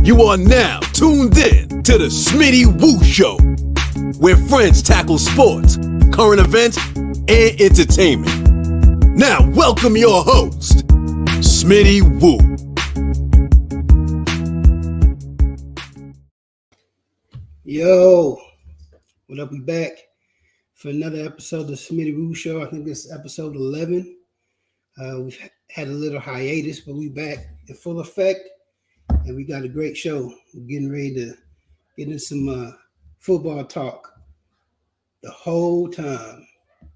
You are now tuned in to the Smitty Woo Show, where friends tackle sports, current events, and entertainment. Now, welcome your host, Smitty Woo. Yo, what up? We back for another episode of the Smitty Woo Show. I think this is episode 11. We've had a little hiatus, but we back in full effect, and we got a great show. We're getting ready to get into some football talk the whole time,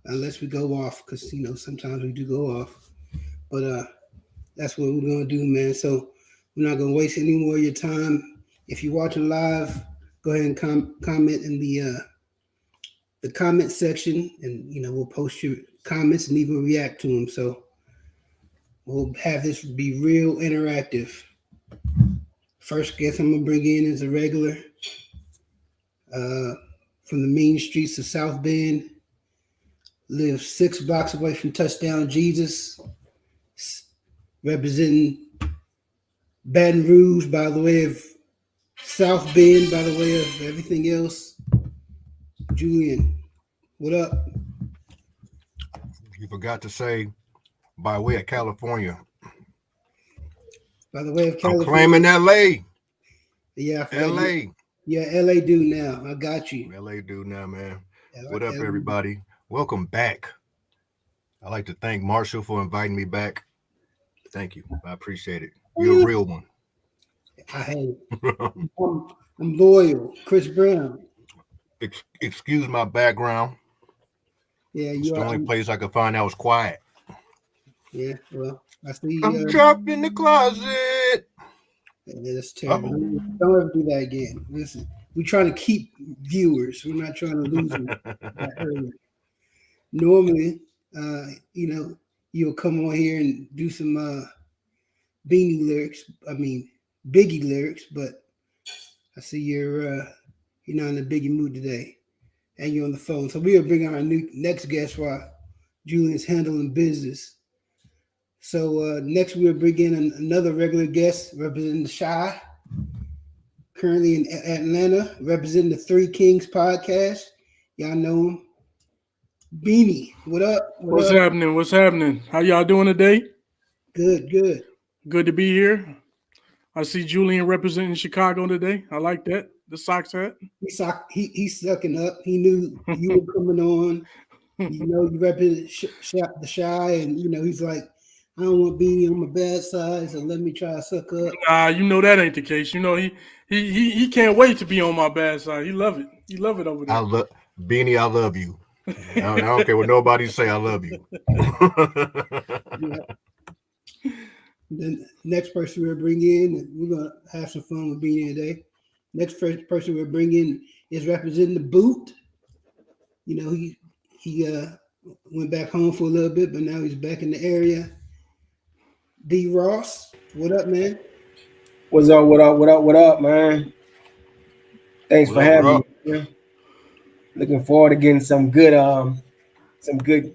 unless we go off, because, you know, sometimes we do go off. But that's what we're going to do, man. So we're not going to waste any more of your time. If you're watching live, go ahead and comment in the comment section, and, you know, we'll post your comments and even react to them. So we'll have this be real interactive. First guest I'm going to bring in is a regular from the mean streets of South Bend, lives 6 blocks away from Touchdown Jesus, representing Baton Rouge by the way of South Bend, by the way of everything else. Julian, what up? You forgot to say by way of California. By the way of California. I'm claiming LA. Yeah, LA. Yeah, LA do now. I got you. LA do now, man. What up, everybody? Welcome back. I'd like to thank Marshall for inviting me back. Thank you. I appreciate it. You're a real one. I hate it. I'm loyal. Chris Brown. Excuse my background. Yeah, it's the only place I could find that was quiet. Yeah, well, I see. I'm trapped in the closet. Yeah, that's terrible. Don't ever do that again. Listen, we're trying to keep viewers. We're not trying to lose them that early. Normally, you know, you'll come on here and do some Biggie lyrics, but I see you're not in a Biggie mood today, and you're on the phone. So we'll bring our next guest while Julian's handling business. So next we'll bring in another regular guest representing the Shy, currently in Atlanta, representing the Three Kings podcast. Y'all know him. Beanie, what up? What's happening? What's happening? How y'all doing today? Good. Good to be here. I see Julian representing Chicago today. I like that. The Sox hat. He's sucking up. He knew you were coming on. You know, you represent the Shy, and, you know, he's like, I don't want Beanie on my bad side, so let me try to suck up. You know that ain't the case. You know, he can't wait to be on my bad side. He love it. He love it over there. Beanie, I love you. I don't care what nobody say. I love you. Yeah. The next person we'll bring in, we're gonna have some fun with Beanie today. Next person we'll bring in is representing the Boot. You know, he went back home for a little bit, but now he's back in the area. D. Ross, what up, man? What's up? What up, man? Thanks for having me. Yeah. Looking forward to getting some good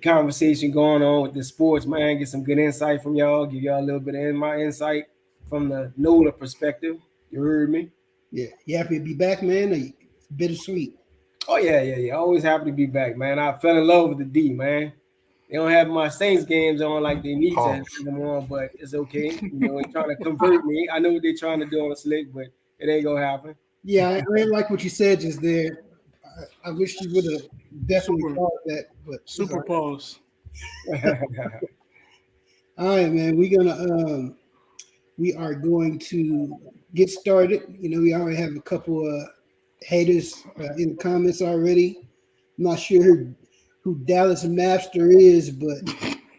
conversation going on with the sports, man. Get some good insight from y'all. Give y'all a little bit of my insight from the NOLA perspective. You heard me? Yeah. You happy to be back, man? Or bittersweet? Oh, yeah. Always happy to be back, man. I fell in love with the D, man. They don't have my Saints games on like they need to have them on, but it's okay. You know, they're trying to convert me. I know what they're trying to do on the slick, but it ain't gonna happen. Yeah, I really like what you said just there. I wish you would have definitely called that, but super pause. All right, man. We are going to get started. You know, we already have a couple of haters in the comments already. I'm not sure who Dallas Master is, but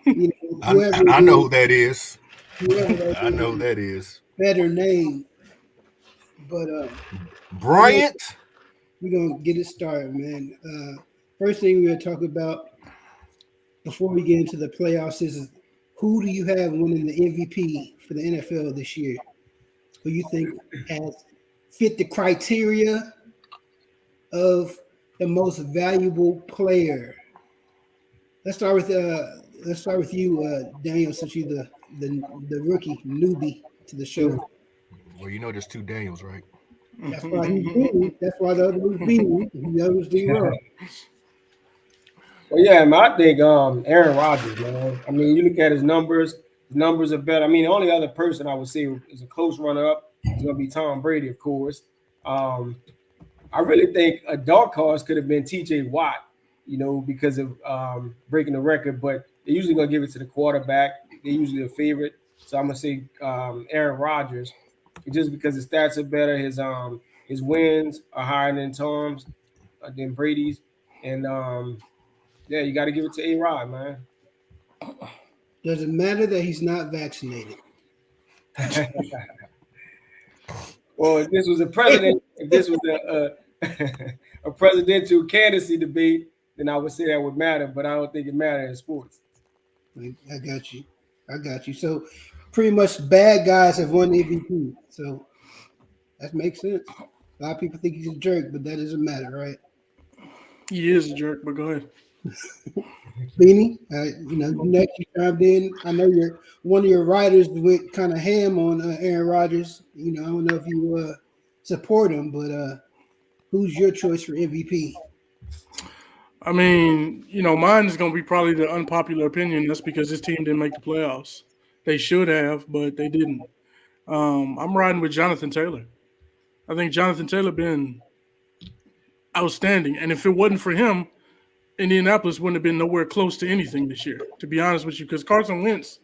you know, I know who that is. I know who that is. Better name, but Bryant. We're gonna get it started, man. First thing we're gonna talk about before we get into the playoffs is who do you have winning the MVP for the NFL this year? Who you think has fit the criteria of the most valuable player? Let's start with you, Daniel, since you're the rookie newbie. to the show. Well, you know there's two Daniels, right? That's why he's beating. That's why the other one's beating. The other's D-Rock. Well, yeah, man, I think Aaron Rodgers, man. I mean, you look at his numbers are better. I mean, the only other person I would say is a close runner-up is going to be Tom Brady, of course. I really think a dark horse could have been T.J. Watt, because of breaking the record, but they're usually going to give it to the quarterback. They're usually a favorite. So I'm going to say Aaron Rodgers, just because his stats are better. His wins are higher than Brady's. And yeah, you got to give it to A-Rod, man. Does it matter that he's not vaccinated? Well, if this was a a presidential candidacy debate, then I would say that would matter, but I don't think it matters in sports. I got you. So pretty much bad guys have won MVP. So that makes sense. A lot of people think he's a jerk, but that doesn't matter, right? He is a jerk, but go ahead. Beanie, next you chimed in. I know one of your writers went kind of ham on Aaron Rodgers. I don't know if you support him, but who's your choice for MVP? I mean, mine is going to be probably the unpopular opinion. That's because his team didn't make the playoffs. They should have, but they didn't. I'm riding with Jonathan Taylor. I think Jonathan Taylor been outstanding. And if it wasn't for him, Indianapolis wouldn't have been nowhere close to anything this year, to be honest with you. Because Carson Wentz,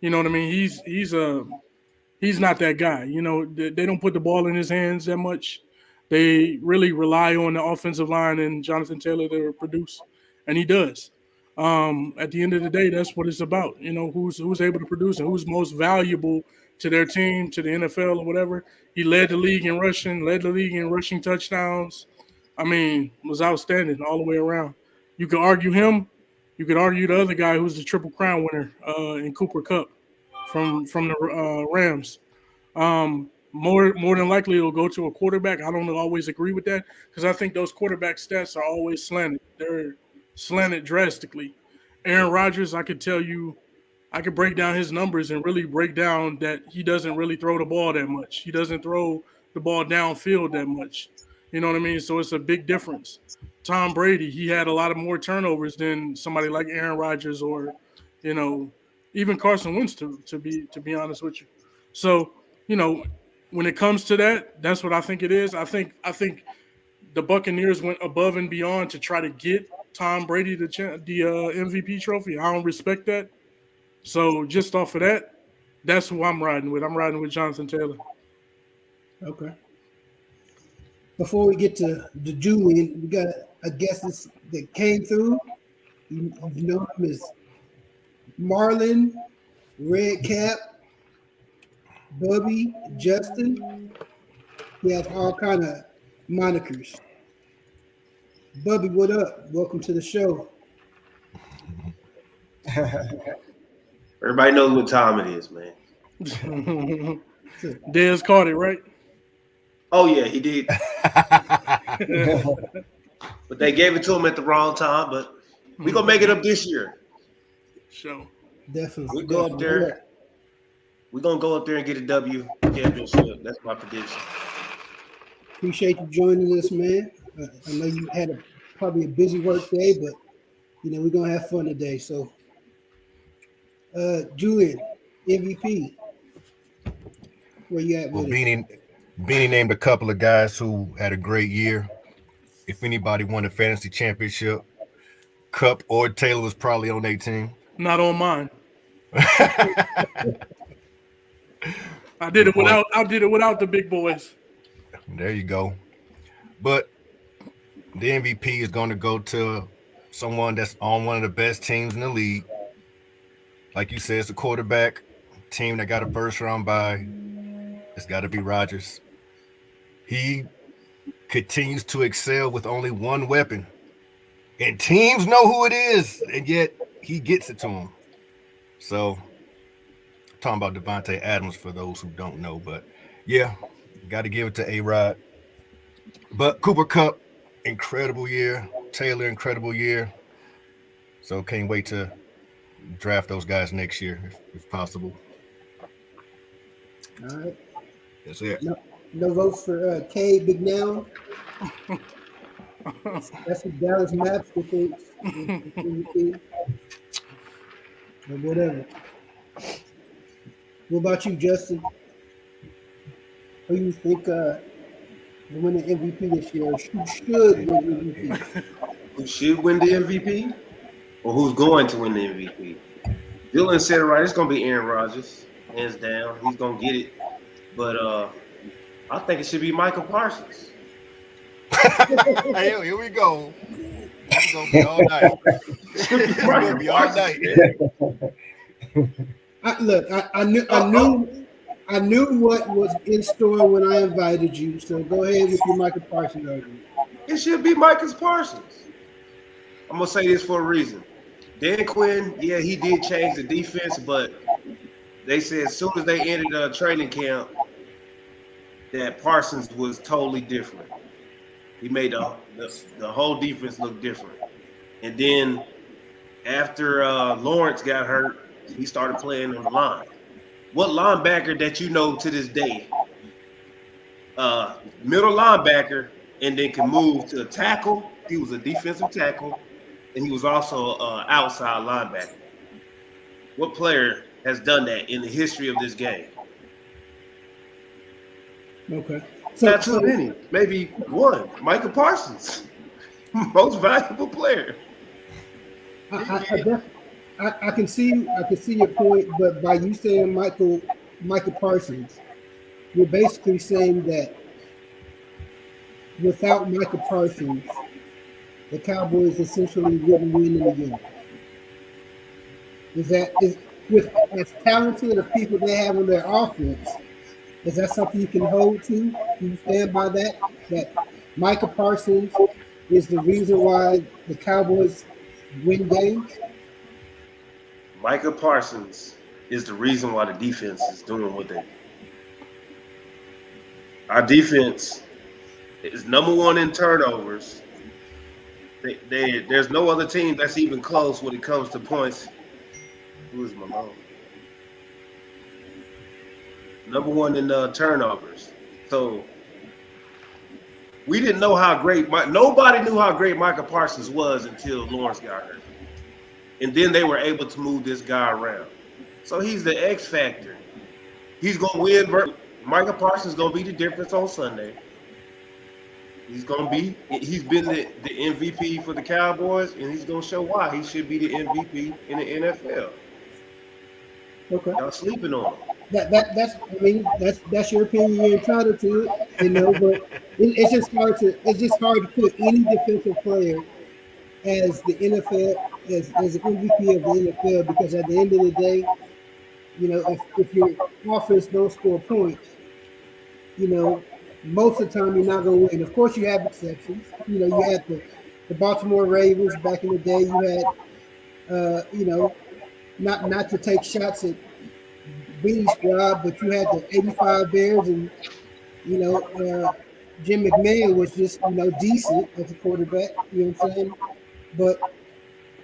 you know what I mean? He's not that guy. They don't put the ball in his hands that much. They really rely on the offensive line and Jonathan Taylor to produce, and he does. At the end of the day, that's what it's about. Who's able to produce and who's most valuable to their team, to the NFL or whatever. He led the league in rushing touchdowns. I mean, was outstanding all the way around. You could argue him. You could argue the other guy who's the Triple Crown winner in Cooper Kupp from the Rams. More than likely it'll go to a quarterback. I don't always agree with that because I think those quarterback stats are always slanted. They're slanted drastically. Aaron Rodgers, I could break down his numbers and really break down that he doesn't really throw the ball that much. He doesn't throw the ball downfield that much. You know what I mean? So it's a big difference. Tom Brady, he had a lot of more turnovers than somebody like Aaron Rodgers or, even Carson Wentz, to be honest with you. So, when it comes to that, that's what I think it is. I think the Buccaneers went above and beyond to try to get Tom Brady the MVP trophy. I don't respect that. So just off of that, that's who I'm riding with. I'm riding with Jonathan Taylor. Okay. Before we get to the Julian, we got a guest that came through. You know him as Marlon, Red Cap, Bubby, Justin. He has all kind of monikers. Bubby, what up? Welcome to the show. Everybody knows what time it is, man. Dez caught it, right? Oh, yeah, he did. But they gave it to him at the wrong time, but we're going to make it up this year. Sure. Definitely. We go up there. We're going to go up there and get a W championship. That's my prediction. Appreciate you joining us, man. I know you had probably a busy work day, but, we're going to have fun today. So, Julian, MVP. Where you at with it? Beanie named a couple of guys who had a great year. If anybody won a fantasy championship, Kupp or Taylor was probably on their team. Not on mine. I did it without the big boys. There you go. But the MVP is going to go to someone that's on one of the best teams in the league. Like you said, it's a quarterback team that got a first round bye. It's got to be Rodgers. He continues to excel with only one weapon. And teams know who it is, and yet he gets it to them. So, talking about Devontae Adams for those who don't know. But, yeah, got to give it to A-Rod. But Cooper Kupp, incredible year. Taylor, incredible year. So, can't wait to draft those guys next year if possible. All right. That's it. No votes for K Big Now. That's what Dallas Maps thinks. MVP. Or whatever. What about you, Justin? Who you think will win the MVP this year? Or who should win MVP? Who should win the MVP? Or who's going to win the MVP? Dylan said it right. It's going to be Aaron Rodgers, hands down. He's going to get it. But I think it should be Michael Parsons. Hey, here we go. It's gonna be all night. It's gonna be all night. I knew what was in store when I invited you. So go ahead with your Michael Parsons argument. It should be Michael Parsons. I'm gonna say this for a reason. Dan Quinn, yeah, he did change the defense, but they said as soon as they entered training camp, that Parsons was totally different. He made the whole defense look different. And then after Lawrence got hurt, he started playing on the line. What linebacker that you know to this day, middle linebacker, and then can move to a tackle? He was a defensive tackle, and he was also an outside linebacker. What player has done that in the history of this game? Okay. Not too many. Maybe one. Michael Parsons, most valuable player. I can see your point, but by you saying Michael Parsons, you're basically saying that without Michael Parsons, the Cowboys essentially wouldn't win in the game. Is with as talented of people they have on their offense? Is that something you can hold to? Do you stand by that? That Micah Parsons is the reason why the Cowboys win games? Micah Parsons is the reason why the defense is doing what they do. Our defense is number one in turnovers. There's no other team that's even close when it comes to points. Who is Malone? Number one in turnovers. So we didn't know how great nobody knew how great Micah Parsons was until Lawrence got hurt. And then they were able to move this guy around. So he's the X factor. He's gonna win. Micah Parsons is gonna be the difference on Sunday. He's been the MVP for the Cowboys, and he's gonna show why he should be the MVP in the NFL. Okay. Y'all sleeping on him. That's your opinion. You're entitled to it, but it's just hard to put any defensive player as the NFL as the MVP of the NFL, because at the end of the day, if your offense don't score points, most of the time you're not going to win. Of course, you have exceptions. You had the Baltimore Ravens back in the day. You had, not to take shots at Beanie's squad, but you had the '85 Bears, and Jim McMahon was just decent as a quarterback. You know what I'm saying? But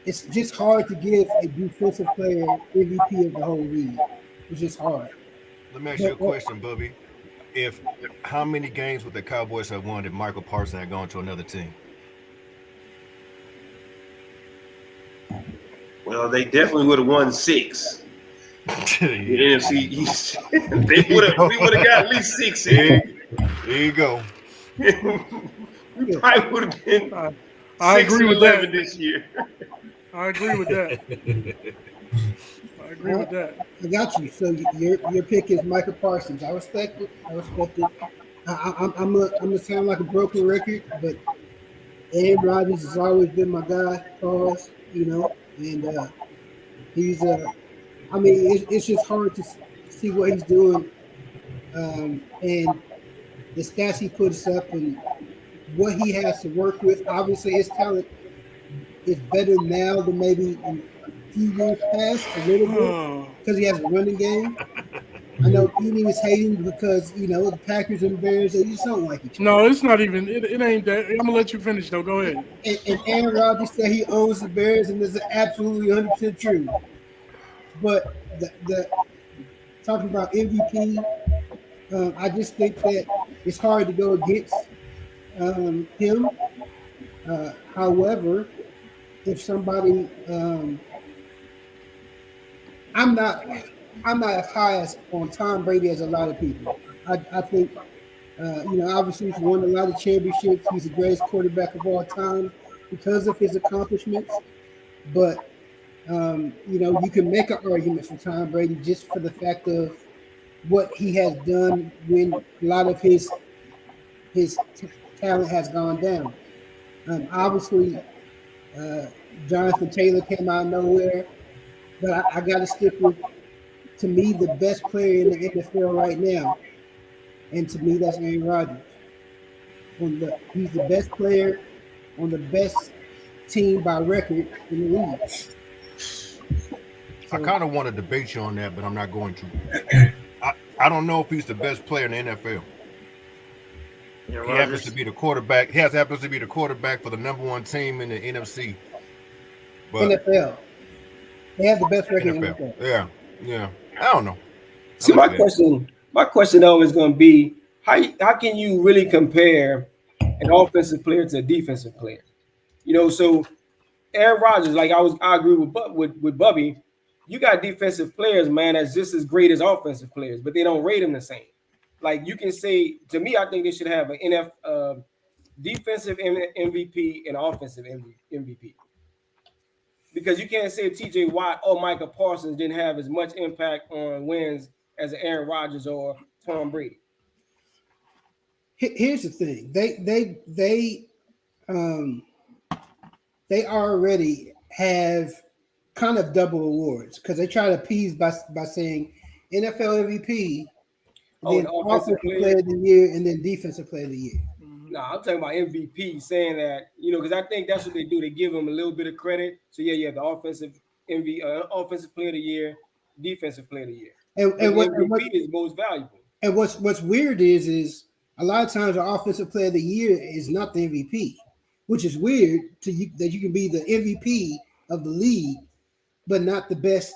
it's just hard to give a defensive player MVP of the whole league. It's just hard. Let me ask you a question, Bubby. How many games would the Cowboys have won if Michael Parsons had gone to another team? Well, they definitely would have won 6. The NFC East. We would have got at least 6 in. There you go. We probably would have been. I agree with that this year. I agree with that. I got you. So your pick is Michael Parsons. I respect it. I'm gonna sound like a broken record, but Aaron Rodgers has always been my guy. Pause. And he's it's just hard to see what he's doing, and the stats he puts up and what he has to work with. Obviously, his talent is better now than maybe in a few years past, a little bit, because he has a running game. I know Edie is hating because the Packers and Bears, they just don't like each other. No, it's not even. It ain't that. I'm gonna let you finish though. Go ahead. And Aaron Rodgers said he owns the Bears, and this is absolutely 100% true. But the talking about MVP, I just think that it's hard to go against him. However, if somebody, I'm not, I'm not as high as on Tom Brady as a lot of people. I think, obviously he's won a lot of championships. He's the greatest quarterback of all time because of his accomplishments. But you can make an argument for Tom Brady just for the fact of what he has done when a lot of his talent has gone down. Obviously, uh, Jonathan Taylor came out of nowhere, but I got to stick with, to me, the best player in the NFL right now, and to me, that's Aaron Rodgers. He's the best player on the best team by record in the league. I So kind of want to debate you on that, but I'm not going to. I don't know if he's the best player in the NFL. Yeah, He happens to Rodgers. be the quarterback. Happens to be the quarterback for the number one team in the NFC. But NFL, they have the best record in NFL, NFL. yeah. I don't know. See, my question though is going to be how can you really compare an offensive player to a defensive player? So Aaron Rodgers, like I agree with Bubby. You got defensive players, man, that's just as great as offensive players, but they don't rate them the same. Like you can say to me, I think they should have an defensive MVP and offensive MVP because you can't say T.J. Watt or Michael Parsons didn't have as much impact on wins as Aaron Rodgers or Tom Brady. Here's the thing: um, they already have kind of double awards because they try to appease by saying NFL MVP, Oh, and then the offensive Offensive player. Player of the Year, and then Defensive Player of the Year. No, I'm talking about MVP, saying that because I think that's what they do. They give them a little bit of credit. So yeah, the offensive offensive player of the year, defensive player of the year, And, but and the what MVP is most valuable. and what's weird is a lot of times the Offensive Player of the Year is not the MVP, which is weird that you can be the MVP of the league, but not the best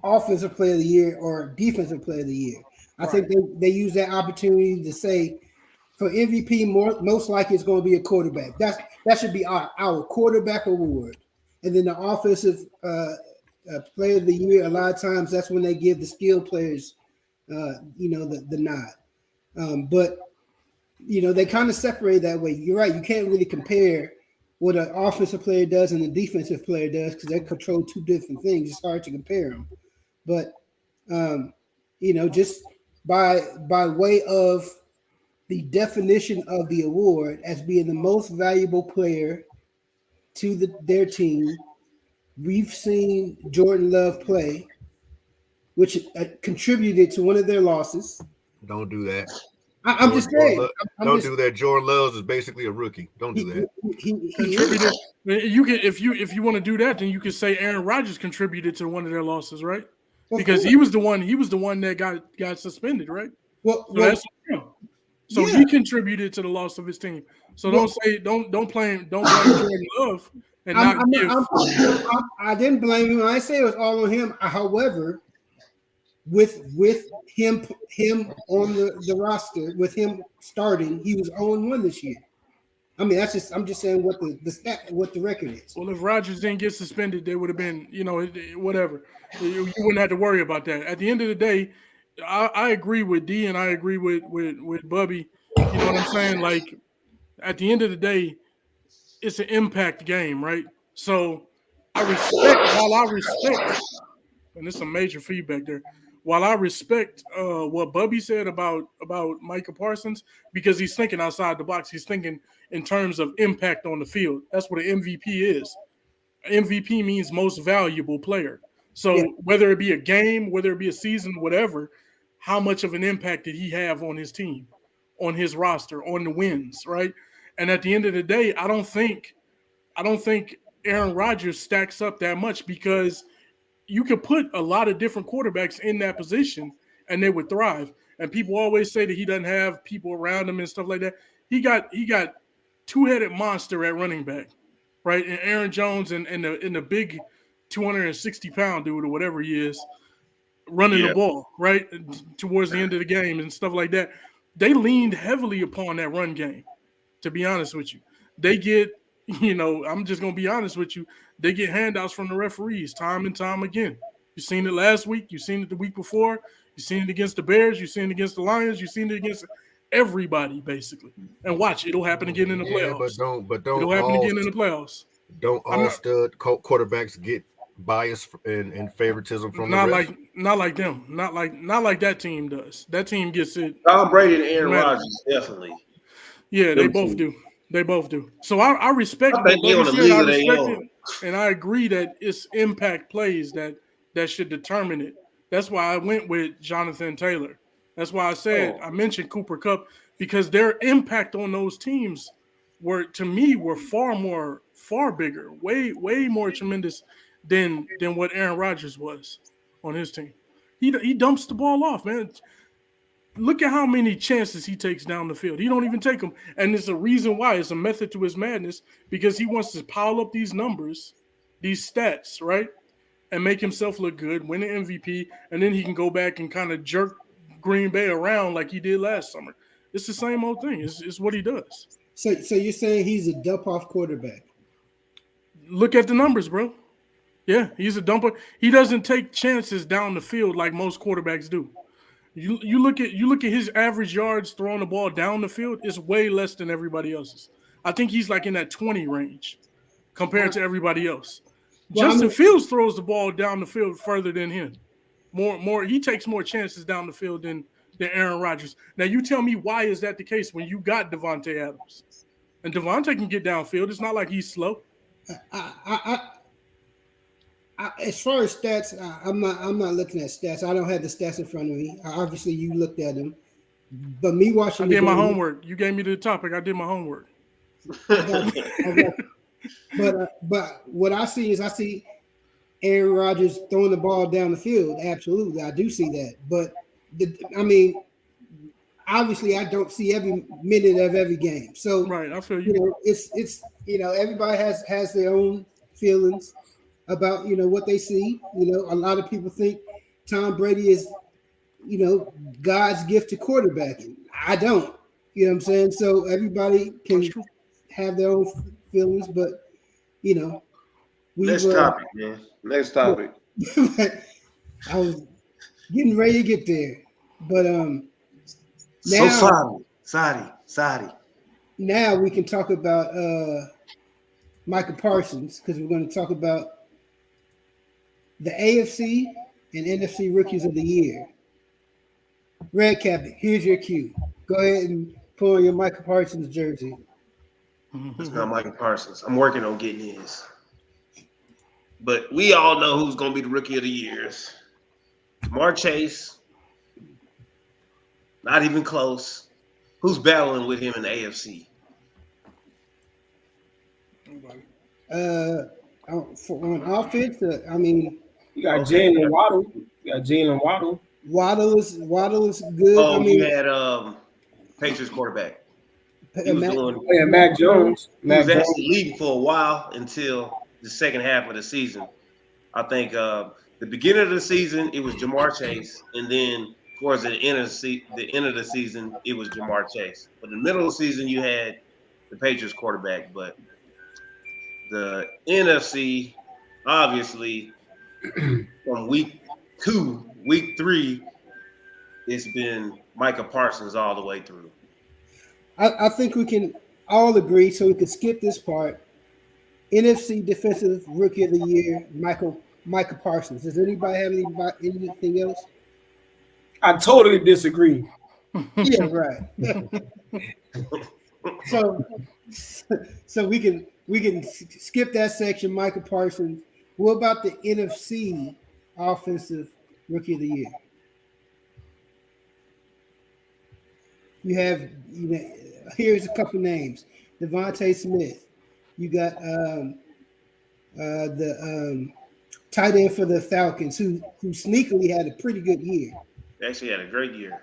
Offensive Player of the Year or Defensive Player of the Year. I Right. think they use that opportunity to say for MVP, most likely it's going to be a quarterback. That should be our quarterback award, and then the offensive player of the year. A lot of times that's when they give the skill players, the nod. But they kind of separate that way. You're right. You can't really compare what an offensive player does and a defensive player does because they control two different things. It's hard to compare them. But just by way of the definition of the award as being the most valuable player to their team. We've seen Jordan Love play, which contributed to one of their losses. Don't do that. I'm just saying. Don't do that. Jordan Love is basically a rookie. Don't do that. He Contributed. is. You can if you want to do that, then you could say Aaron Rodgers contributed to one of their losses, right? Of Because course. he was the one that got suspended, right? Well, So that's him. So yeah. he contributed to the loss of his team. So don't blame Jordan Love and not give. I didn't blame him. I say it was all on him. However, with him on the roster, with him starting, he was 0-1 this year. I mean, I'm just saying what what the record is. Well, if Rodgers didn't get suspended, they would have been, whatever. You wouldn't have to worry about that. At the end of the day, I agree with D and I agree with Bubby. You know what I'm saying? Like, at the end of the day, it's an impact game, right? So while I respect, and there's some major feedback there. While I respect what Bubby said about Micah Parsons, because he's thinking outside the box, he's thinking in terms of impact on the field. That's what an MVP is. MVP means most valuable player. So Yeah. whether it be a game, whether it be a season, whatever, how much of an impact did he have on his team, on his roster, on the wins, right? And at the end of the day, I don't think Aaron Rodgers stacks up that much because you could put a lot of different quarterbacks in that position and they would thrive. And people always say that he doesn't have people around him and stuff like that. He got two-headed monster at running back, right? And Aaron Jones and the big 260-pound dude or whatever he is running the ball, right, towards the end of the game and stuff like that. They leaned heavily upon that run game, to be honest with you. They get, I'm just going to be honest with you, they get handouts from the referees time and time again. You've seen it last week. You've seen it the week before. You've seen it against the Bears. You've seen it against the Lions. You've seen it against everybody, basically. And watch, it'll happen again in the playoffs. But don't it'll happen again in the playoffs. Don't all stud quarterbacks get bias and favoritism from the refs? Not like them. Not like that team does. That team gets it. Tom Brady and Aaron Rodgers, definitely. Yeah, they both do. They both do. So I respect it, and I agree that it's impact plays that should determine it. That's why I went with Jonathan Taylor. That's why I said I mentioned Cooper Kupp, because their impact on those teams were far bigger, way more tremendous than what Aaron Rodgers was on his team. He dumps the ball off, man. Look at how many chances he takes down the field. He don't even take them. And there's a reason why. It's a method to his madness, because he wants to pile up these numbers, these stats, right? And make himself look good, win an MVP, and then he can go back and kind of jerk Green Bay around like he did last summer. It's the same old thing. It's what he does. So you're saying he's a dump-off quarterback? Look at the numbers, bro. Yeah, he's a dumper. He doesn't take chances down the field like most quarterbacks do. You look at his average yards throwing the ball down the field, it's way less than everybody else's. I think he's like in that 20 range compared to everybody else. Justin Fields throws the ball down the field further than him. More he takes more chances down the field than Aaron Rodgers. Now you tell me, why is that the case when you got Devontae Adams? And Devontae can get downfield. It's not like he's slow. As far as stats, I'm not looking at stats. I don't have the stats in front of me. Obviously, you looked at them, but me watching. I did my homework. You gave me the topic. I did my homework. But what I see is Aaron Rodgers throwing the ball down the field. Absolutely, I do see that. But obviously, I don't see every minute of every game. So right, I feel you. It's everybody has their own feelings about what they see. A lot of people think Tom Brady is God's gift to quarterbacking. I don't. You know what I'm saying? So everybody can have their own feelings, but next topic, man. Next topic. I was getting ready to get there, but now Sadi. Now we can talk about Micah Parsons, because we're going to talk about the AFC and NFC Rookies of the Year. Red Cap, here's your cue. Go ahead and pull on your Micah Parsons jersey. It's not Micah Parsons. I'm working on getting his. But we all know who's going to be the Rookie of the Years. Jamar Chase. Not even close. Who's battling with him in the AFC? On offense, you got Jalen Waddle. Waddle is good. Oh, you had Patriots quarterback. He was Mac Jones. He was actually leading for a while until the second half of the season. I think the beginning of the season it was Jamar Chase, and then towards the end of the season it was Jamar Chase. But in the middle of the season you had the Patriots quarterback. But the NFC, obviously, from week 2, week 3, it's been Micah Parsons all the way through. I think we can all agree, so we can skip this part. NFC Defensive Rookie of the Year, Micah Parsons. Does anybody have anything else? I totally disagree. Yeah, right. So we can skip that section, Micah Parsons. What about the NFC Offensive Rookie of the Year? You have here's a couple names: Devontae Smith. You got the tight end for the Falcons, who sneakily had a pretty good year. Actually, had a great year.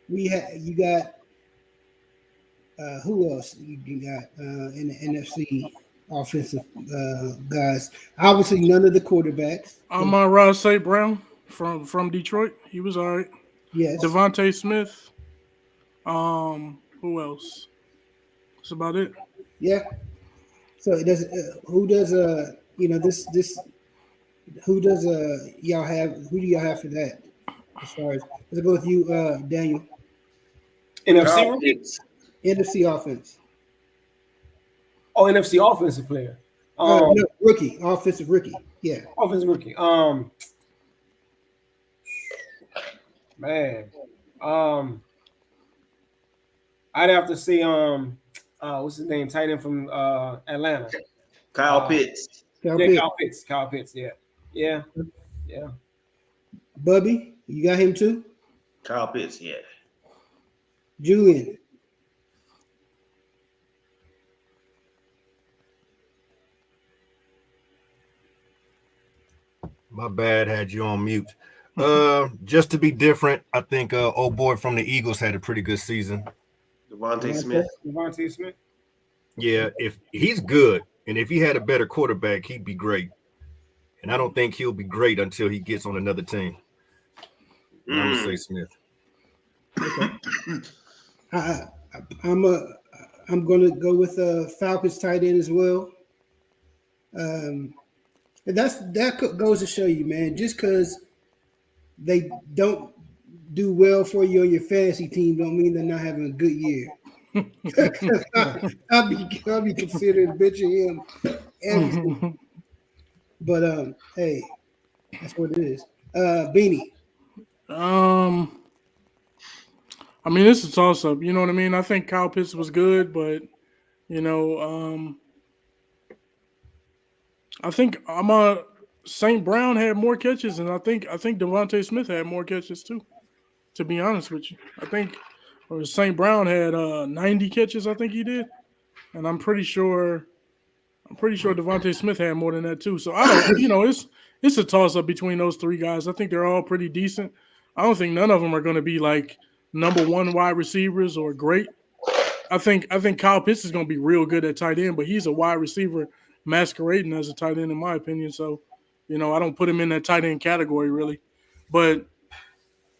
You got who else you got in the NFC offensive guys? Obviously, none of the quarterbacks. Amon-Ra St. Brown from Detroit. He was all right. Yes. Devontae Smith. Who else? That's about it. Yeah. So it does. Who does? This. Who does? Y'all have? Who do y'all have for that? As far as let's go with you, Daniel. NFC Kyle rookie? Pitts. NFC offense. Oh, NFC offensive player. No, rookie, offensive rookie. Yeah. Offensive rookie. Man. I'd have to say what's his name? Tight end from Atlanta. Kyle Pitts. Kyle Yeah, Pitts. Kyle Pitts. Kyle Pitts, yeah. Yeah. Yeah. Bubby, you got him too. Kyle Pitts, yeah. Julian. My bad, had you on mute. Just to be different, I think old boy from the Eagles had a pretty good season. Devontae Smith. Devontae Smith. Yeah, if he's good, and if he had a better quarterback, he'd be great. And I don't think he'll be great until he gets on another team. And I'm gonna say Smith. Okay. I'm gonna go with Falcons tight end as well. And that goes to show you, man. Just because they don't do well for you on your fantasy team, don't mean they're not having a good year. I'll be considering bitching him everything. But hey, that's what it is. Beanie. I mean, it's a toss up. You know what I mean? I think Kyle Pitts was good, but I think St. Brown had more catches, and I think Devontae Smith had more catches too. To be honest with you, I think St. Brown had 90 catches. I think he did, and I'm pretty sure Devontae Smith had more than that too. So I don't, it's a toss up between those three guys. I think they're all pretty decent. I don't think none of them are going to be like number one wide receivers or great. I think Kyle Pitts is going to be real good at tight end, but he's a wide receiver masquerading as a tight end in my opinion. So, I don't put him in that tight end category really. But,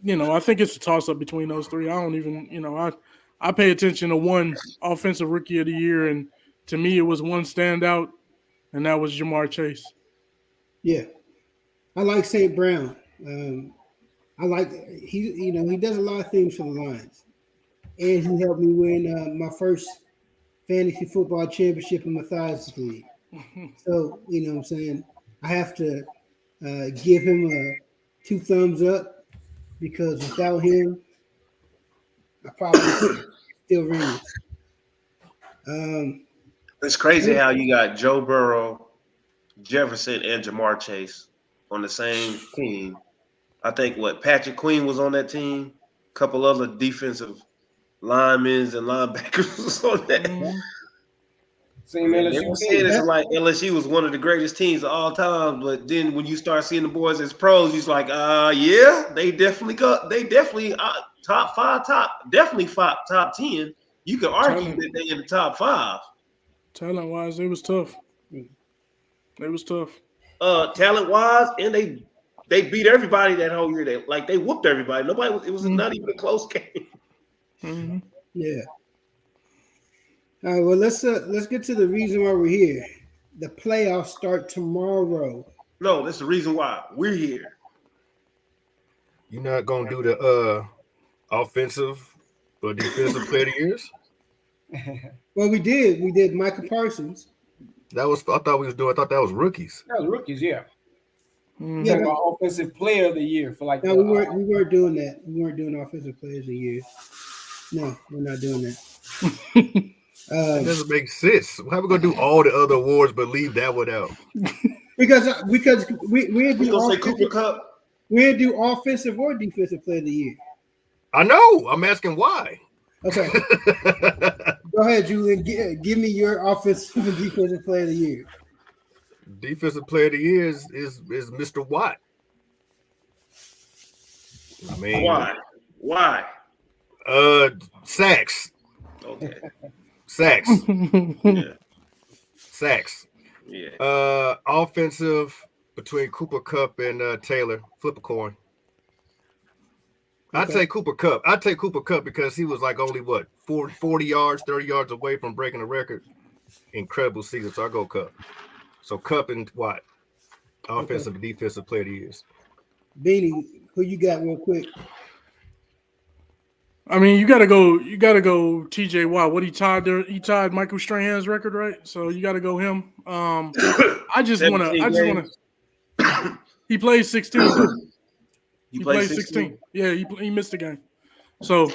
I think it's a toss up between those three. I don't even, I pay attention to one offensive rookie of the year, and to me it was one standout, and that was Jamar Chase. Yeah. I like St. Brown. I like he does a lot of things for the Lions, and he helped me win my first fantasy football championship in Matthias League. So you know what I'm saying, I have to give him 2 thumbs up because without him, I probably still ringless. It's crazy how you got Joe Burrow, Jefferson, and Jamar Chase on the same team. I think Patrick Queen was on that team. A couple other defensive linemen and linebackers was on that. Same LSU. They were saying it's like LSU was one of the greatest teams of all time, but then when you start seeing the boys as pros, you're like, yeah, they definitely top 5, top 10. You could argue that they in the top 5. Talent wise, it was tough. Talent wise, and they beat everybody that whole year. They whooped everybody. It was not even a close game. Mm-hmm. Yeah. All right. Well, let's get to the reason why we're here. The playoffs start tomorrow. No, that's the reason why we're here. You're not gonna do the offensive or defensive player of the years? Well, we did. We did Michael Parsons. I thought that was rookies. That was rookies, yeah. Mm-hmm. Yeah, Talking about offensive player of the year for like. No, we weren't doing that. We weren't doing offensive players of the year. No, we're not doing that. It doesn't make sense. How are we gonna do all the other awards but leave that one out? Because we gonna say Cooper Cup. We do offensive or defensive player of the year. I know. I'm asking why. Okay. Go ahead, Julian. Give me your offensive and defensive player of the year. Defensive player of the year is Mr. Watt. I mean, why? Sacks. Okay. Sacks. Yeah. Sacks. Yeah. Offensive. between Cooper Kupp and Taylor. Flip a coin. Okay. I'd take Cooper Kupp. I'd take Cooper Kupp because he was like only 40 yards, 30 yards away from breaking the record. Incredible season. So I go Kupp. So Kupp and what? Offensive and defensive player of the years. Beanie, who you got real quick? I mean, you gotta go TJ Watt. What he tied Michael Strahan's record, right? So you gotta go him. I just wanna he played 16. He played 16. Yeah, he missed a game. So,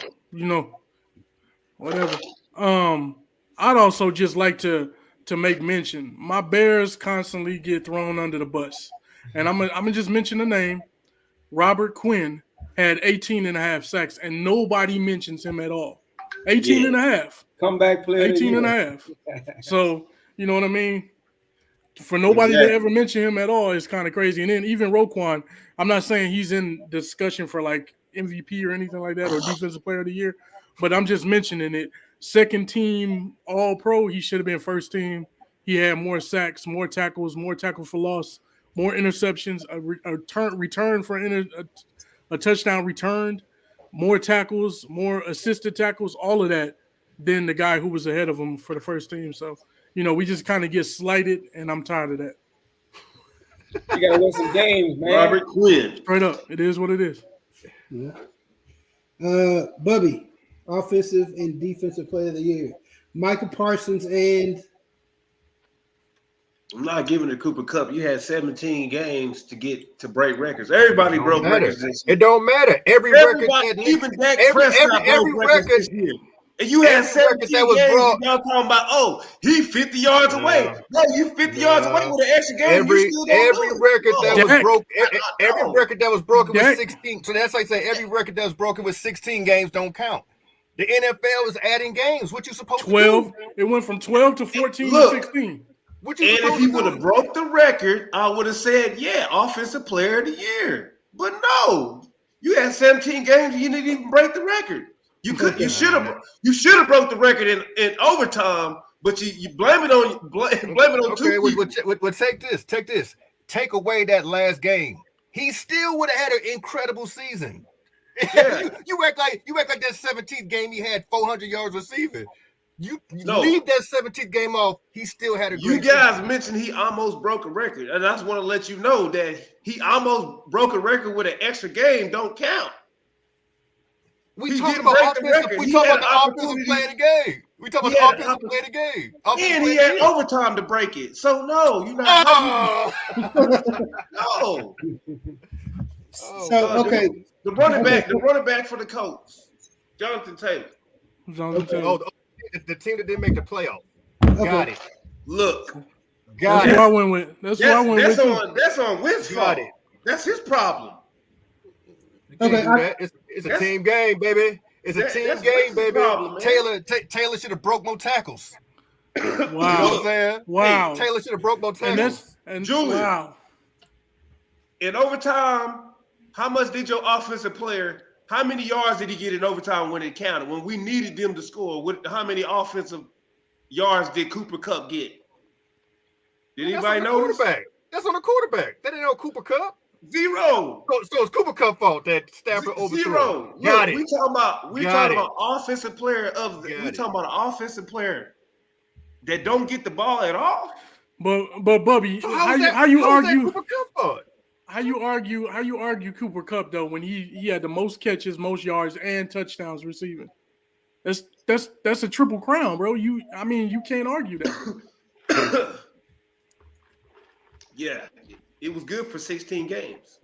whatever. I'd also just like to make mention. My Bears constantly get thrown under the bus. And I'm gonna just mention the name. Robert Quinn had 18 and a half sacks, and nobody mentions him at all. 18 and a half. Comeback player. 18 and a half. So, you know what I mean? For nobody to ever mention him at all is kind of crazy. And then even Roquan, I'm not saying he's in discussion for like MVP or anything like that or Defensive Player of the Year, but I'm just mentioning it. Second team All-Pro, he should have been first team. He had more sacks, more tackles for loss, more interceptions, a return for a touchdown returned, more tackles, more assisted tackles, all of that than the guy who was ahead of him for the first team. So, we just kind of get slighted, and I'm tired of that. You got to win some games, man. Robert Quinn. Straight up. It is what it is. Yeah. Bubby, offensive and defensive player of the year. Michael Parsons and I'm not giving it Cooper Kupp. You had 17 games to break records. Everybody broke records this year. It don't matter. Every record, even Dak Prescott broke records this year. And you had 17 games, and y'all talking about, he 50 yards away. No, you 50 yards away with an extra game. Every record that was broken with 16. So that's like saying every record that was broken with 16 games don't count. The NFL is adding games. What you supposed to do? It went from 12 to 14 to 16. And if he would have broke the record, I would have said, offensive player of the year. But no, you had 17 games and you didn't even break the record. You should have broke the record in overtime, but you blame it on two people. Well, take this. Take away that last game. He still would have had an incredible season. Yeah. you act like that 17th game he had 400 yards receiving. You leave that 17th game off, he still had a great season. Mentioned he almost broke a record, and I just want to let you know that he almost broke a record with an extra game don't count. We talking about the offensive play of the game. We talking about the offensive play of the game. And he had overtime to break it. So no, you're not. No. So okay. The running back for the Colts, Jonathan Taylor. The team that didn't make the playoff. Got it. Look. That's what I went with. That's on Witt's fault. That's his problem. Okay. It's a team game, baby. It's a team game, baby. Problem, Taylor should have broke more tackles. Wow. You know what I'm saying? Wow. Hey, Taylor should have broke more tackles. Julian, wow. In overtime, how much did your offensive player? How many yards did he get in overtime when it counted? When we needed them to score, how many offensive yards did Cooper Kupp get? Did anybody know? That's on the quarterback. That ain't on Cooper Kupp. 0. So it's Cooper Kupp's fault that Stafford overthrew. 0. Got it. We talking about offensive player we talking about an offensive player that don't get the ball at all. But Bubby, so how you argue Cooper Kupp fault? How you argue Cooper Kupp though when he had the most catches, most yards, and touchdowns receiving? That's a triple crown, bro. You can't argue that. Yeah, it was good for 16 games.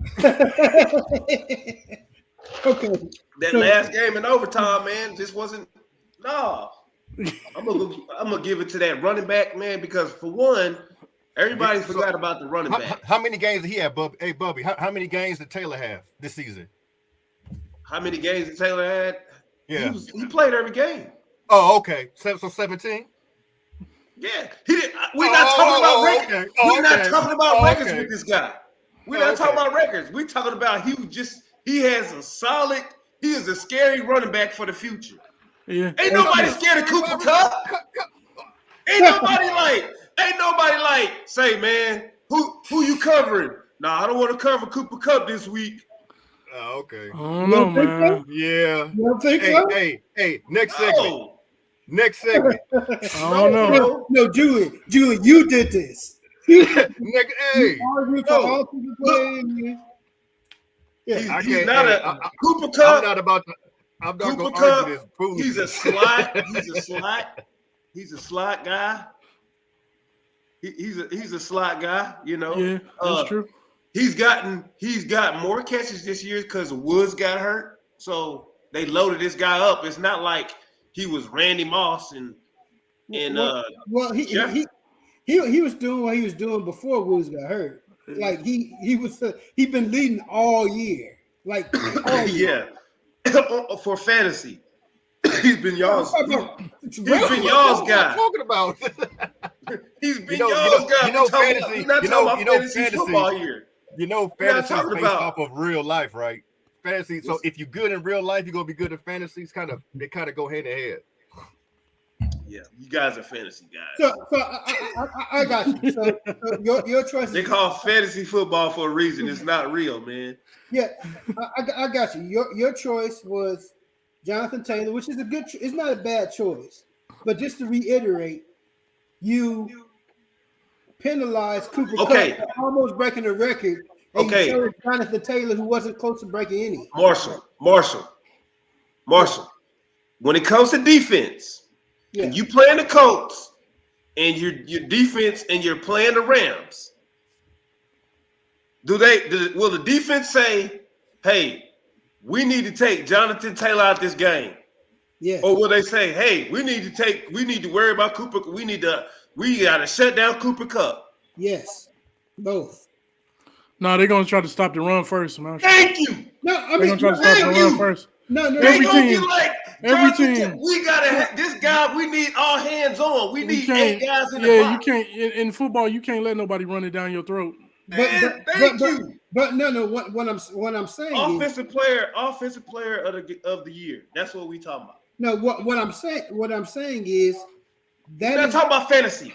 Okay. That last game in overtime, man, just wasn't. No, I'm gonna give it to that running back, man, because for one. Everybody forgot about the running back. How many games did he have, Bubby? Hey, Bubby, how many games did Taylor have this season? How many games did Taylor had? Yeah. He played every game. Oh, okay. So 17? Yeah. He did. We're not talking about records. Okay. We're not talking about records with this guy. We're not talking about records. We're talking about he is a scary running back for the future. Yeah. Ain't nobody scared of Cooper Kupp. Ain't nobody like, say, man, who you covering? I don't want to cover Cooper Kupp this week. Oh, okay. I don't know, man. Yeah. You don't think so? Hey. Next segment. I don't know. No, Julian, you did this. You Hey. argued for all people playing. Yeah, He's not a Cooper I'm Kupp. not going Cooper to argue Kupp. this. He's a slot. He's a slot guy. He's a slot guy. You know. Yeah, that's true. He's got more catches this year because Woods got hurt. So they loaded this guy up. It's not like he was Randy Moss and he was doing what he was doing before Woods got hurt. Like he'd been leading all year. Like all year. For fantasy. He's been y'all's guy. What talking about? He's been y'all's guy. Fantasy. Fantasy football here. Fantasy is based off of real life, right? Fantasy. So if you're good in real life, you're gonna be good in fantasy. They kind of go hand in hand. Yeah, you guys are fantasy guys. So I got you. So your choice. They call fantasy football for a reason. It's not real, man. Yeah, I got you. Your choice was Jonathan Taylor, which is a good. It's not a bad choice, but just to reiterate, you penalized Cooper Kupp for almost breaking the record. And you chose Jonathan Taylor, who wasn't close to breaking any. Marshall. When it comes to defense, and you playing the Colts, and your defense, and you're playing the Rams, will the defense say, "Hey, we need to take Jonathan Taylor out this game"? Yeah. Or will they say, "Hey, we need to worry about Cooper. We got to shut down Cooper Kupp"? Yes, both. No, they're gonna try to stop the run first, man. Thank you. No, I They're mean, gonna try to stop the run first. No. Every team. Every team. We gotta have this guy. We need all hands on. We need 8 guys in the box. You can't in football. You can't let nobody run it down your throat. Thank you. But no. What I'm saying offensive player of the year. That's what we talking about. No, what I'm saying is that we're not talking about fantasy.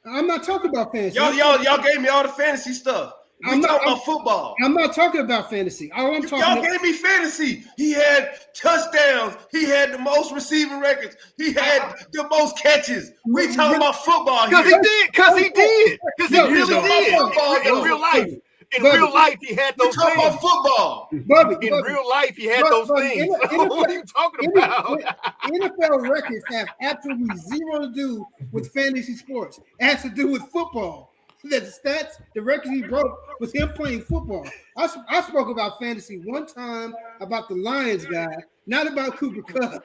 I'm not talking about fantasy. Y'all gave me all the fantasy stuff. I'm talking about football. I'm not talking about fantasy. Y'all gave me fantasy. He had touchdowns. He had the most receiving records. He had the most catches. We talking about football here. Because he did. Because he really did. In real life. In real life, he had those things. About football. In real life, he had those things. What are you talking about? NFL records have absolutely zero to do with fantasy sports. It has to do with football. The stats, the records he broke was him playing football. I spoke about fantasy one time about the Lions guy, not about Cooper Kupp.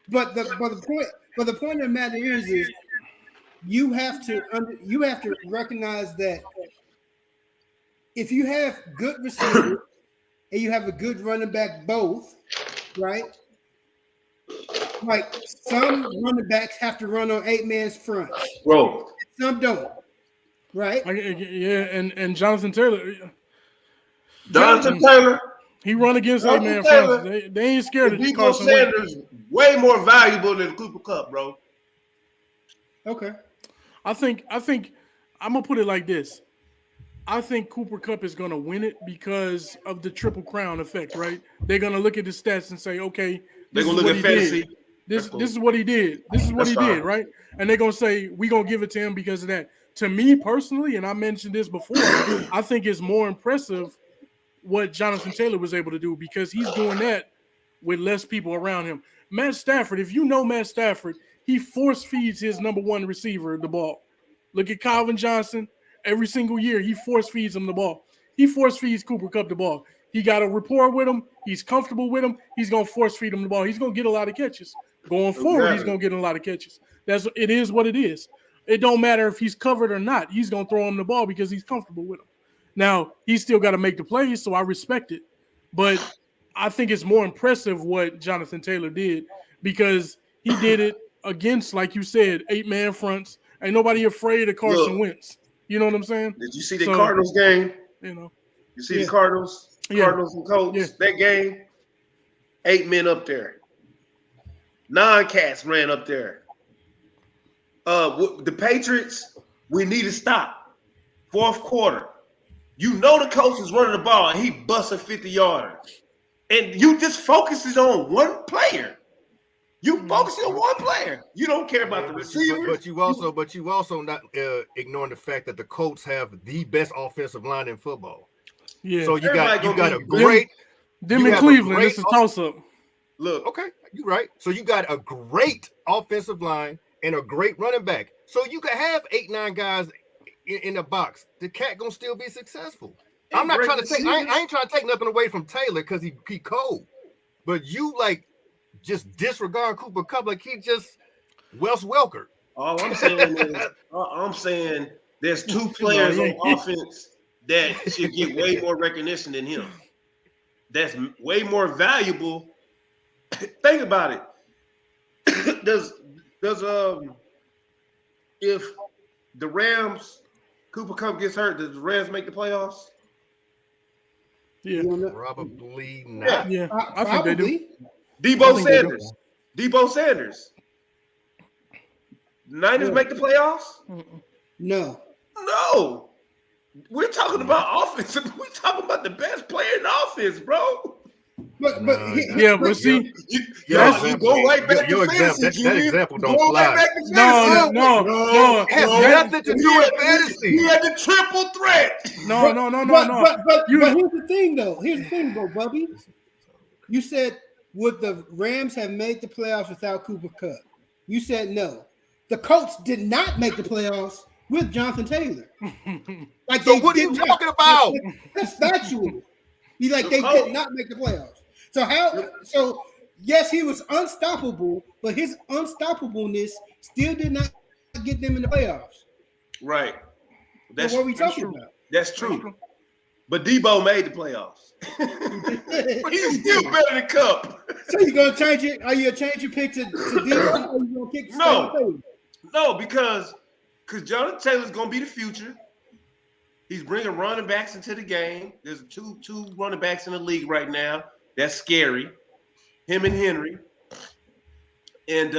But the point of the matter is you have to recognize that if you have good receivers and you have a good running back, both, right? Like some running backs have to run on 8 man's front, bro. Some don't. Right. And Jonathan Taylor. He run against 8 man fronts. They ain't scared of Carson Sanders. Way more valuable than Cooper Kupp, bro. Okay. I think I'm gonna put it like this. I think Cooper Kupp is gonna win it because of the Triple Crown effect, right? They're gonna look at the stats and say, okay, they're gonna look at fantasy. This is what he did. This is what he did, right? And they're gonna say, we're gonna give it to him because of that. To me personally, and I mentioned this before, I think it's more impressive what Jonathan Taylor was able to do because he's doing that with less people around him. Matt Stafford, if you know Matt Stafford, he force feeds his number one receiver the ball. Look at Calvin Johnson. Every single year, he force feeds him the ball. He force feeds Cooper Kupp the ball. He got a rapport with him. He's comfortable with him. He's going to force feed him the ball. He's going to get a lot of catches. Going forward, he's going to get a lot of catches. It is what it is. It don't matter if he's covered or not. He's going to throw him the ball because he's comfortable with him. Now, he's still got to make the plays, so I respect it. But I think it's more impressive what Jonathan Taylor did because he did it against, like you said, 8 man fronts. Ain't nobody afraid of Carson Wentz. You know what I'm saying? Did you see the Cardinals game? You see the Cardinals and Colts, that game? 8 men up there. 9 cats ran up there. The Patriots, we need to stop. 4th quarter. You know the coach is running the ball and he busts a 50-yarder. And you just focuses on one player. You focus on one player. You don't care about the receivers. But you also not ignoring the fact that the Colts have the best offensive line in football. Yeah. So you got a great. Them in Cleveland, it's a toss-up. Look. Okay, you're right. So you got a great offensive line and a great running back. So you can have 8-9 guys in the box. The cat gonna still be successful. I'm not trying to take. I ain't trying to take nothing away from Taylor because he cold. But you like just disregard Cooper Kupp like he just Wes Welker. All I'm saying is, there's two players on offense that should get way more recognition than him. That's way more valuable. Think about it. Does if the Rams, Cooper Kupp gets hurt, does the Rams make the playoffs? Yeah, probably not. Yeah, I think they do. Debo Sanders. Niners make the playoffs? No. We're talking about offense. We're talking about the best player in offense, bro. But see, you go right back to fantasy. That example don't fly. No. Has nothing to do with fantasy. He had the triple threat. No. But here's the thing, though, Bubby. You said, would the Rams have made the playoffs without Cooper Kupp? You said no. The Colts did not make the playoffs with Jonathan Taylor. So what are you talking about? That's factual. They did not make the playoffs. So yes, he was unstoppable, but his unstoppableness still did not get them in the playoffs. Right. That's what we talking about. That's true. But Debo made the playoffs. He's still better than Kupp. So you gonna change it? Are you gonna change your pick to Debo? Or you gonna pick No, because Jonathan Taylor's gonna be the future. He's bringing running backs into the game. There's two running backs in the league right now. That's scary. Him and Henry. And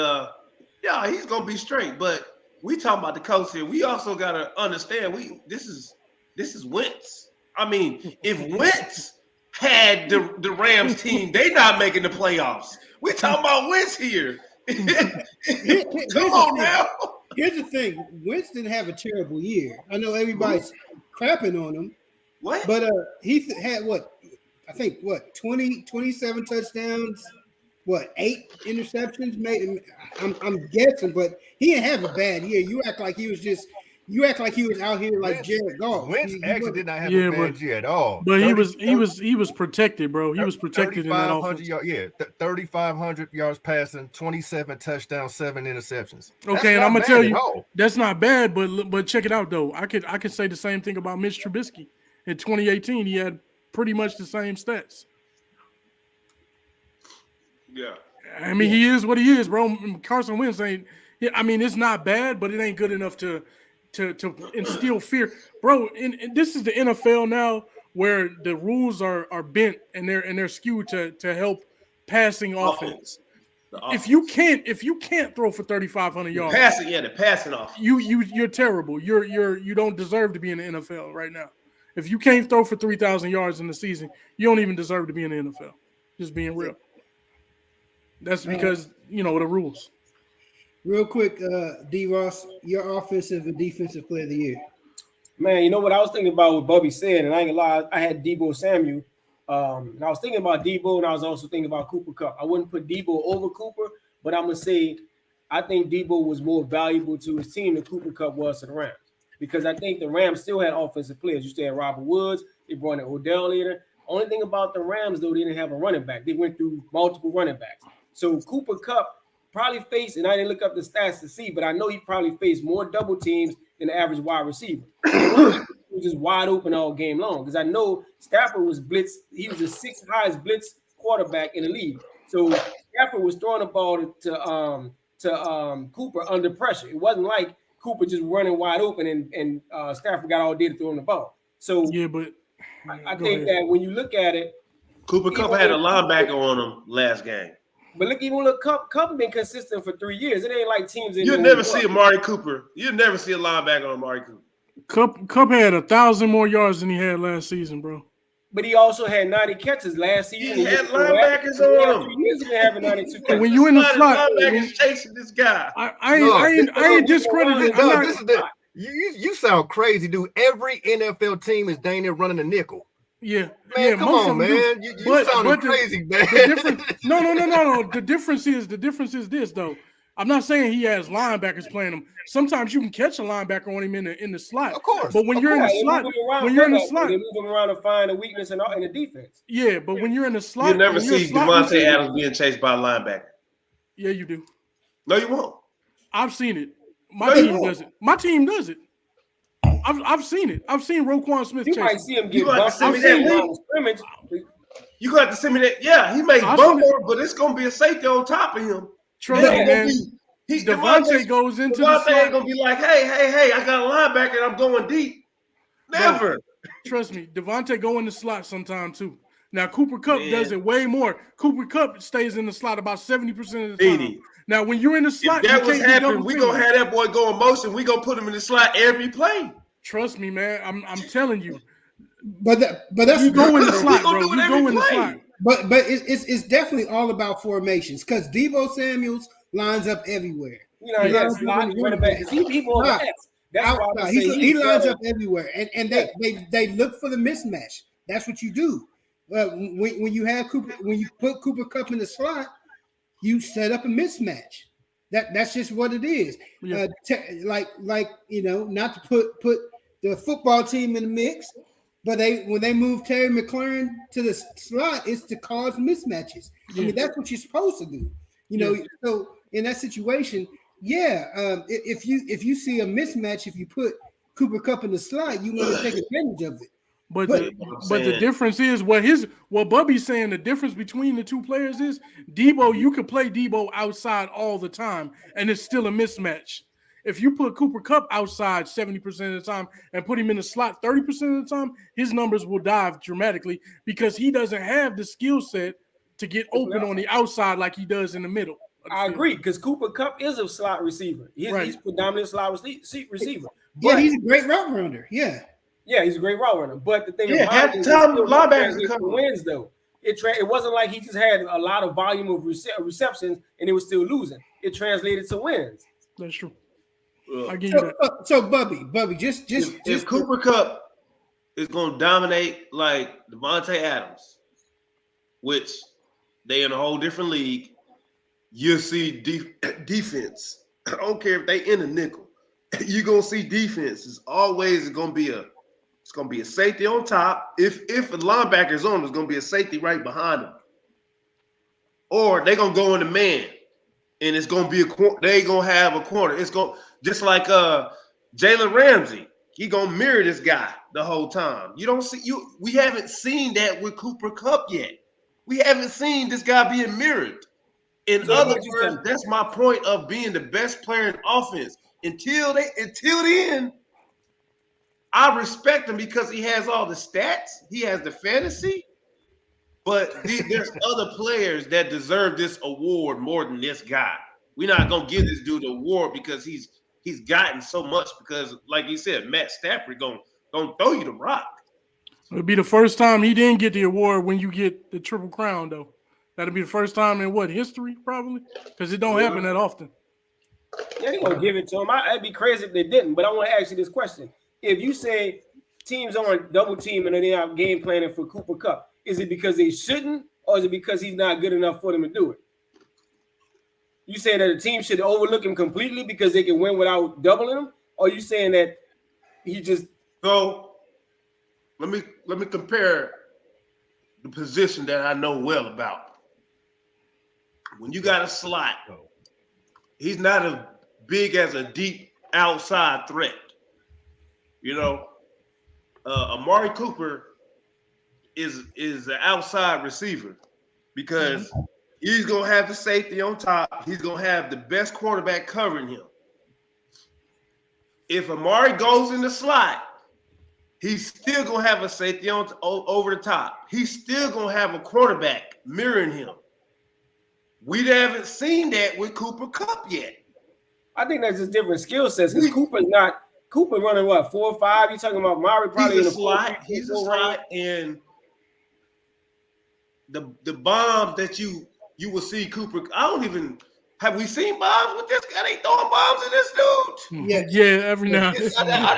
he's gonna be straight. But we talking about the coach here. We also gotta understand this is Wentz. I mean, if Wentz had the Rams team, they not making the playoffs. We talking about Wentz here. Come on now. Here's the thing. Wentz didn't have a terrible year. I know everybody's crapping on him. What? But he had 27 touchdowns, 8 interceptions? Maybe I'm guessing, but he didn't have a bad year. You act like he was out here like Jared Goff. Wentz actually did not have a bad year at all. But he was protected, bro. He was protected in that offense. 3,500 yards passing, 27 touchdowns, 7 interceptions. Okay, and I'm gonna tell you that's not bad, but check it out though. I could say the same thing about Mitch Trubisky. In 2018, he had pretty much the same stats. Yeah. I mean, he is what he is, bro. Carson Wentz ain't. I mean, it's not bad, but it ain't good enough to instill fear, bro. And this is the NFL now, where the rules are bent and they're skewed to help passing offense. If you can't throw for 3,500 yards, the passing off. You're terrible. You don't deserve to be in the NFL right now. If you can't throw for 3,000 yards in the season, you don't even deserve to be in the NFL. Just being real. That's because the rules. Real quick, D. Ross, your offensive and defensive player of the year. Man, you know what I was thinking about what Bubby said, and I ain't gonna lie, I had Debo Samuel. And I was thinking about Debo, and I was also thinking about Cooper Kupp. I wouldn't put Debo over Cooper, but I'm gonna say I think Debo was more valuable to his team than Cooper Kupp was to the Rams. Because I think the Rams still had offensive players. You still had Robert Woods. They brought in Odell later. Only thing about the Rams, though, they didn't have a running back. They went through multiple running backs. So Cooper Kupp probably faced, and I didn't look up the stats to see, but I know he probably faced more double teams than the average wide receiver. He was just wide open all game long. Because I know Stafford was blitzed. He was the 6th highest blitz quarterback in the league. So Stafford was throwing the ball to Cooper under pressure. It wasn't like Cooper just running wide open and Stafford got all day to throw him the ball. So yeah, but I think that when you look at it, Cooper Kupp had a linebacker on him last game. But even look, Kupp been consistent for 3 years. It ain't like teams. You'll never see Amari Cooper. You'll never see a linebacker on Amari Cooper. Cup had 1,000 more yards than he had last season, bro. But he also had 90 catches last season. He had linebackers on him. 2 years ago, having 92 catches. When you in the slot, linebackers chasing this guy. I ain't discrediting. This is the you sound crazy, dude. Every NFL team is dang near running a nickel. Yeah, man, yeah, come on, man. You sounding crazy, man. No. The difference is this though. I'm not saying he has linebackers playing him. Sometimes you can catch a linebacker on him in the slot. Of course. But when you're in the slot, they move him around to find a weakness in the defense. Yeah, but when you're in the slot, you'll never see Devontae Adams being chased by a linebacker. Yeah, you do. No, you won't. I've seen it. My team does it. My team does it. I've seen it. I've seen Roquan Smith. You might see him get bumped. Scrimmage. You got to send me that. Yeah, he may bump her, but it's gonna be a safety on top of him. Trust me, man. Devontae goes into the slot. Ain't gonna be like, hey, I got a linebacker and I'm going deep. Never. No, trust me, Devontae go in the slot sometime too. Now Cooper Kupp does it way more. Cooper Kupp stays in the slot about 70% of the time. Now when you're in the slot, if that was happening, we gonna have that boy go in motion. We gonna put him in the slot every play. Trust me, man. I'm telling you. But that's you go in the slot, bro. You go in the slot. But it's definitely all about formations because Deebo Samuels lines up everywhere. You know, that's slot running back. People he lines up everywhere, and they look for the mismatch. That's what you do. When you have Cooper, when you put Cooper Kupp in the slot, you set up a mismatch. That's just what it is. Yeah. Like not to put the football team in the mix, but when they move Terry McLaurin to the slot, it's to cause mismatches. I mean, that's what you're supposed to do. So in that situation, if you see a mismatch, if you put Cooper Kupp in the slot, you want to take advantage of it. But the difference is what Bubby's saying. The difference between the two players is Deebo. You could play Deebo outside all the time, and it's still a mismatch. If you put Cooper Kupp outside 70% of the time and put him in the slot 30% of the time, his numbers will dive dramatically because he doesn't have the skill set to get open on the outside like he does in the middle. I agree because Cooper Kupp is a slot receiver. He's predominantly slot receiver. Yeah, he's a great route runner. Yeah, he's a great route runner. But the thing half the time linebackers wins though. It wasn't like he just had a lot of volume of receptions and it was still losing. It translated to wins. That's true. I give you that. So Bubby, just if Cooper Kupp is going to dominate like Devontae Adams, which they in a whole different league, you'll see defense. I don't care if they in a nickel. You're gonna see defense is always going to be a safety on top. If a linebacker's on, there's going to be a safety right behind him, or they're gonna go in the man. And it's gonna be they gonna have a corner. It's going just like Jalen Ramsey. He gonna mirror this guy the whole time. We haven't seen that with Cooper Kupp yet. We haven't seen this guy being mirrored. In other words, that's my point of being the best player in offense. Until then, I respect him because he has all the stats. He has the fantasy. But there's other players that deserve this award more than this guy. We're not gonna give this dude the award because he's gotten so much. Because, like you said, Matt Stafford gonna throw you the rock. It'll be the first time he didn't get the award when you get the Triple Crown, though. That'll be the first time in history, probably, because it don't happen that often. Yeah, they're gonna give it to him. I'd be crazy if they didn't. But I want to ask you this question: if you say teams aren't double teaming and they're not game planning for Cooper Kupp, is it because they shouldn't, or is it because he's not good enough for them to do it? You saying that the team should overlook him completely because they can win without doubling him, or you saying that he just? So let me compare the position that I know well about. When you got a slot, he's not as big as a deep outside threat. Amari Cooper is an outside receiver because he's gonna have the safety on top. He's gonna have the best quarterback covering him. If Amari goes in the slot, he's still gonna have a safety over the top. He's still gonna have a quarterback mirroring him. We haven't seen that with Cooper Kupp yet. I think that's just different skill sets because Cooper running what 4 or 5? You talking about Murray probably He's in a the slot. He's a slot, and the bombs that you will see Cooper. I don't even have we seen bombs with this guy? They throwing bombs in this dude. Yeah. Every now and then.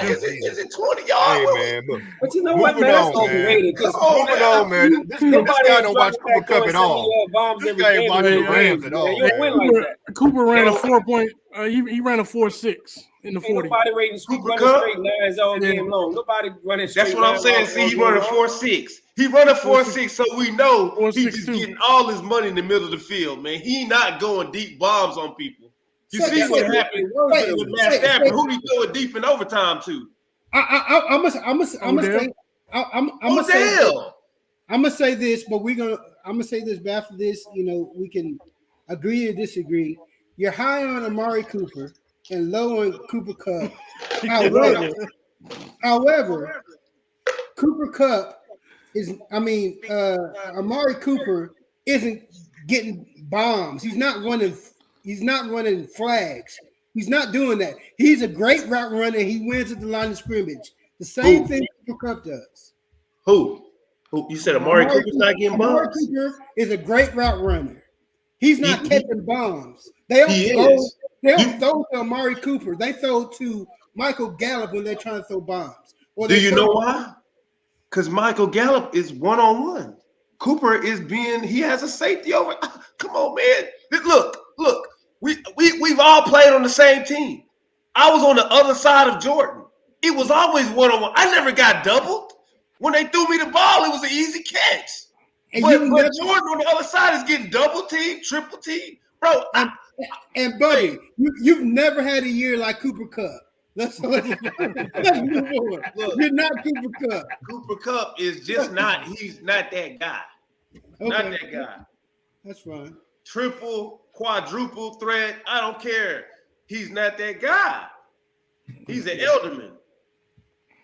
Is it 20 yards? Hey man, but you know what, moving man? That's on, man. overrated. Moving on, man. This guy don't watch Cooper Cup at all. Bombs This every guy ain't game watching the man. Rams at all. You don't win like that. Cooper ran a 4 point. He ran a 4.6 in the 40. Nobody rating Cooper running straight nines all game long. Nobody running straight. That's what I'm saying. See, he running 4.6. He running 4.6, so we know he's just getting all his money in the middle of the field, man. He not going deep bombs on people. You see what happened with Matt Stafford? Who he throwing deep in overtime to? I'm gonna say this, but I'm gonna say this. But after this, we can agree or disagree. You're high on Amari Cooper and low on Cooper Cup. However, Cooper Cup Amari Cooper isn't getting bombs. He's not running flags. He's not doing that. He's a great route runner. He wins at the line of scrimmage. The same thing Cooper Cup does. Who? You said Amari Cooper's not getting bombs? Amari Cooper is a great route runner. He's not catching bombs. They don't throw to Amari Cooper. They throw to Michael Gallup when they're trying to throw bombs. Do you know why? Because Michael Gallup is one-on-one. Cooper he has a safety over. Come on, man. Look. We've all played on the same team. I was on the other side of Jordan. It was always one-on-one. I never got doubled. When they threw me the ball, it was an easy catch. But Jordan on the other side is getting double team, triple team. Bro, buddy, you've never had a year like Cooper Cup. Let's move on. You're not Cooper Cup. Cooper Cup is just he's not that guy. Okay. Not that guy. That's fine. Triple, quadruple threat. I don't care. He's not that guy. He's an elderman.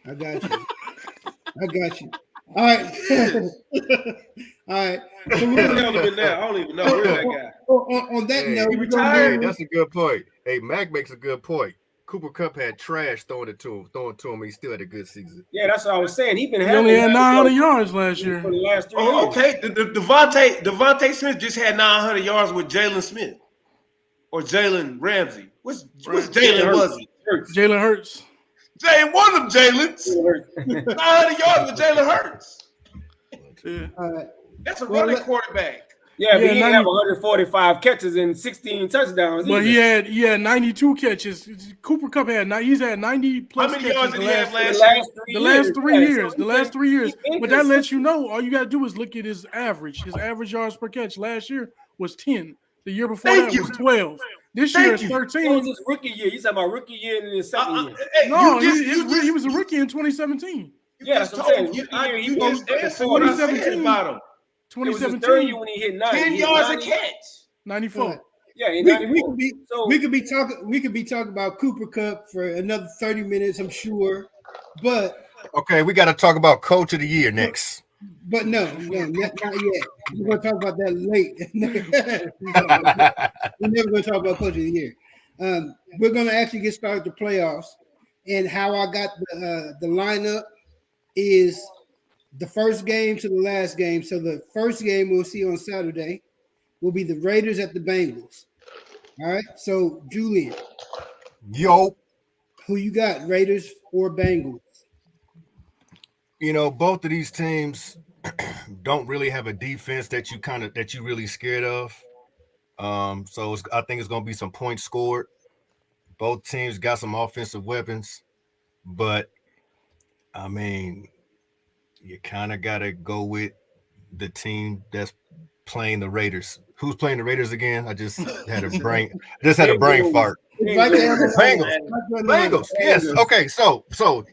I got you. All right. All right. So I don't even know where's that guy. On that note, he retired. That's a good point. Hey, Mac makes a good point. Cooper Cup had trash throwing it to him. He still had a good season. Yeah, that's what I was saying. He only had 900 yards last year. For the last 3 years. Okay. Devontae Smith just had 900 yards with Jalen Smith or Jalen Ramsey. Which Jalen was it? Jalen Hurts. One of them Jalen's. 900 yards with Jalen Hurts. Yeah. That's a running quarterback. Yeah, but he didn't have 145 catches and 16 touchdowns. But he had 92 catches. Cooper Cup he's had 90 plus. How many catches yards did he have last year? The last 3 years. But that lets you know. All you got to do is look at his average. His average yards per catch last year was 10. The year before was 12. This year is 13. What was his rookie year? You talking about rookie year and his second year? No, he was a rookie in 2017. Yeah, that's what I'm saying. You just answered what I said about him. 2017 when he hit 90. 10 yards a catch. 94. Yeah, we could be talking about Cooper Cup for another 30 minutes, I'm sure. But okay, we got to talk about Coach of the Year next. But no, not yet. We're going to talk about that late. We're never going to talk about Coach of the Year. We're going to actually get started with the playoffs. And how I got the lineup is the first game to the last game. So the first game we'll see on Saturday will be the Raiders at the Bengals. All right. So Julian. Yo. Who you got, Raiders or Bengals? Both of these teams don't really have a defense that you really scared of. So I think it's going to be some points scored. Both teams got some offensive weapons, but I mean, you kind of got to go with the team that's playing the Raiders. Who's playing the Raiders again? I just had a brain fart. Bengals. Yes. Okay. So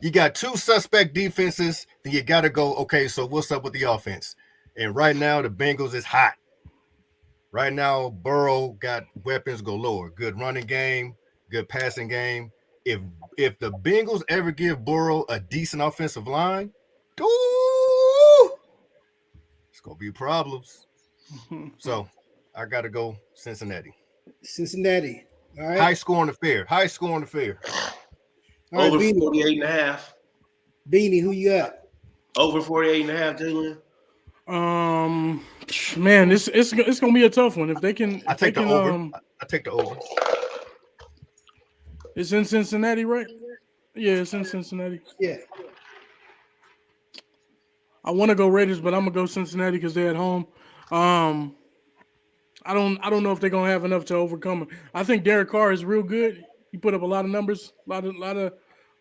you got two suspect defenses. Then you got to go. Okay. So what's up with the offense? And right now the Bengals is hot. Right now Burrow got weapons galore. Good running game. Good passing game. If the Bengals ever give Burrow a decent offensive line, it's gonna be problems. So I got to go Cincinnati. All right. High scoring affair. All right, Over Beanie. 48.5. Beanie, who you got? Over 48.5, Jalen. Man, it's gonna be a tough one. If they can, I take the over. I take the over. It's in Cincinnati, right? Yeah, it's in Cincinnati. Yeah. I want to go Raiders, but I'm gonna go Cincinnati because they're at home. I don't know if they're gonna have enough to overcome it. I think Derek Carr is real good. He put up a lot of numbers, a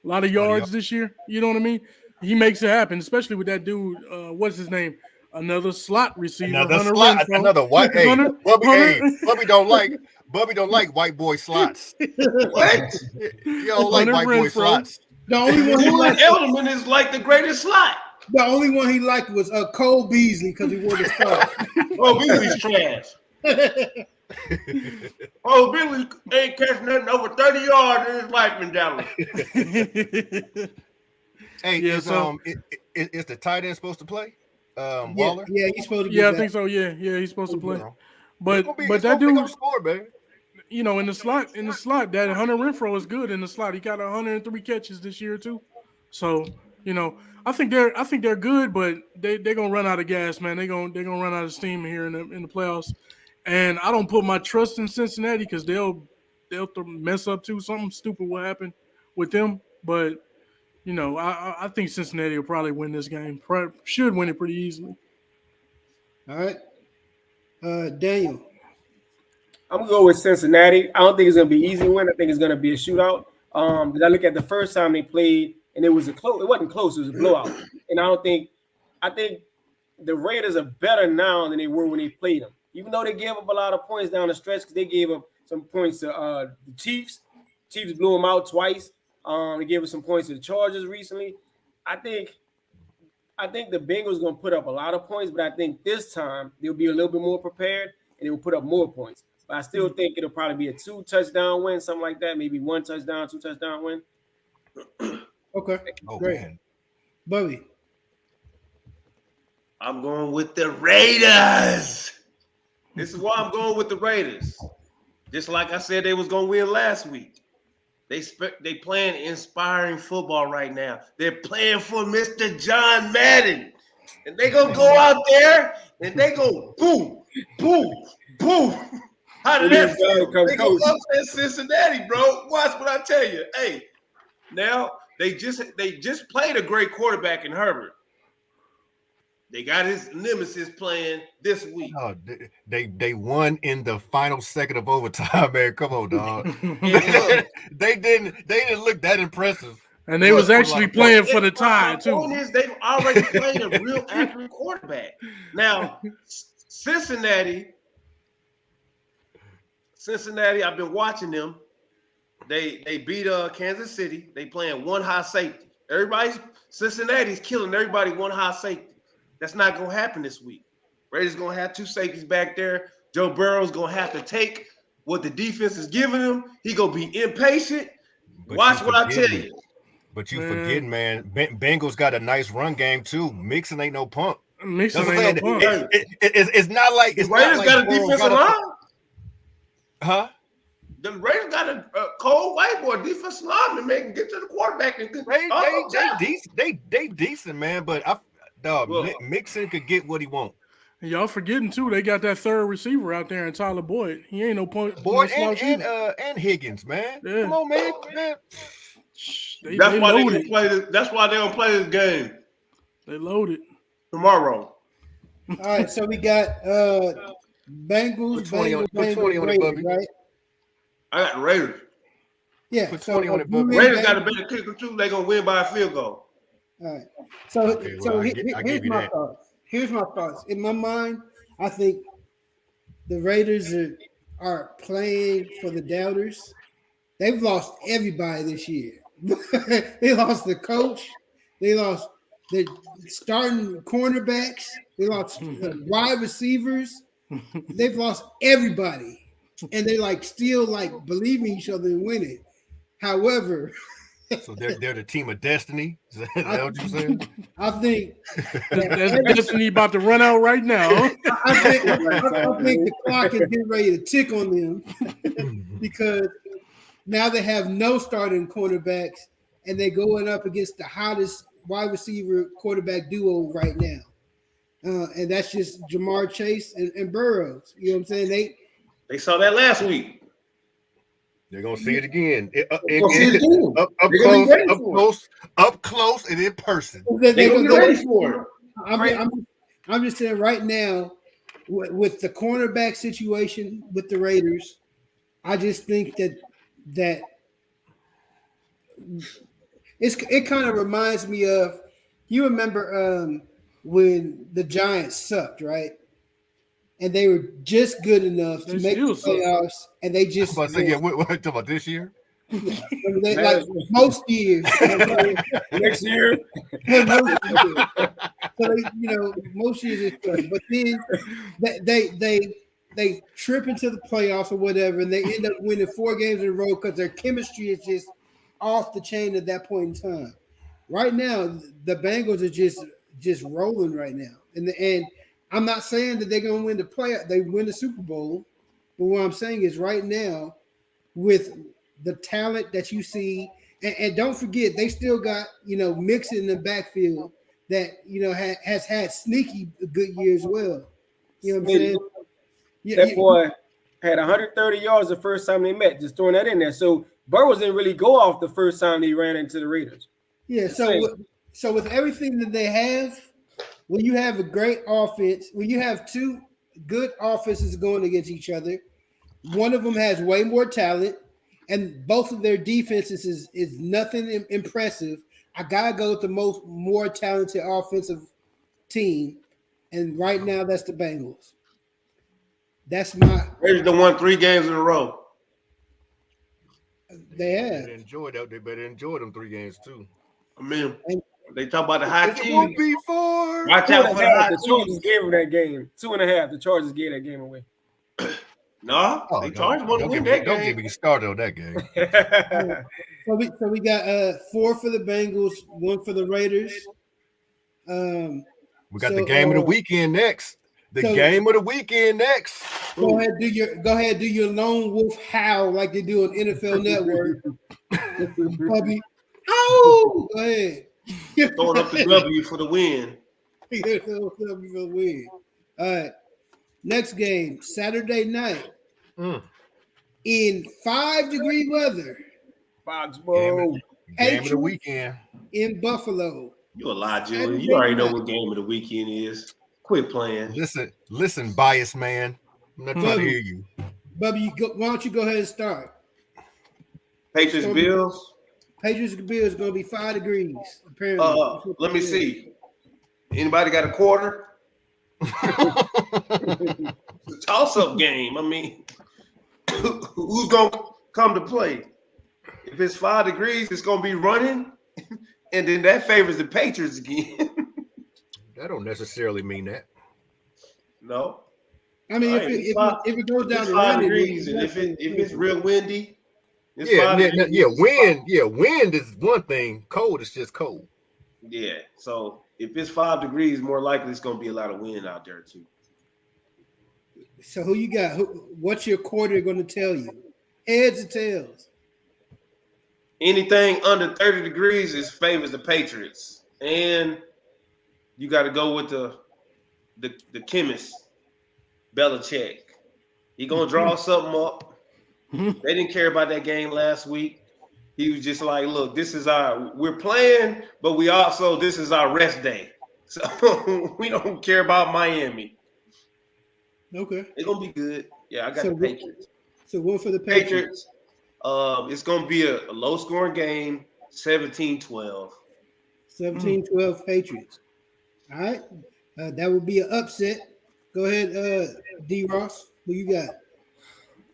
lot of yards this year. You know what I mean? He makes it happen, especially with that dude. What's his name? Another slot receiver, Hunter Renfrow. Another white. Hey, Hunter, Bubby don't like white boy slots. What? You don't like white boy slots. The only one he Julian liked, Edelman is like the greatest slot. the only one he liked was Cole Beasley because he wore the star. Oh, Beasley's trash. Oh, Beasley ain't catching nothing over 30 yards in his life in Dallas. Hey, Yeah, is the tight end supposed to play? Waller? Yeah, he's supposed to be Yeah, I back. think so. Yeah, he's supposed to play. But that dude, gonna score, man. you know, in the slot, that Hunter Renfrow is good in the slot. He got 103 catches this year too. So, you know, I think they're good, but they're gonna run out of gas, man. They're gonna run out of steam here in the playoffs. And I don't put my trust in Cincinnati because they'll mess up too. Something stupid will happen with them. But you know, I think Cincinnati will probably win this game. Should win it pretty easily. All right. Daniel. I'm gonna go with Cincinnati. I don't think it's gonna be an easy win. I think it's gonna be a shootout. Because I look at the first time they played, and it wasn't close. It was a blowout. And I think the Raiders are better now than they were when they played them. Even though they gave up a lot of points down the stretch, because they gave up some points to the Chiefs. Chiefs blew them out twice. They gave us some points to the Chargers recently. I think the Bengals going to put up a lot of points, but I think this time they'll be a little bit more prepared and they will put up more points. But I still think it'll probably be a 2-touchdown win, something like that. Maybe 1 touchdown, 2-touchdown win. Okay. Oh, Great. man. Bubby. I'm going with the Raiders. This is why I'm going with the Raiders. Just like I said they was going to win last week. They playing inspiring football right now. They're playing for Mr. John Madden. And they going to go out there and they go boom, boom, boom. How did that feel? They go upset Cincinnati, bro. Watch what I tell you. Hey, now they just played a great quarterback in Herbert. They got his nemesis playing this week. Oh, they won in the final second of overtime, man. Come on, dog. they didn't look that impressive. And they was actually playing for the tie, too. The point is they've already played a real accurate quarterback. Now, Cincinnati, I've been watching them. They beat Kansas City. They playing one high safety. Cincinnati's killing everybody one high safety. That's not going to happen this week. Raiders going to have 2 safeties back there. Joe Burrow's going to have to take what the defense is giving him. He going to be impatient. Watch what I tell you. But you forgetting, man, Bengals got a nice run game, too. Mixon ain't no punk. Mixon ain't no punk. It's not like – the Raiders got a defensive line? Huh? The Raiders got a cold white boy defensive lineman they can get to the quarterback. And They decent, man, but Mixon could get what he wants. And y'all forgetting too, they got that third receiver out there in Tyler Boyd. He ain't no point. Boyd and Higgins, man. Yeah. Come on, man. That's why they don't play this game. They loaded tomorrow. All right, so we got Bengals. Put 20 on it, Bubby. Right? I got the Raiders. Yeah, put 20 on it, Bubby. Raiders got a better kicker too. They're gonna win by a field goal. All right. So here's my thoughts. Here's my thoughts. In my mind, I think the Raiders are playing for the doubters. They've lost everybody this year. They lost the coach. They lost the starting cornerbacks. They lost wide receivers. They've lost everybody. And they still believing each other and winning. However, so they're the team of destiny. Is that what you're saying? I think that's destiny about to run out right now. I think the clock is getting ready to tick on them because now they have no starting cornerbacks and they're going up against the hottest wide receiver quarterback duo right now. And that's just Jamar Chase and Burrows. You know what I'm saying? They saw that last week. They're gonna see it again. Up close, and in person. They're gonna be ready for it. I'm just saying right now, with the cornerback situation with the Raiders, I just think that it kind of reminds me of, you remember when the Giants sucked, right? And they were just good enough to make the playoffs, and they just. What talking about this year? Like most years, next year. So most years it's good, but then they trip into the playoffs or whatever, and they end up winning 4 games in a row because their chemistry is just off the chain at that point in time. Right now, the Bengals are just rolling right now, and I'm not saying that they're going to win they win the Super Bowl, but what I'm saying is right now, with the talent that you see, and don't forget, they still got, Mixon in the backfield that, has had sneaky good years as well. You know what I'm saying? That boy had 130 yards the first time they met, just throwing that in there. So Burrows didn't really go off the first time they ran into the Raiders. Yeah, so with everything that they have, when you have a great offense, when you have 2 good offenses going against each other, one of them has way more talent, and both of their defenses is nothing impressive. I gotta go with the more talented offensive team, and right now that's the Bengals. That's my. Raiders done won 3 games in a row. They have. They better enjoy them 3 games too. I mean, they talk about the high team. Won't be for. Watch out for the high The Chargers gave them that game. 2.5. The Chargers gave that game away. No, they Chargers want to win that game. Don't get me started on that game. So we got 4 for the Bengals, 1 for the Raiders. We got the game of the weekend next. Game of the weekend next. Go ahead, do your lone wolf howl like they do on NFL Network. Puppy. Oh, go ahead. Throwing up the W for the win. All right. Next game, Saturday night. In 5-degree weather. Foxborough. Game of the weekend. In Buffalo. You a lie, Julian. You already know what game of the weekend is. Quit playing. Listen, biased man. I'm not trying to hear you. Bubby, why don't you go ahead and start? Patriots Bills. Patriots Bills going to be 5 degrees, apparently. Let me see. Anybody got a quarter? It's a toss-up game. I mean, who's going to come to play? If it's 5 degrees, it's going to be running, and then that favors the Patriots again. That don't necessarily mean that. No. I mean, if it goes down to 5 degrees, and if it's real windy, it's wind is one thing. Cold is just cold. Yeah. So if it's 5 degrees, more likely it's going to be a lot of wind out there too. So who you got? What's your quarter going to tell you? Heads or tails? Anything under 30 degrees favors the Patriots, and you got to go with the chemist, Belichick. He gonna draw something up. They didn't care about that game last week. He was just like, look, we're playing, but this is our rest day. So we don't care about Miami. Okay. They're gonna be good. Yeah, I got the Patriots. So one for the Patriots. It's gonna be a low scoring game, 17-12. 17-12 Patriots. All right. That would be an upset. Go ahead, D. Ross. Who you got?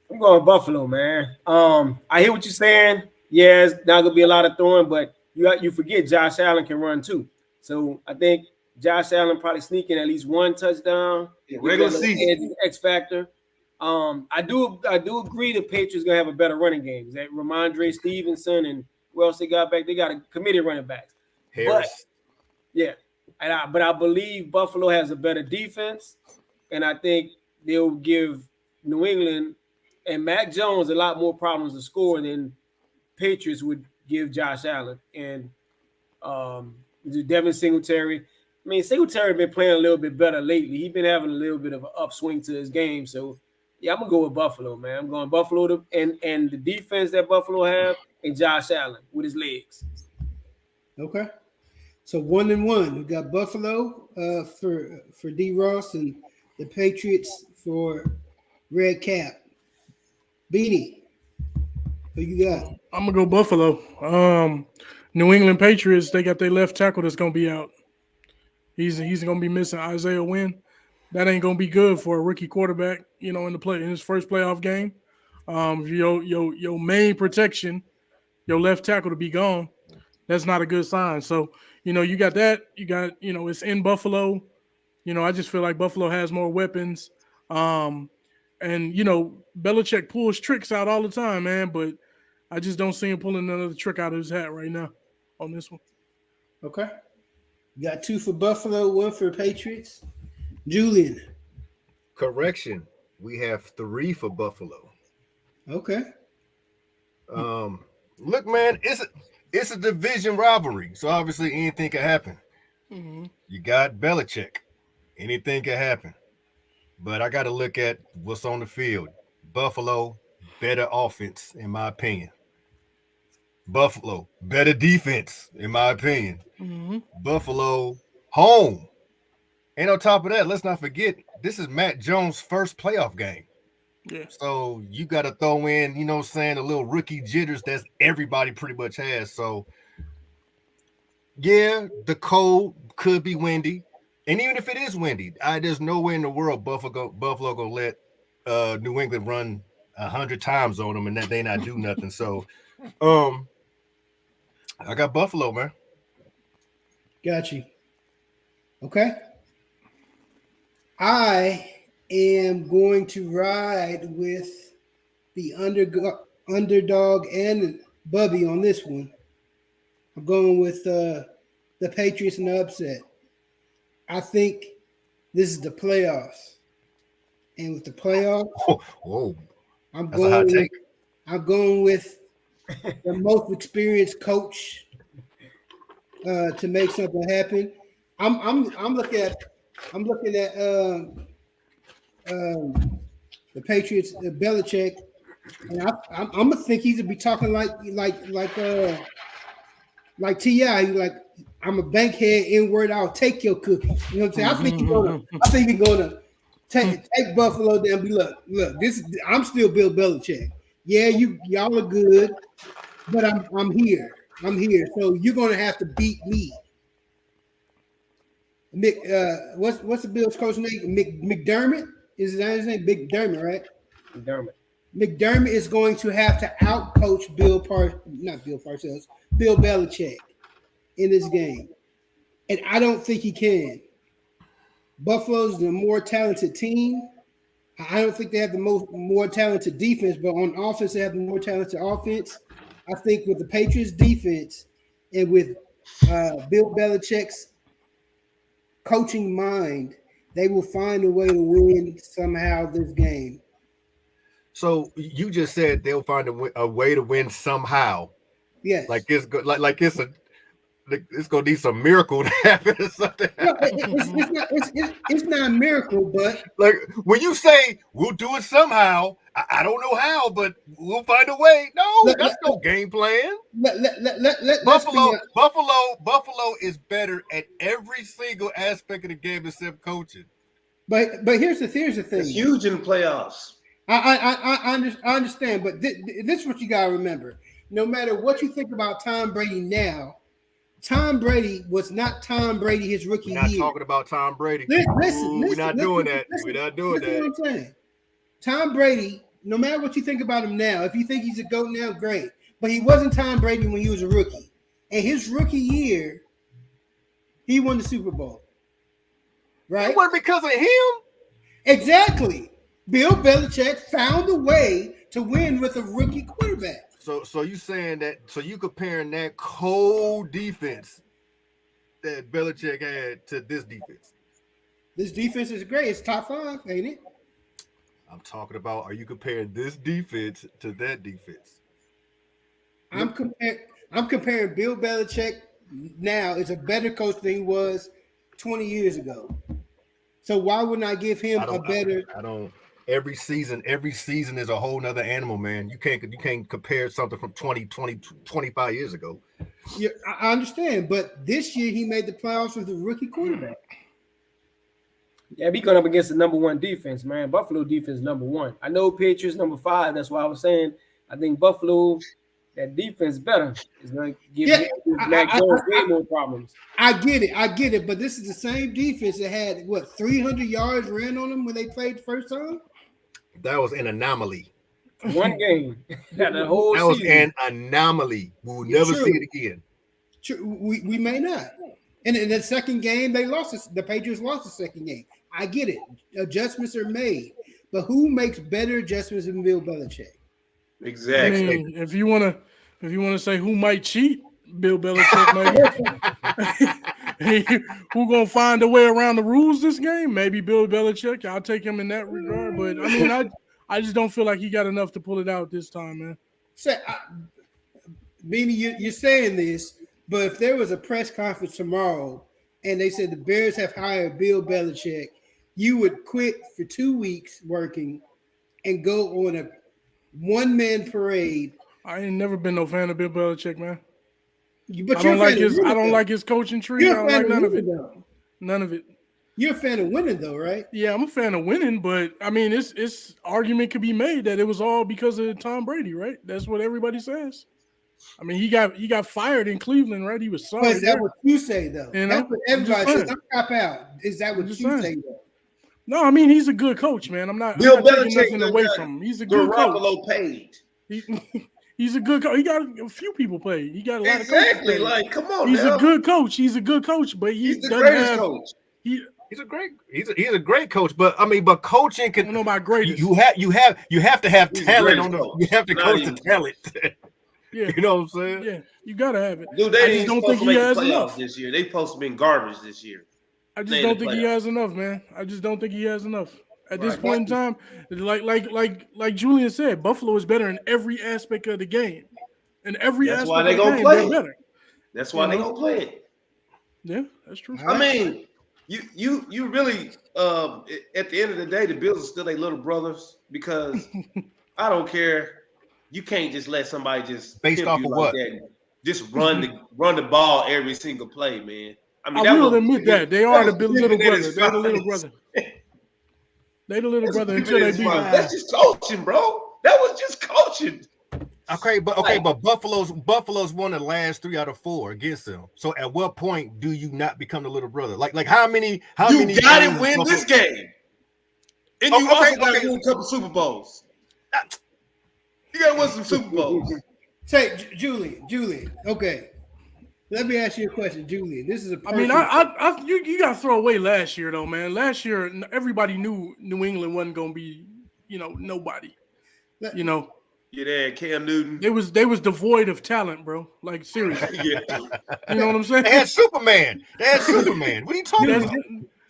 I'm going Buffalo, man. I hear what you're saying. Yeah, it's not gonna be a lot of throwing, but you forget Josh Allen can run too. So I think Josh Allen probably sneaking at least 1 touchdown. Regular season. X factor. I do agree the Patriots gonna have a better running game. That Ramondre Stevenson and who else they got back? They got a committee running backs. Harris. But I believe Buffalo has a better defense, and I think they'll give New England and Mac Jones a lot more problems to score than Patriots would give Josh Allen and Devin Singletary. I mean, Singletary been playing a little bit better lately. He's been having a little bit of an upswing to his game. So, yeah, I'm gonna go with Buffalo, man. I'm going Buffalo and the defense that Buffalo have and Josh Allen with his legs. Okay. So 1-1. We got Buffalo for D Ross and the Patriots for Red Cap. Beanie, who you got? I'm gonna go Buffalo. New England Patriots, they got their left tackle that's gonna be out. He's gonna be missing Isaiah Wynn. That ain't gonna be good for a rookie quarterback, in his first playoff game. Your main protection, your left tackle to be gone, that's not a good sign. So, you got that. You got, it's in Buffalo. I just feel like Buffalo has more weapons. And Belichick pulls tricks out all the time, man, but I just don't see him pulling another trick out of his hat right now on this one. Okay. You got 2 for Buffalo, 1 for Patriots. Julian. Correction. We have 3 for Buffalo. Okay. Look, man, it's a division rivalry, so obviously anything can happen. Mm-hmm. You got Belichick. Anything can happen. But I got to look at what's on the field. Buffalo, better offense, in my opinion. Buffalo, better defense, in my opinion. Mm-hmm. Buffalo, home. And on top of that, let's not forget, this is Matt Jones' first playoff game. Yeah. So you got to throw in, a little rookie jitters that everybody pretty much has. So, yeah, the cold could be windy. And even if it is windy, there's no way in the world Buffalo gonna let New England run 100 times on them and that they not do nothing. So, I got Buffalo, man. Got you. Okay. I am going to ride with the underdog and Bubby on this one. I'm going with the Patriots in the upset. I think this is the playoffs, and with the playoffs, Whoa, I'm that's a hot take. going with the most experienced coach to make something happen. I'm looking at the Patriots, Belichick, and I'm gonna think he's gonna be talking like T.I. Like, I'm a bankhead, N-word, I'll take your cookies. You know what I'm saying? I think he's gonna take Buffalo down and be look, I'm still Bill Belichick. Yeah, y'all are good, but I'm here. So you're gonna have to beat me. What's the Bills coach name? McDermott? Is that his name? McDermott, right? McDermott is going to have to outcoach Bill Belichick in this game. And I don't think he can. Buffalo's the more talented team. I don't think they have the more talented defense, but on offense, they have the more talented offense. I think with the Patriots defense and with Bill Belichick's coaching mind, they will find a way to win somehow this game. So you just said they'll find a way to win somehow. Yes. Like it's gonna need some miracle to happen or something. No, it's not a miracle, but like when you say we'll do it somehow, I don't know how, but we'll find a way. No, that's no game plan. Buffalo is better at every single aspect of the game except coaching. But here's the thing. It's huge in the playoffs. I understand, but this is what you gotta remember. No matter what you think about Tom Brady now, Tom Brady was not Tom Brady his rookie year. We're not talking about Tom Brady. Listen, we're not doing that. We're not doing that. What I'm saying. Tom Brady, no matter what you think about him now, if you think he's a GOAT now, great. But he wasn't Tom Brady when he was a rookie. And his rookie year, he won the Super Bowl. Right? It wasn't because of him. Exactly. Bill Belichick found a way to win with a rookie quarterback. So you saying that? So you comparing that cold defense that Belichick had to this defense? This defense is great. It's top 5, ain't it? I'm talking about. Are you comparing this defense to that defense? I'm I'm comparing Bill Belichick now is a better coach than he was 20 years ago. So why wouldn't I give him a better? I don't. Every season is a whole nother animal, man. You can't compare something from 25 years ago. Yeah, I understand, but this year he made the playoffs with a rookie quarterback. Yeah, we going up against the number one defense, man. Buffalo defense number one. I know Patriots number 5. That's why I was saying I think Buffalo, that defense better is going to give Mac Jones way more problems. I get it, but this is the same defense that had 300 yards ran on them when they played the first time. That was an anomaly. One game. That was an anomaly. We'll never see it again. True. We may not. And in the second game, they lost. The Patriots lost the second game. I get it. Adjustments are made, but who makes better adjustments than Bill Belichick? Exactly. I mean, if you want to say who might cheat, Bill Belichick maybe. Who gonna find a way around the rules this game? Maybe Bill Belichick. I'll take him in that regard. But I mean, I just don't feel like he got enough to pull it out this time, man. Beanie, you're saying this, but if there was a press conference tomorrow and they said the Bears have hired Bill Belichick, you would quit for 2 weeks working and go on a one-man parade. I ain't never been no fan of Bill Belichick, man. But I don't like his coaching tree. I don't like none of it. None of it. You're a fan of winning, though, right? Yeah, I'm a fan of winning, but I mean, it's argument could be made that it was all because of Tom Brady, right? That's what everybody says. I mean, he got fired in Cleveland, right? He was sorry. But is that what you say, though? That's what everybody says. I'm cop out. Is that what you say, though? No, I mean, he's a good coach, man. I'm not taking nothing away from him. He's a good coach. Paid. He's a good coach. He got a few people paid. He got a lot of coaches. Like, come on, he's a good coach. He's a good coach, but he's the greatest coach. He's a great coach, but I mean, but coaching can. I don't know about greatest. You have to have talent on the. You have to coach the talent. Yeah, you know what I'm saying. Yeah, you gotta have it. Dude, they just don't think he has enough this year. They supposed to be garbage this year. I just don't think he has enough, man. I just don't think he has enough at this point in time. Like Julian said, Buffalo is better in every aspect of the game. In every aspect of the game, they're better. That's why they gonna play it. Yeah, that's true. I mean, you really at the end of the day, the Bills are still their little brothers because I don't care. You can't just let somebody just based off of what just run the ball every single play, man. I mean, I will admit that they are the little brother. They're the little brother. They the little brother until they beat. That's just coaching, bro. That was just coaching. Okay, but Buffalo's won the last 3 out of 4 against them. So at what point do you not become the little brother? Like how many? You got to win this game, and you also got to win a couple Super Bowls. You got to win some Super Bowls. Say, Julian. Okay, let me ask you a question, Julian. This is a. I mean, you got to throw away last year though, man. Last year, everybody knew New England wasn't going to be, nobody. Yeah, Cam Newton. They was devoid of talent, bro. Like seriously. Yeah. You know what I'm saying? They had Superman. What are you talking about?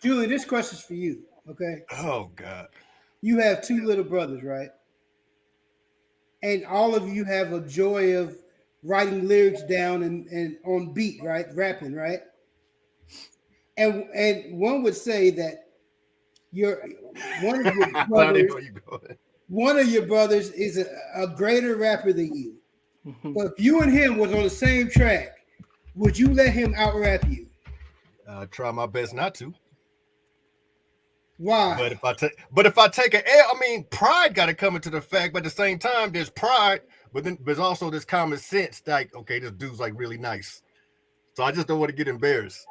Julian, this question's for you. Okay. Oh God. You have 2 little brothers, right? And all of you have a joy of writing lyrics down and on beat, right? Rapping, right? And one would say that one of your brothers is a greater rapper than you. But if you and him was on the same track, would you let him out-rap you? Try my best not to. Why? But if I take an L, I mean, pride got to come into the fact. But at the same time, there's pride, but then there's also this common sense. Like, okay, this dude's like really nice, so I just don't want to get embarrassed.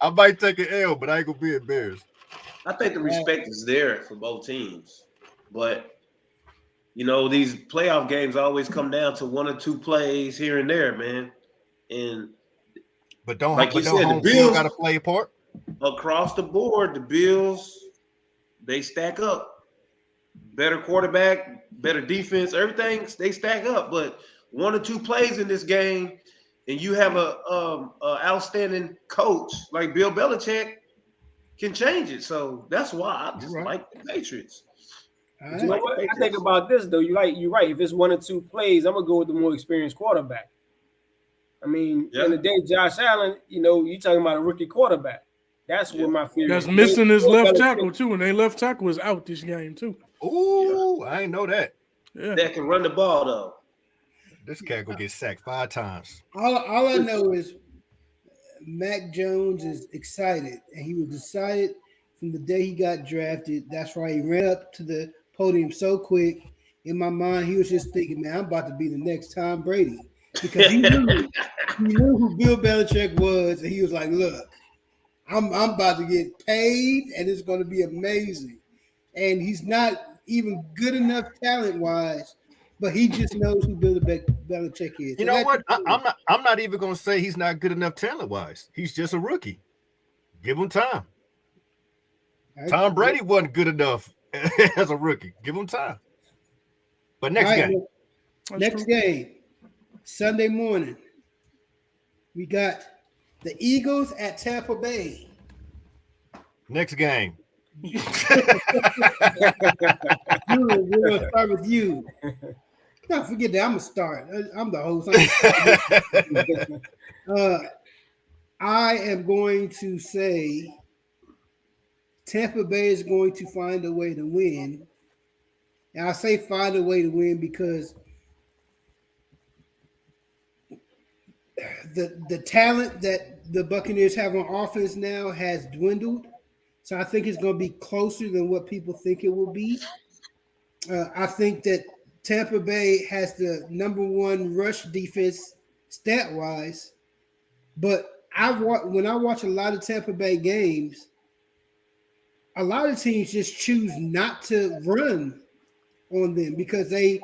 I might take an L, but I ain't gonna be embarrassed. I think the respect is there for both teams, but these playoff games always come down to 1 or 2 plays here and there, man. But the Bills got to play a part. Across the board, the Bills, they stack up. Better quarterback, better defense, everything, they stack up. But 1 or 2 plays in this game, and you have a outstanding coach like Bill Belichick can change it. So that's why I just like the Patriots. All But you know right. what? I think about this though. You're right. If it's 1 or 2 plays, I'm gonna go with the more experienced quarterback. I mean, Yeah. in the day, Josh Allen, you talking about a rookie quarterback. That's where my fear That's is. missing his Bill left Belichick- tackle too, and their left tackle was out this game too. Ooh, I ain't know that. Yeah. That can run the ball though. This cat gonna get sacked 5 times. All I know is Mac Jones is excited, and he was excited from the day he got drafted. That's why he ran up to the podium so quick. In my mind, he was just thinking, "Man, I'm about to be the next Tom Brady," because he knew who Bill Belichick was, and he was like, "Look, I'm about to get paid, and it's going to be amazing." And he's not even good enough talent wise, but he just knows who Bill Belichick is. You know what? I'm not even gonna say he's not good enough talent wise. He's just a rookie. Give him time. Tom Brady wasn't good enough as a rookie. Give him time. But next game. Next game, Sunday morning, we got the Eagles at Tampa Bay. Next game. We'll start with you. Don't forget that I'm gonna start. I'm the host. I am going to say Tampa Bay is going to find a way to win. And I say find a way to win because the talent that the Buccaneers have on offense now has dwindled. So I think it's going to be closer than what people think it will be. I think that Tampa Bay has the number 1 rush defense stat-wise. But when I watch a lot of Tampa Bay games, a lot of teams just choose not to run on them because they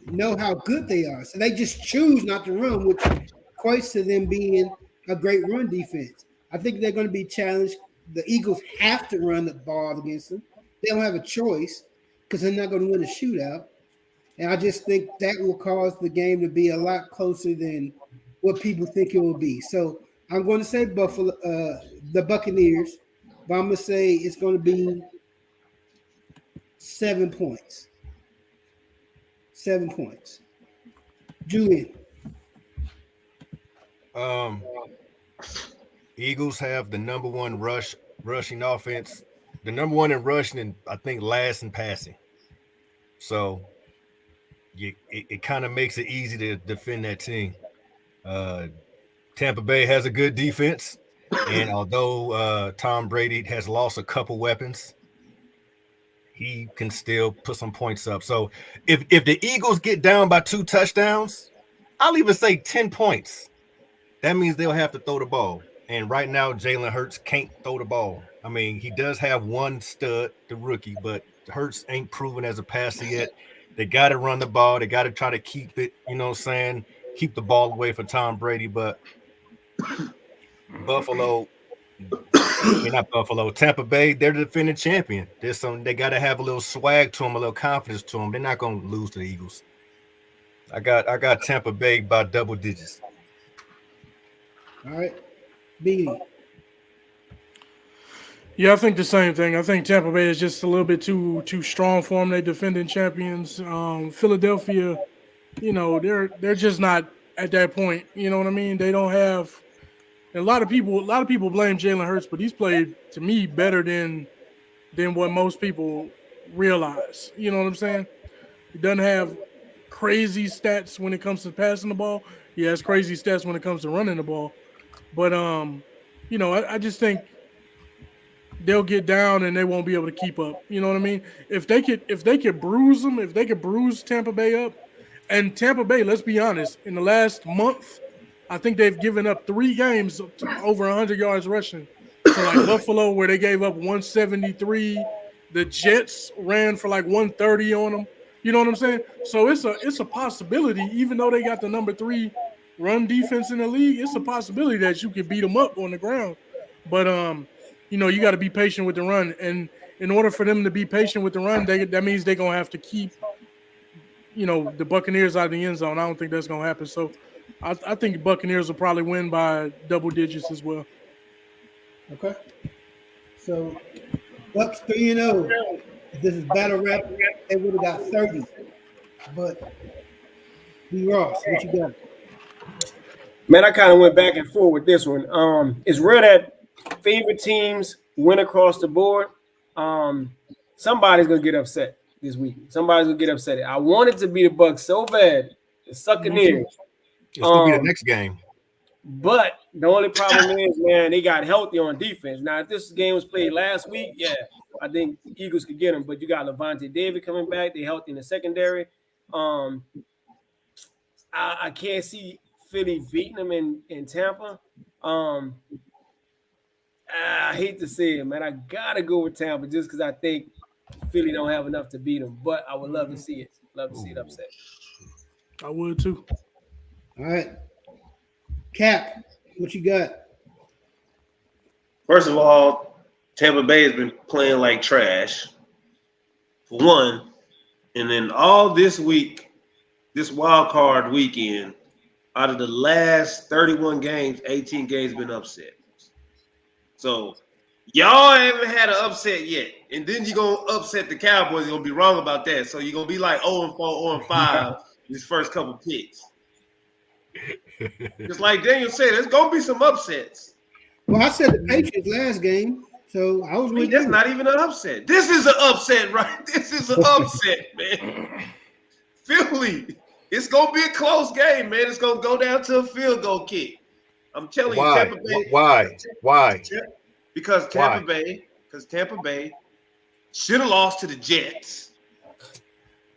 know how good they are. So they just choose not to run, which equates to them being a great run defense. I think they're going to be challenged. The Eagles have to run the ball against them. They don't have a choice because they're not going to win a shootout. And I just think that will cause the game to be a lot closer than what people think it will be. So I'm going to say the Buccaneers, but I'm going to say it's going to be 7 points. 7 points. Julian. Eagles have the number 1 rushing offense, the number 1 in rushing, and I think last in passing. So it kind of makes it easy to defend that team. Tampa Bay has a good defense, and although Tom Brady has lost a couple weapons, he can still put some points up. So if the Eagles get down by 2 touchdowns, I'll even say 10 points. That means they'll have to throw the ball. And right now, Jalen Hurts can't throw the ball. I mean, he does have one stud, the rookie, but Hurts ain't proven as a passer yet. They got to run the ball. They got to try to keep it, you know what I'm saying, keep the ball away from Tom Brady. But Tampa Bay, they're the defending champion. They got to have a little swag to them, a little confidence to them. They're not going to lose to the Eagles. I got Tampa Bay by double digits. All right. Beanie. Yeah, I think the same thing. I think Tampa Bay is just a little bit too strong for them. They defending champions. Philadelphia, they're just not at that point. You know what I mean? They don't have. And a lot of people blame Jalen Hurts, but he's played to me better than what most people realize. You know what I'm saying? He doesn't have crazy stats when it comes to passing the ball. He has crazy stats when it comes to running the ball. But I just think they'll get down and they won't be able to keep up. You know what I mean? If they could bruise them, if they could bruise Tampa Bay up, and Tampa Bay, let's be honest, in the last month, I think they've given up 3 games over 100 yards rushing. So like Buffalo, where they gave up 173, the Jets ran for like 130 on them. You know what I'm saying? So it's a possibility, even though they got the number 3 run defense in the league, it's a possibility that you could beat them up on the ground. But you got to be patient with the run, and in order for them to be patient with the run, that means they're gonna have to keep, the Buccaneers out of the end zone. I don't think that's gonna happen. So I think the Buccaneers will probably win by double digits as well. Okay. So Bucks 3-0. If this is battle rap, they would have got 30. But B. Ross, what you got? Man, I kind of went back and forth with this one. It's rare that favorite teams win across the board. Somebody's gonna get upset this week. Somebody's gonna get upset. I wanted to be the Bucks so bad. The Succaneers. It's gonna be the next game. But the only problem is, man, they got healthy on defense. Now, if this game was played last week, yeah, I think Eagles could get them. But you got Levante David coming back. They healthy in the secondary. I can't see Philly beating them in Tampa. I hate to say it, man. I gotta go with Tampa just because I think Philly don't have enough to beat them. But I would love to see it. Love to see it upset. I would too. All right. Cap, what you got? First of all, Tampa Bay has been playing like trash, for one. And then all this week, this wild card weekend, out of the last 31 games, 18 games been upset. So y'all haven't had an upset yet. And then you're going to upset the Cowboys. You're going to be wrong about that. So you're going to be like 0-4, 0-5 these first couple picks. Just like Daniel said, there's going to be some upsets. Well, I said the Patriots last game, so I was with That's you. not even an upset. This is an upset, right? This is an upset, man. Philly, it's going to be a close game, man. It's going to go down to a field goal kick. I'm telling you, Tampa Bay. Why? Because Tampa Bay should have lost to the Jets.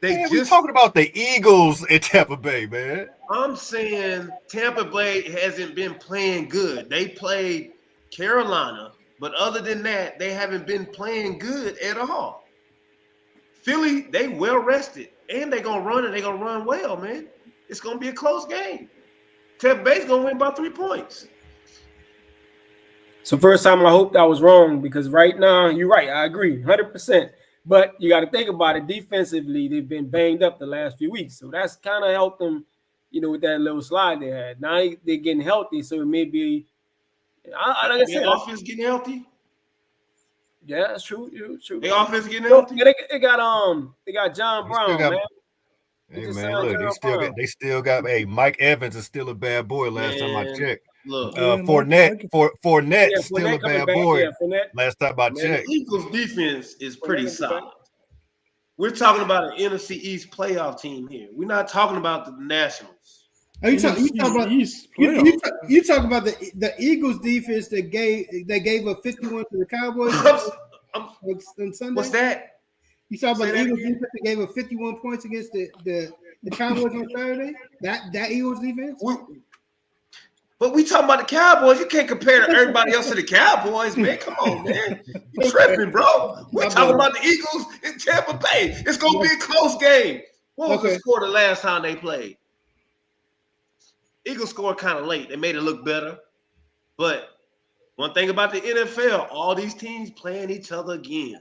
We're talking about the Eagles in Tampa Bay, man. I'm saying Tampa Bay hasn't been playing good. They played Carolina, but other than that, they haven't been playing good at all. Philly, they well rested, and they're going to run, and they're going to run well, man. It's going to be a close game. Tampa Bay's going to win by 3 points. So first time I hope I was wrong because right now, you're right. I agree 100%. But you got to think about it defensively. They've been banged up the last few weeks. So that's kind of helped them, with that little slide they had. Now they're getting healthy. So it may be, like I said, offense getting healthy? Yeah, that's true. True. The offense getting healthy? Yeah, they got John Brown, man. Hey, man, look, they still got, Mike Evans is still a bad boy last time I checked. Look, Fournette's still a bad boy. Last time I checked. The Eagles defense is pretty solid. We're talking about an NFC East playoff team here. We're not talking about the Nationals. You talking about the Eagles defense that gave up 51 to the Cowboys on Sunday? What's that? You talking about the Eagles defense that gave up 51 points against the Cowboys on Saturday? That Eagles defense? But we talking about the Cowboys. You can't compare to everybody else to the Cowboys, man. Come on, man. You tripping, bro. We're talking about the Eagles in Tampa Bay. It's going to be a close game. What was the score the last time they played? Eagles scored kind of late. They made it look better. But one thing about the NFL, all these teams playing each other again.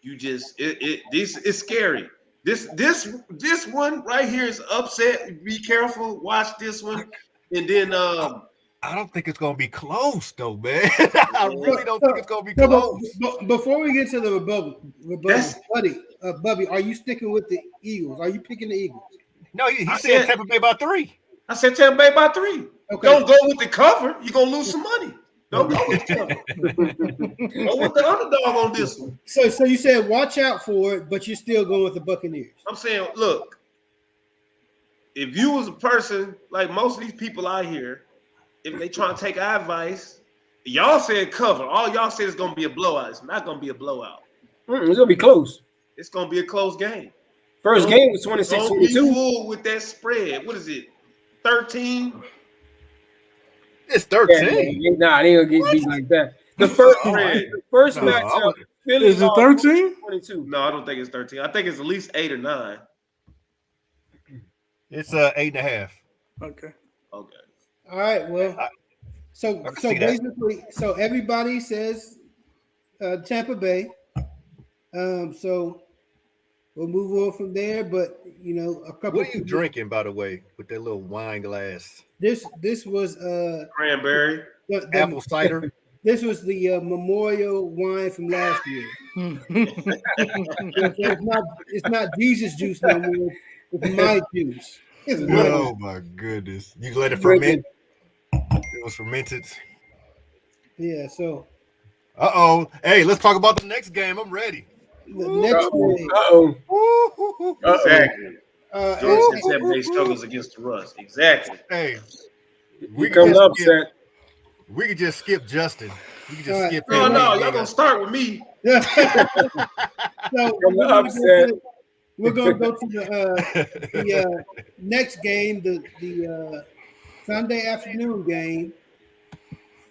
This is scary. This one right here is upset. Be careful. Watch this one. And then I don't think it's gonna be close though, man. I really don't think it's gonna be close. Before we get to the rebuttal, Bubby, are you sticking with the Eagles? Are you picking the Eagles? No, he said Tampa Bay by 3. I said Tampa Bay by 3. Okay. Don't go with the cover. You're gonna lose some money. Don't go with the cover. Go with the underdog on this one. So you said watch out for it, but you're still going with the Buccaneers. I'm saying, look. If you was a person like most of these people out here, if they trying to take our advice, y'all said cover. All y'all said is going to be a blowout. It's not going to be a blowout. It's going to be close. It's going to be a close game. First game was 26-22. Don't be fooled with that spread. What is it? 13? It's 13. Yeah, nah, they ain't going to get beat like that. The first matchup, Philly is it 13? 22. No, I don't think it's 13. I think it's at least 8 or 9. It's 8.5. Okay. All right. Well, so basically, so everybody says Tampa Bay. So we'll move on from there. But a couple. What are you drinking, by the way, with that little wine glass? This was cranberry, apple cider. This was the memorial wine from last year. So it's not Jesus juice no more. It's my juice. It's my juice. Oh my goodness! You let it Drinking. ferment. It was fermented. Yeah. So Hey, let's talk about the next game. I'm ready. the next game. Uh-oh. Exactly. Jordan And- said 7-day struggles against the rust. Exactly. Hey, He comes upset. we could just skip Justin. We could just All right. skip No, him. no, y'all gonna start with me. so upset. we're gonna go to the next game, the Sunday afternoon game,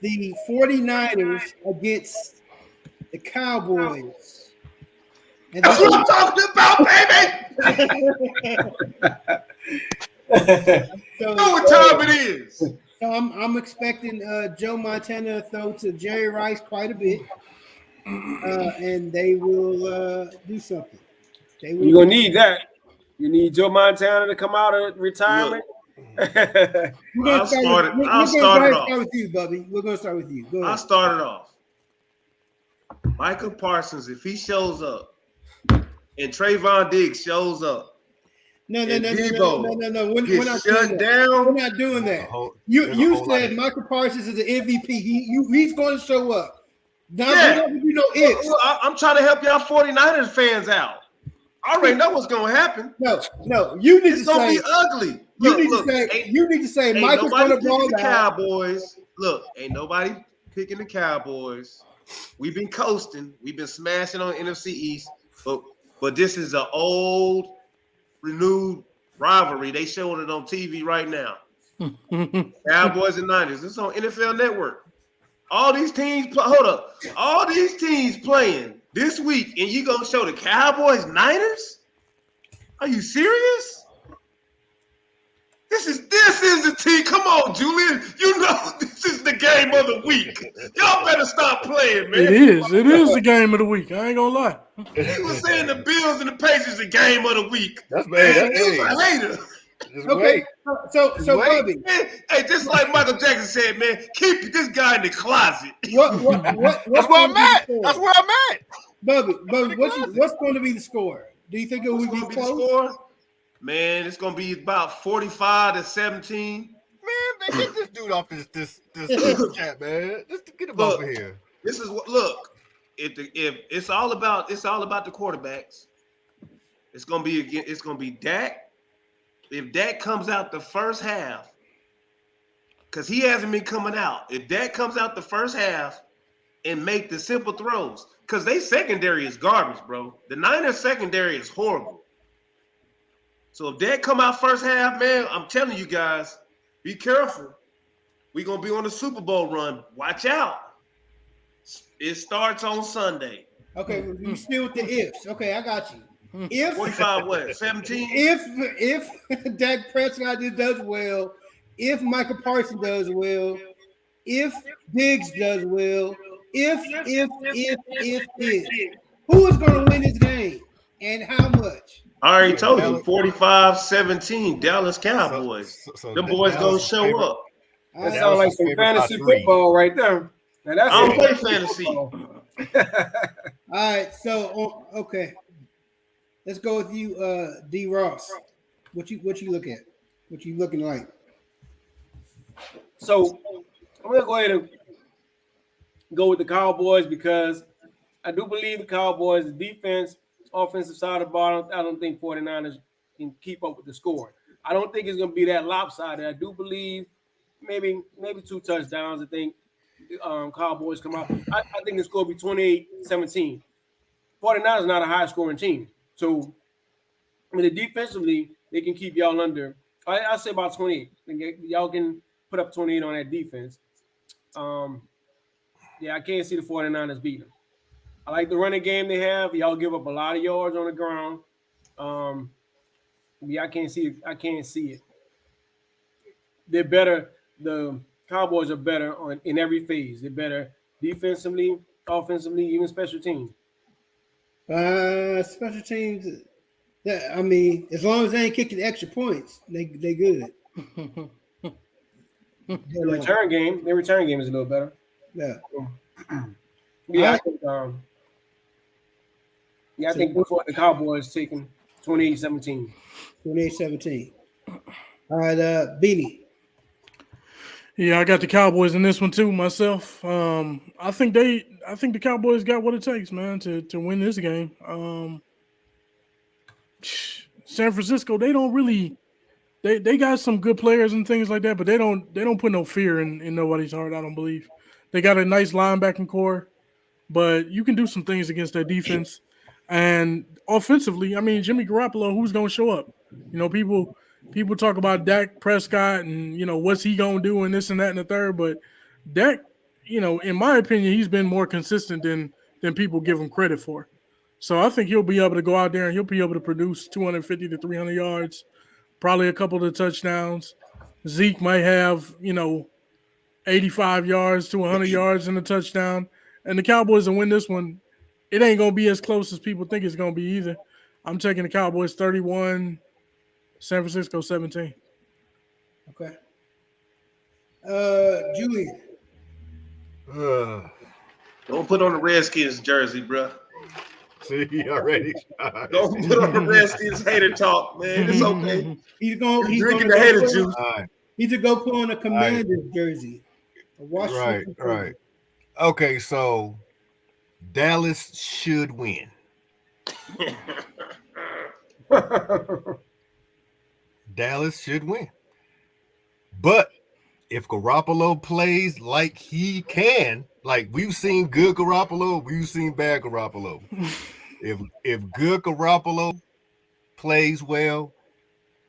the 49ers against the Cowboys. And That's what I'm talking about, baby. so, Know what time it is. so I'm expecting Joe Montana to throw to Jerry Rice quite a bit, and they will do something. You're gonna need that. You need Joe Montana to come out of retirement. I'll start off with you, Bubby. We're gonna start with you. Go ahead. I'll start it off. Michael Parsons, if he shows up, and Trayvon Diggs shows up, No. and We're gets not shut doing that. down. We're not doing that. You said Michael Parsons is the MVP. He's going to show up. Now, Yeah. you know it. Well, I'm trying to help y'all 49ers fans out. I already know what's gonna happen. No. You need It's to gonna say be ugly. you need to say Ain't Michael's nobody going to ball picking the out. Cowboys. Look, ain't nobody picking the Cowboys. We've been coasting. We've been smashing on NFC East. But this is an old, renewed rivalry. They showing it on TV right now. Cowboys and Niners. It's on NFL Network. All these teams, hold up. All these teams playing this week, and you gonna show the Cowboys Niners? Are you serious? This is the team. Come on, Julian. You know this is the game of the week. Y'all better stop playing, man. It is the game of the week. I ain't gonna lie. He was saying the Bills and the Patriots the game of the week. That's man. He was a hater. Okay, so Bubby. Hey, just like Michael Jackson said, man, keep this guy in the closet. What That's where I'm at. That's where I'm at. Bubby, what's going to be the score? Do you think it will be close? Score? Man, it's gonna be about 45-17. Man, get this dude off this chat, man. Just get him over here. This is what if it's all about the quarterbacks. It's gonna be Dak. If Dak comes out the first half, because he hasn't been coming out. If Dak comes out the first half and make the simple throws, because they secondary is garbage, bro. The Niners secondary is horrible. So if Dak come out first half, man, I'm telling you guys, be careful. We're gonna be on the Super Bowl run. Watch out. It starts on Sunday. Okay, you still with the ifs. Okay, I got you. If 45 what? 17? If Dak Prescott does well, if Michael Parsons does well, if Diggs does well, if who is going to win this game and how much? I already told you, 45-17, Dallas Cowboys. So Them boys gonna show up. That sounds like some fantasy football right there. Now that's I don't play fantasy. All right, so okay. Let's go with you, D. Ross. What you look at? What you looking like? So I'm gonna go ahead and go with the Cowboys because I do believe the Cowboys, the defense, offensive side of the ball, I don't think 49ers can keep up with the score. I don't think it's gonna be that lopsided. I do believe maybe 2 touchdowns. I think Cowboys come out. I think the score will be 28-17. 49ers not a high scoring team. So, I mean, defensively, they can keep y'all under. I say about 28. Y'all can put up 28 on that defense. Yeah, I can't see the 49ers beating them. I like the running game they have. Y'all give up a lot of yards on the ground. Yeah, I can't see it. They're better. The Cowboys are better in every phase. They're better defensively, offensively, even special teams. Special teams. I mean, as long as they ain't kicking extra points, they good. Their return game is a little better. Yeah. Yeah, Alright. I think before the Cowboys taking 28-17. 28-17. All right, Beanie. Yeah, I got the Cowboys in this one too myself. I think the Cowboys got what it takes, man, to win this game. San Francisco, they don't really they got some good players and things like that, but they don't put no fear in nobody's heart, I don't believe. They got a nice linebacking core, but you can do some things against their defense. And offensively, I mean, Jimmy Garoppolo, who's going to show up? People talk about Dak Prescott and what's he going to do and this and that and the third, but Dak, in my opinion, he's been more consistent than people give him credit for. So I think he'll be able to go out there and he'll be able to produce 250 to 300 yards, probably a couple of touchdowns. Zeke might have 85 yards to 100 yards in a touchdown. And the Cowboys will win this one. It ain't going to be as close as people think it's going to be either. I'm taking the Cowboys 31, San Francisco 17. Okay. Julian. Don't put on the Redskins jersey, bro. See, already. Don't put on the Redskins hater talk, man. It's okay. He's drinking the hater juice. He's to go put on a Commanders jersey. A Washington Right. Okay, so Dallas should win. Dallas should win. But if Garoppolo plays like he can, like we've seen good Garoppolo, we've seen bad Garoppolo. If good Garoppolo plays well,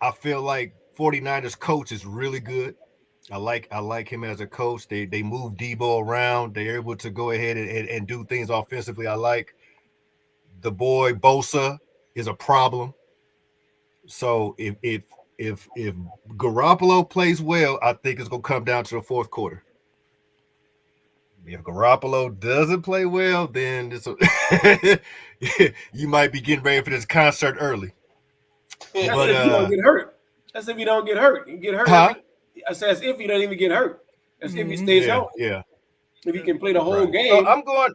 I feel like 49ers coach is really good. I like him as a coach. They move Debo around. They're able to go ahead and do things offensively. I like the boy Bosa is a problem. So if Garoppolo plays well, I think it's gonna come down to the fourth quarter. If Garoppolo doesn't play well, then you might be getting ready for this concert early. That's if you don't get hurt. That's if you don't get hurt. You get hurt. Huh? I said as if you don't even get hurt. As if he stays healthy. Yeah. If he can play the whole game. So I'm going.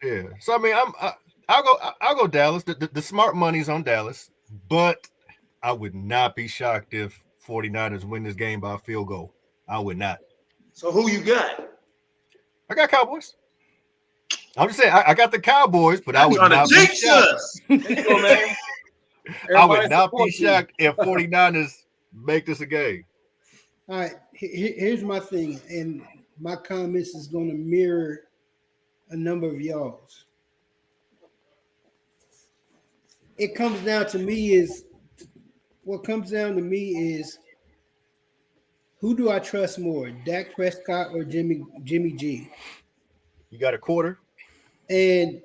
Yeah. So I mean, I'll go Dallas. The smart money's on Dallas, but I would not be shocked if 49ers win this game by a field goal. I would not. So who you got? I got Cowboys. I'm just saying I got the Cowboys, but I would not be shocked. I would not be shocked if 49ers make this a game. All right, here's my thing, and my comments is going to mirror a number of y'all's. What comes down to me is who do I trust more, Dak Prescott or Jimmy G? You got a quarter? And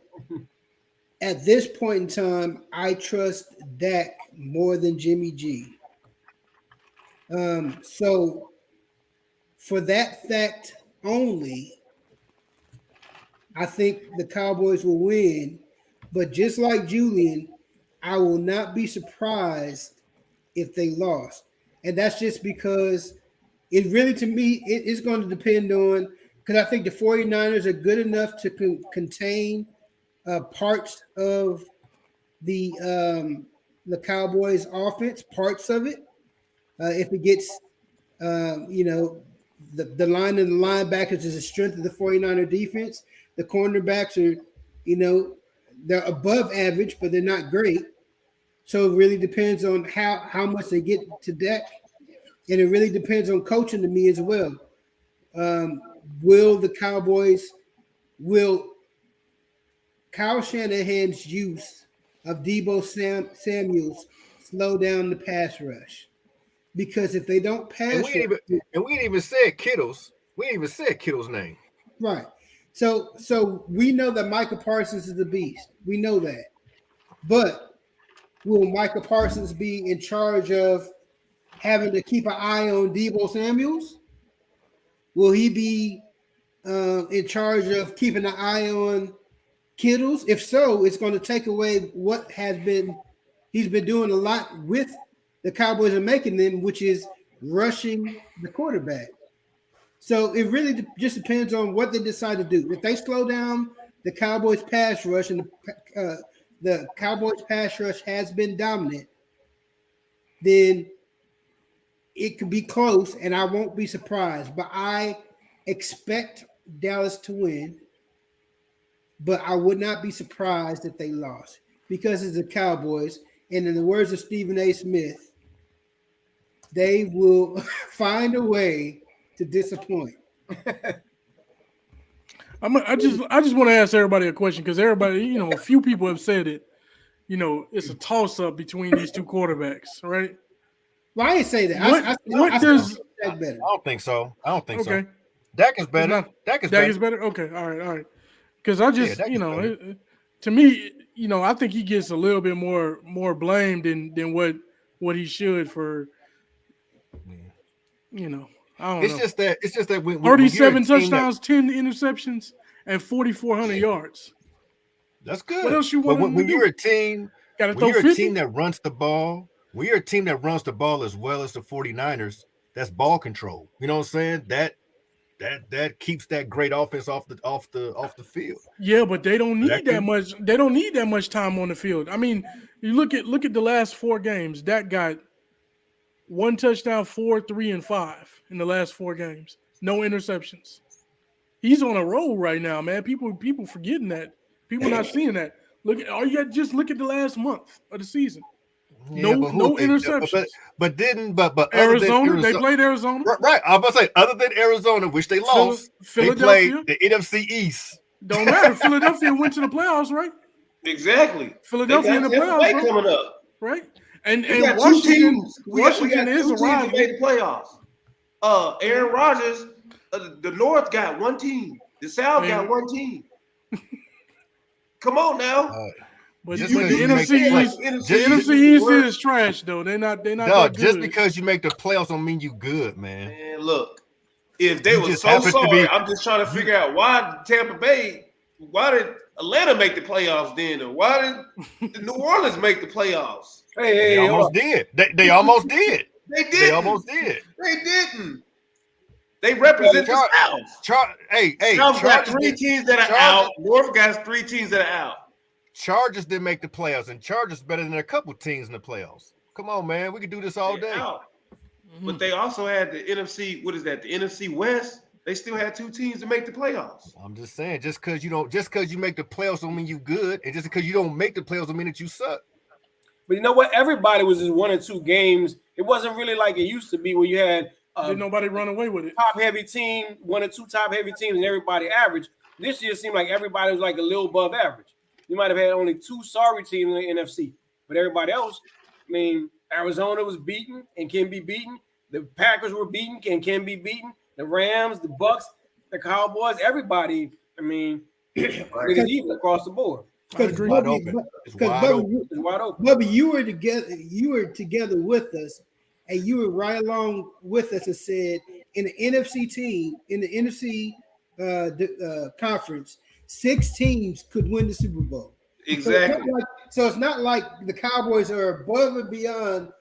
at this point in time, I trust Dak more than Jimmy G. So for that fact only, I think the Cowboys will win. But just like Julian, I will not be surprised if they lost. And that's just because it really, to me, it's going to depend on, because I think the 49ers are good enough to contain parts of the Cowboys offense, parts of it. If it gets, the line of the linebackers is the strength of the 49er defense. The cornerbacks are, they're above average, but they're not great. So it really depends on how much they get to Dak. And it really depends on coaching to me as well. Will Kyle Shanahan's use of Debo Samuels slow down the pass rush? Because if they don't pass, we ain't even said Kittle's. We ain't even said Kittle's name. Right. So we know that Micah Parsons is the beast. We know that. But will Micah Parsons be in charge of having to keep an eye on Debo Samuels? Will he be in charge of keeping an eye on Kittles? If so, it's going to take away what he's been doing a lot with the Cowboys are making them, which is rushing the quarterback. So it really just depends on what they decide to do. If they slow down the Cowboys pass rush, and the Cowboys pass rush has been dominant, then it could be close, and I won't be surprised. But I expect Dallas to win, but I would not be surprised if they lost because it's the Cowboys. And in the words of Stephen A. Smith, they will find a way to disappoint. I just want to ask everybody a question because everybody, a few people have said it. It's a toss up between these two quarterbacks, right? Well, I didn't say that. I don't think so. So. Dak is better. Dak is better. Okay, all right. Because I just, to me, I think he gets a little bit more blame than what he should for. I don't know. It's just that when 37 touchdowns, 10 interceptions, and 4,400 yards. That's good. What else you want to do? When you're a team that runs the ball, when you're a team that runs the ball as well as the 49ers, that's ball control. You know what I'm saying? That keeps that great offense off the field. Yeah, but they don't need that much. They don't need that much time on the field. I mean, you look at the last 4 games. Dak got 1 touchdown, 4, 3, and 5 in the last 4 games. No interceptions. He's on a roll right now, man. People forgetting that. People not seeing that. Look at the last month of the season. Yeah, no interceptions. But Arizona, they played Arizona. Right. I was about to say, other than Arizona, which they lost, they played the NFC East. Don't matter. Philadelphia went to the playoffs, right? Exactly. Philadelphia in the playoffs, right? Coming up, right? And Washington is a rival. Made the playoffs. Aaron Rodgers, the North got 1 team. The South got 1 team. Come on now. But the NFC East is trash, though. They're not. No, just because you make the playoffs don't mean you good, man. Man, look, if they were so sorry, I'm just trying to figure out why did Atlanta make the playoffs then, or why did New Orleans make the playoffs? They almost did. They almost did. They did. They almost did. They didn't. They represent the South. South got 3 teams that are out. North got 3 teams that are out. Chargers didn't make the playoffs, and Chargers better than a couple teams in the playoffs. Come on, man. We can do this all day. Mm-hmm. But they also had the NFC, what is that? The NFC West. They still had 2 teams to make the playoffs. I'm just saying, just because you make the playoffs don't mean you good, and just because you don't make the playoffs don't mean that you suck. But you know what? Everybody was in 1 or 2 games. It wasn't really like it used to be where you had did nobody run away with it. Top heavy team, 1 or 2 top heavy teams, and everybody average. This year seemed like everybody was like a little above average. You might have had only 2 sorry teams in the NFC, but everybody else, I mean, Arizona was beaten and can be beaten. The Packers were beaten and can be beaten. The Rams, the Bucks, the Cowboys, everybody. I mean, it's even across the board. It's wide open. Bubby, you were together with us, and you were right along with us and said in the NFC conference, 6 teams could win the Super Bowl. Exactly. So it's not like the Cowboys are above and beyond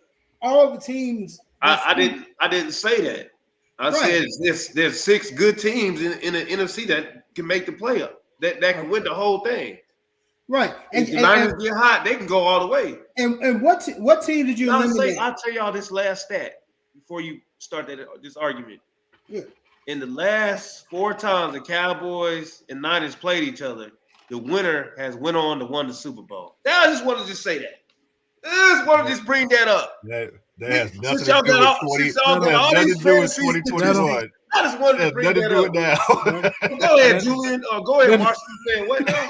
all the teams. I didn't say that. I said there's 6 good teams in the NFC that can make the playoff. That can win the whole thing. Right. If the Niners get hot, they can go all the way. And what team did you eliminate? I'll tell y'all this last stat before you start this argument. Yeah. In the last 4 times the Cowboys and Niners played each other, the winner has went on to win the Super Bowl. Now I just wanted to say that. I just wanted to just bring that up. That has nothing to do with 2021. I just wanted to bring that up. Now. Go ahead, Julian. Go ahead, Washington. Saying what now?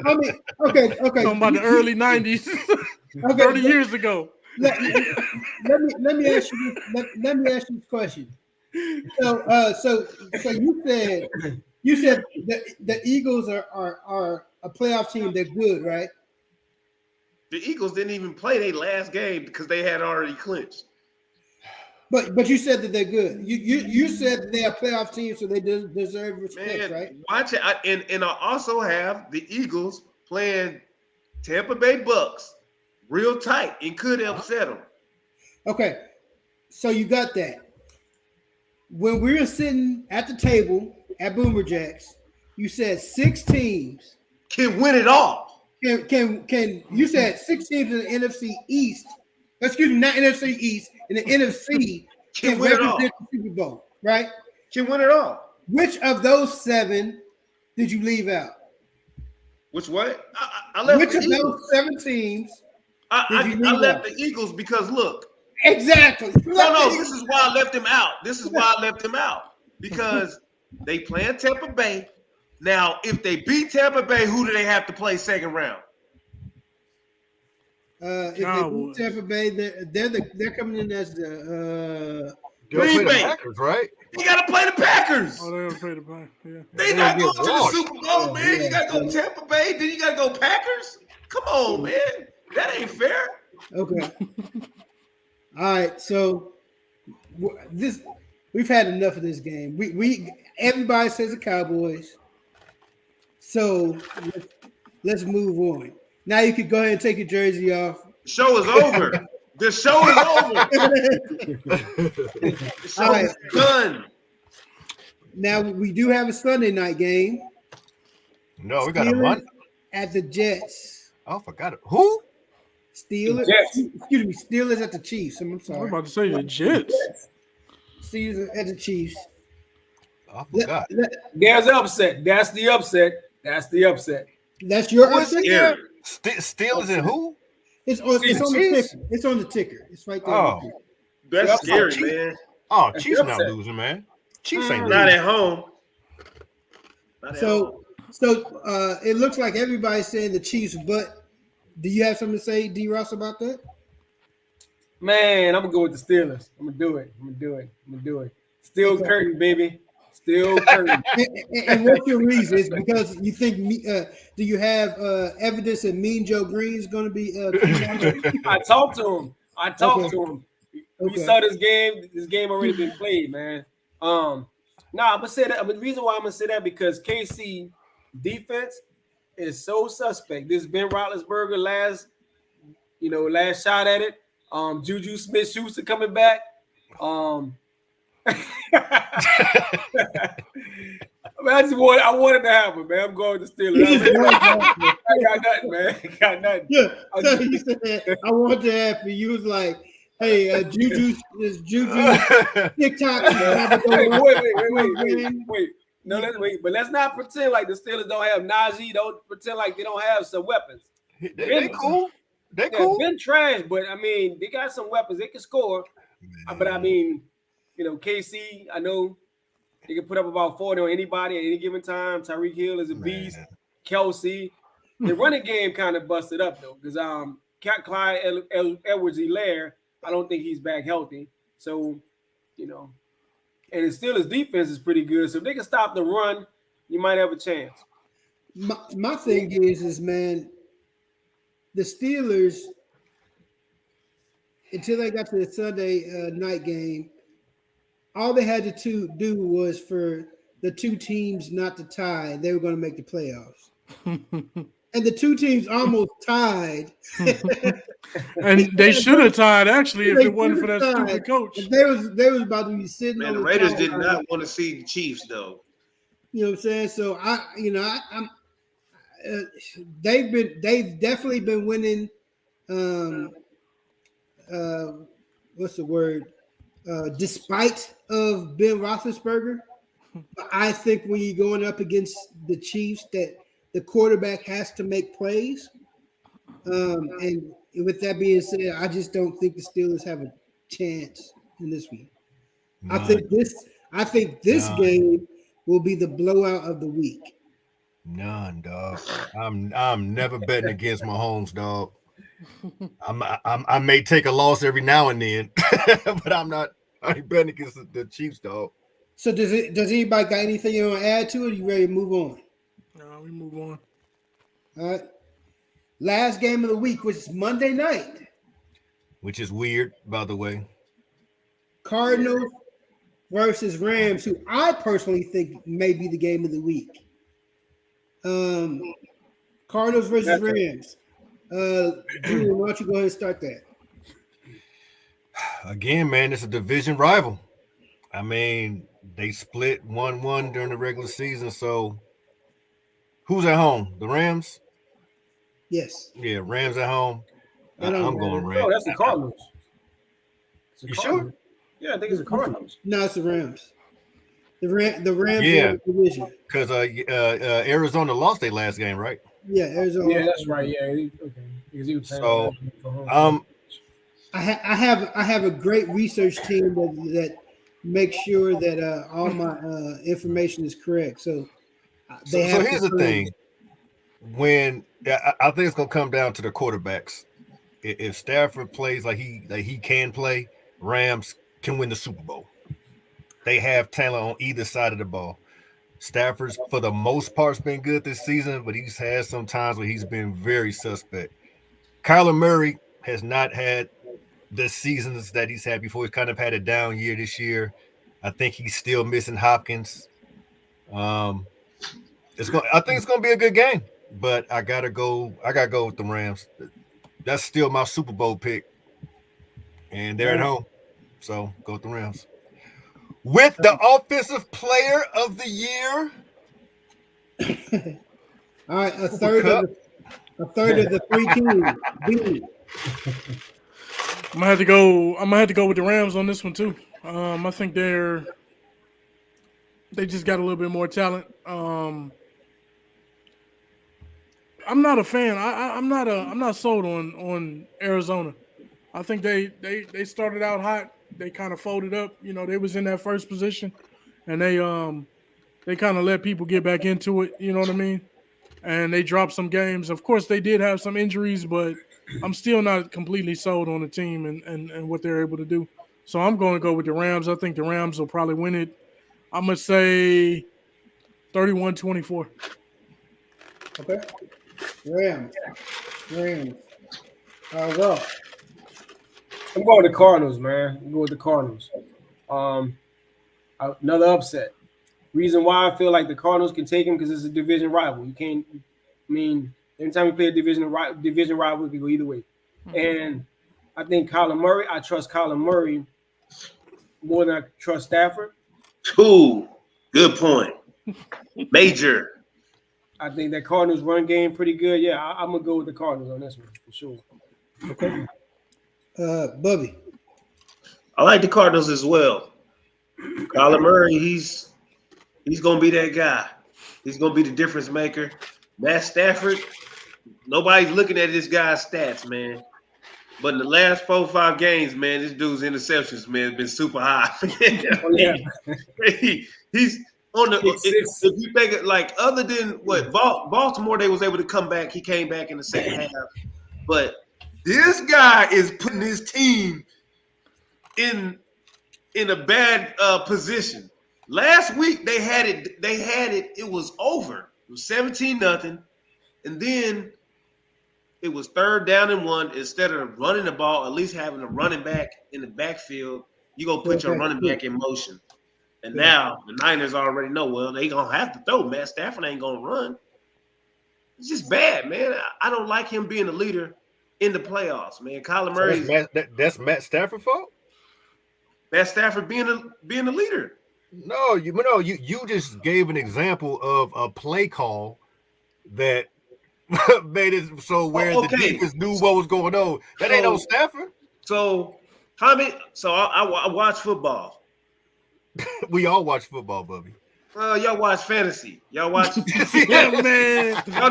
I mean, okay. Talking about the early 90s, 30 years ago. Let me ask you this question. So you said that the Eagles are a playoff team. They're good, right? The Eagles didn't even play their last game because they had already clinched. But you said that they're good. You said that they're a playoff team, so they deserve respect, right? Watch it. And I also have the Eagles playing Tampa Bay Bucks real tight and could upset them. Okay, so you got that. when we were sitting at the table at Boomer Jacks, you said 6 teams Can win it all. can you said 6 teams in the NFC East. Excuse me, not NFC East, in the NFC Can can win it all. represent the Super Bowl, right? Can win it all. Which of those 7 did you leave out? Which what? I left Which the of Eagles. those 7 teams? I left the Eagles because look. Exactly. No, this is why I left him out. Because they playing Tampa Bay. Now, if they beat Tampa Bay, who do they have to play second round? If they beat Tampa Bay, they're coming in as the Green Bay. Packers, right? You got to play the Packers. Oh, they gotta play the Packers. Yeah. They not going to the Super Bowl, man. You got to go Tampa Bay, then you got to go Packers. Come on, man. That ain't fair. Okay. All right. So we've had enough of this game. We everybody says the Cowboys. So let's move on. Now you can go ahead and take your jersey off. The show is over. The show is over. The show is done. Now we do have a Sunday night game. No, we got a Monday at the Jets. Oh, I forgot it. Who? Steelers. Excuse me. Steelers at the Chiefs. I'm sorry. I'm about to say the Jets. Steelers at the Chiefs. I forgot. There's the upset. That's the upset. That's your upset. Steelers and who? It's on the ticker. It's on the ticker. It's right there. Oh, that's scary, man. Oh, Chiefs not losing, man. Chiefs ain't not losing. at home. So it looks like everybody's saying the Chiefs, but do you have something to say, D. Ross, about that? Man, I'm gonna go with the Steelers. I'm gonna do it. Still curtain, baby. Still curtain. and what's your reason? Is because you think do you have evidence that Mean Joe Green is going to be? I talked to him. To him. We saw this game. This game already been played, man. I'm gonna say that. But the reason why I'm gonna say that because KC defense is so suspect. This Ben Roethlisberger last shot at it. Juju Smith-Schuster coming back. I wanted to happen, man. I'm going to Steelers. I got nothing, man. Got nothing. Yeah. So he said, I want to happen. You was like, hey, Juju TikTok. Wait. No, let's wait. But let's not pretend like the Steelers don't have Najee. Don't pretend like they don't have some weapons. They cool. They cool. Been trash, but I mean, they got some weapons. They can score. But I mean, KC, I know they can put up about 40 on anybody at any given time. Tyreek Hill is a beast. Kelsey. The running game kind of busted up, though, because Clyde Edwards-Helaire, I don't think he's back healthy. So, and still his defense is pretty good. So if they can stop the run, you might have a chance. My thing is, man, the Steelers, until they got to the Sunday night game, all they had to do was for the two teams not to tie. They were going to make the playoffs. And the two teams almost tied. And they should have tied, actually, if it wasn't for that stupid coach. They was about to be sitting on the Raiders did not want to see the Chiefs, though. You know what I'm saying? So I'm they've definitely been winning. What's the word? Despite of Ben Roethlisberger, I think when you're going up against the Chiefs, that the quarterback has to make plays. And with that being said, I just don't think the Steelers have a chance in this one. None. I think this game will be the blowout of the week. None, dog. I'm never betting against Mahomes, dog. I may take a loss every now and then, but I ain't betting against the Chiefs, dog. So does anybody got anything you want to add to it? Or you ready to move on? No, we move on. All right. Last game of the week, which is Monday night. Which is weird, by the way. Cardinals versus Rams, who I personally think may be the game of the week. Cardinals versus Rams. Julian, why don't you go ahead and start that? Again, man, it's a division rival. I mean, they split 1-1 during the regular season. So who's at home? The Rams? Yes. Yeah, Rams at home. That don't I'm matter. going No, Rams. that's the Cardinals. It's the You Cardinals. sure? Yeah, I think it's the Cardinals. No, it's the Rams. The Rams Yeah. won the division. Because Arizona lost their last game, right? Yeah, Arizona. Yeah, that's right. Yeah, okay. Because he was playing So, for home. I have a great research team that makes sure that all my information is correct. So they so have here's the thing. When I think it's gonna come down to the quarterbacks. If Stafford plays like he can play, Rams can win the Super Bowl. They have talent on either side of the ball. Stafford's for the most part's been good this season, but he's had some times where he's been very suspect. Kyler Murray has not had the seasons that he's had before. He's kind of had a down year this year. I think he's still missing Hopkins. I think it's gonna be a good game, but I gotta go with the Rams. That's still my Super Bowl pick, and they're at home, so go with the Rams. With the offensive player of the year. All right, a third of the three teams. I'm gonna have to go with the Rams on this one too. I think they just got a little bit more talent. I'm not a fan. I'm not sold on Arizona. I think they started out hot. They kind of folded up. You know, they was in that first position, and they kind of let people get back into it. You know what I mean? And they dropped some games. Of course, they did have some injuries, but I'm still not completely sold on the team and what they're able to do. So I'm going to go with the Rams. I think the Rams will probably win it. I'm going to say 31-24. Okay. Rams. Well. I'm going with the Cardinals, man. I'm going with the Cardinals. Another upset. Reason why I feel like the Cardinals can take him because it's a division rival. You can't. I mean, anytime you play a division rival, it can go either way. And I think Kyler Murray. I trust Kyler Murray more than I trust Stafford. Ooh, good point. Major. I think that Cardinals run game pretty good. Yeah, I'm gonna go with the Cardinals on this one for sure. Okay. Bubby. I like the Cardinals as well. Kyler Murray, he's gonna be that guy. He's gonna be the difference maker. Matt Stafford, nobody's looking at this guy's stats, man. But in the last 4 or 5 games, man, this dude's interceptions, man, has been super high. Oh, yeah. He's on the. Six. If you think it, like, other than what Baltimore, they was able to come back. He came back in the second half, but this guy is putting his team in a bad position. Last week they had it. It was over. It was 17-0, and then it was 3rd down and 1. Instead of running the ball, at least having a running back in the backfield, you gonna put your running back in motion. And now the Niners already know. Well, they gonna have to throw. Matt Stafford ain't gonna run. It's just bad, man. I don't like him being a leader in the playoffs, man. Kyler Murray. That's Matt Stafford's fault. Matt Stafford being a leader. No, you just gave an example of a play call that made it so where the defense knew what was going on. That ain't no Stafford. So I watch football. We all watch football, Bubby. Y'all watch fantasy. Y'all watch. Yeah, man. Y'all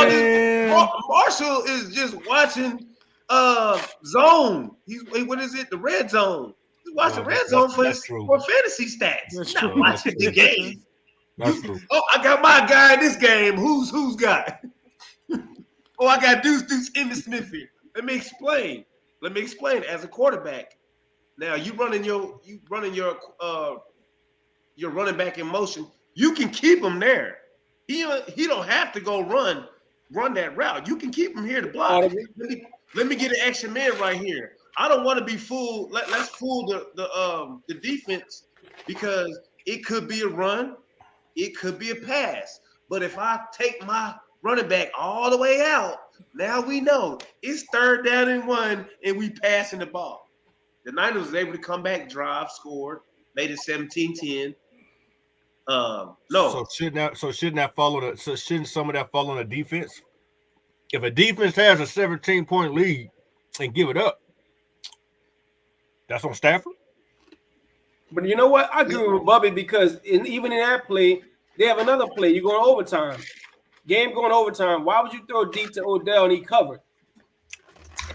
just Marshall is just watching zone. What is it? The red zone. He's watching red zone for fantasy stats. That's not true. watching the game. That's true. Oh, I got my guy in this game. Who's got? Oh, I got Deuce in the Smithy. Let me explain. As a quarterback, now you running your running back in motion. You can keep him there. He don't have to go run that route. You can keep him here to block. Let me get an extra man right here. I don't want to be fooled. Let's fool the defense because it could be a run, it could be a pass. But if I take my running back all the way out, now we know it's 3rd down and 1, and we passing the ball. The Niners was able to come back, drive, scored, made it 17-10. No. So shouldn't some of that fall on the defense? If a defense has a 17-point lead and give it up, that's on Stafford. But you know what? I agree with Bubby because even in that play, they have another play. You're going overtime. Game going overtime. Why would you throw deep to Odell and he covered?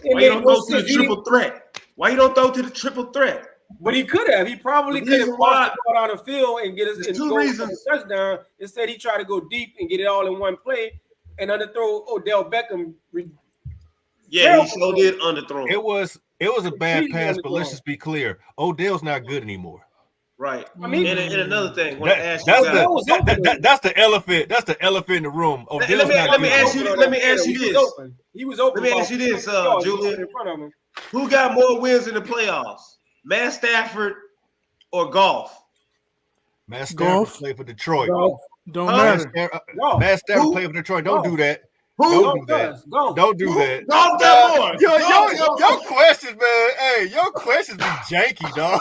Why you don't throw to the triple threat? Why you don't throw to the triple threat? But he could have. He probably could have watched the ball down the field and get us and go for the touchdown. Instead, he tried to go deep and get it all in one play and underthrow Odell Beckham. Yeah, he so did underthrow. It was a bad pass, but let's just be clear. Odell's not good anymore. Right. I mean, and another thing, that's the elephant. That's the elephant in the room. Let me ask you this. He was open. Let me ask you this, Julian. Who got more wins in the playoffs? Matt Stafford or Goff? Matt Stafford played for Detroit. Don't matter. Matt Stafford played for Detroit. Don't do that. Don't do that. Your questions, man. Hey, your questions be janky, dog.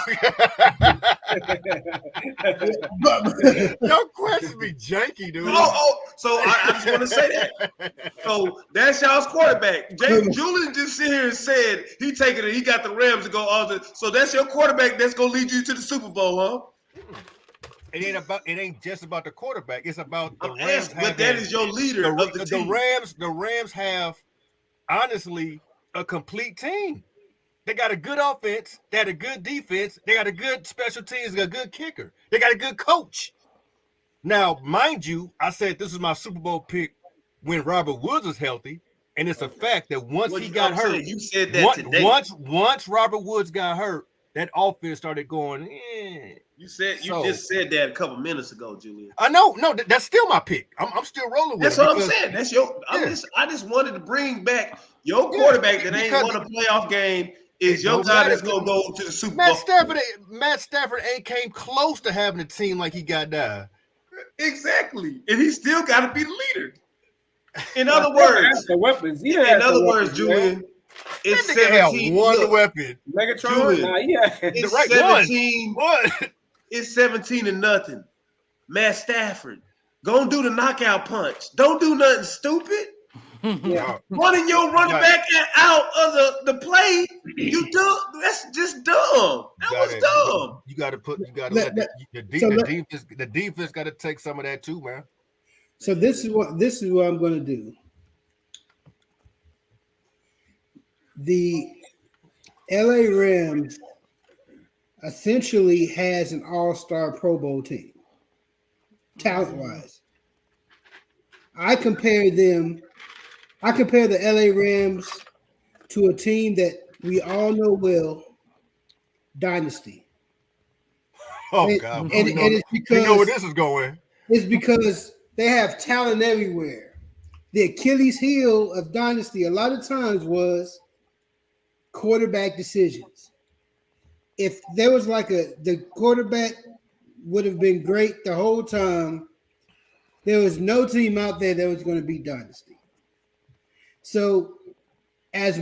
Your questions be janky, dude. So I just want to say that. So that's y'all's quarterback. Julian just sit here and said he taking it. He got the Rams to go. So that's your quarterback. That's gonna lead you to the Super Bowl, huh? It ain't just about the quarterback. It's about the Rams. But that is your leader of the team. The Rams have honestly a complete team. They got a good offense. They had a good defense. They got a good special teams. They got a good kicker. They got a good coach. Now, mind you, I said this is my Super Bowl pick when Robert Woods was healthy, and it's a fact that once he got hurt, you said that today. Once Robert Woods got hurt, that offense started going. You just said that a couple minutes ago, Julian. I know. No, that's still my pick. I'm still rolling with it. That's what I'm saying. That's your. I just wanted to bring back your quarterback that ain't won a playoff game. Is your guy that's gonna go to the Super Bowl? Matt Stafford ain't came close to having a team like he got now. Exactly, and he still got to be the leader. In other words, the weapons. In other words, Julian. It's 17. One weapon. Megatron. It's 17. It's 17-0. Matt Stafford. Go do the knockout punch. Don't do nothing stupid. Running your running back out of the play. You dumb. That's just dumb. That was dumb. You got to let the defense got to take some of that too, man. So this is what I'm going to do. The LA Rams essentially has an all-star Pro Bowl team, talent-wise. I compare the LA Rams to a team that we all know well, Dynasty. God. And it's because you know where this is going. It's because they have talent everywhere. The Achilles heel of Dynasty a lot of times was quarterback decisions. If there was the quarterback would have been great the whole time, there was no team out there that was going to be Dynasty. So as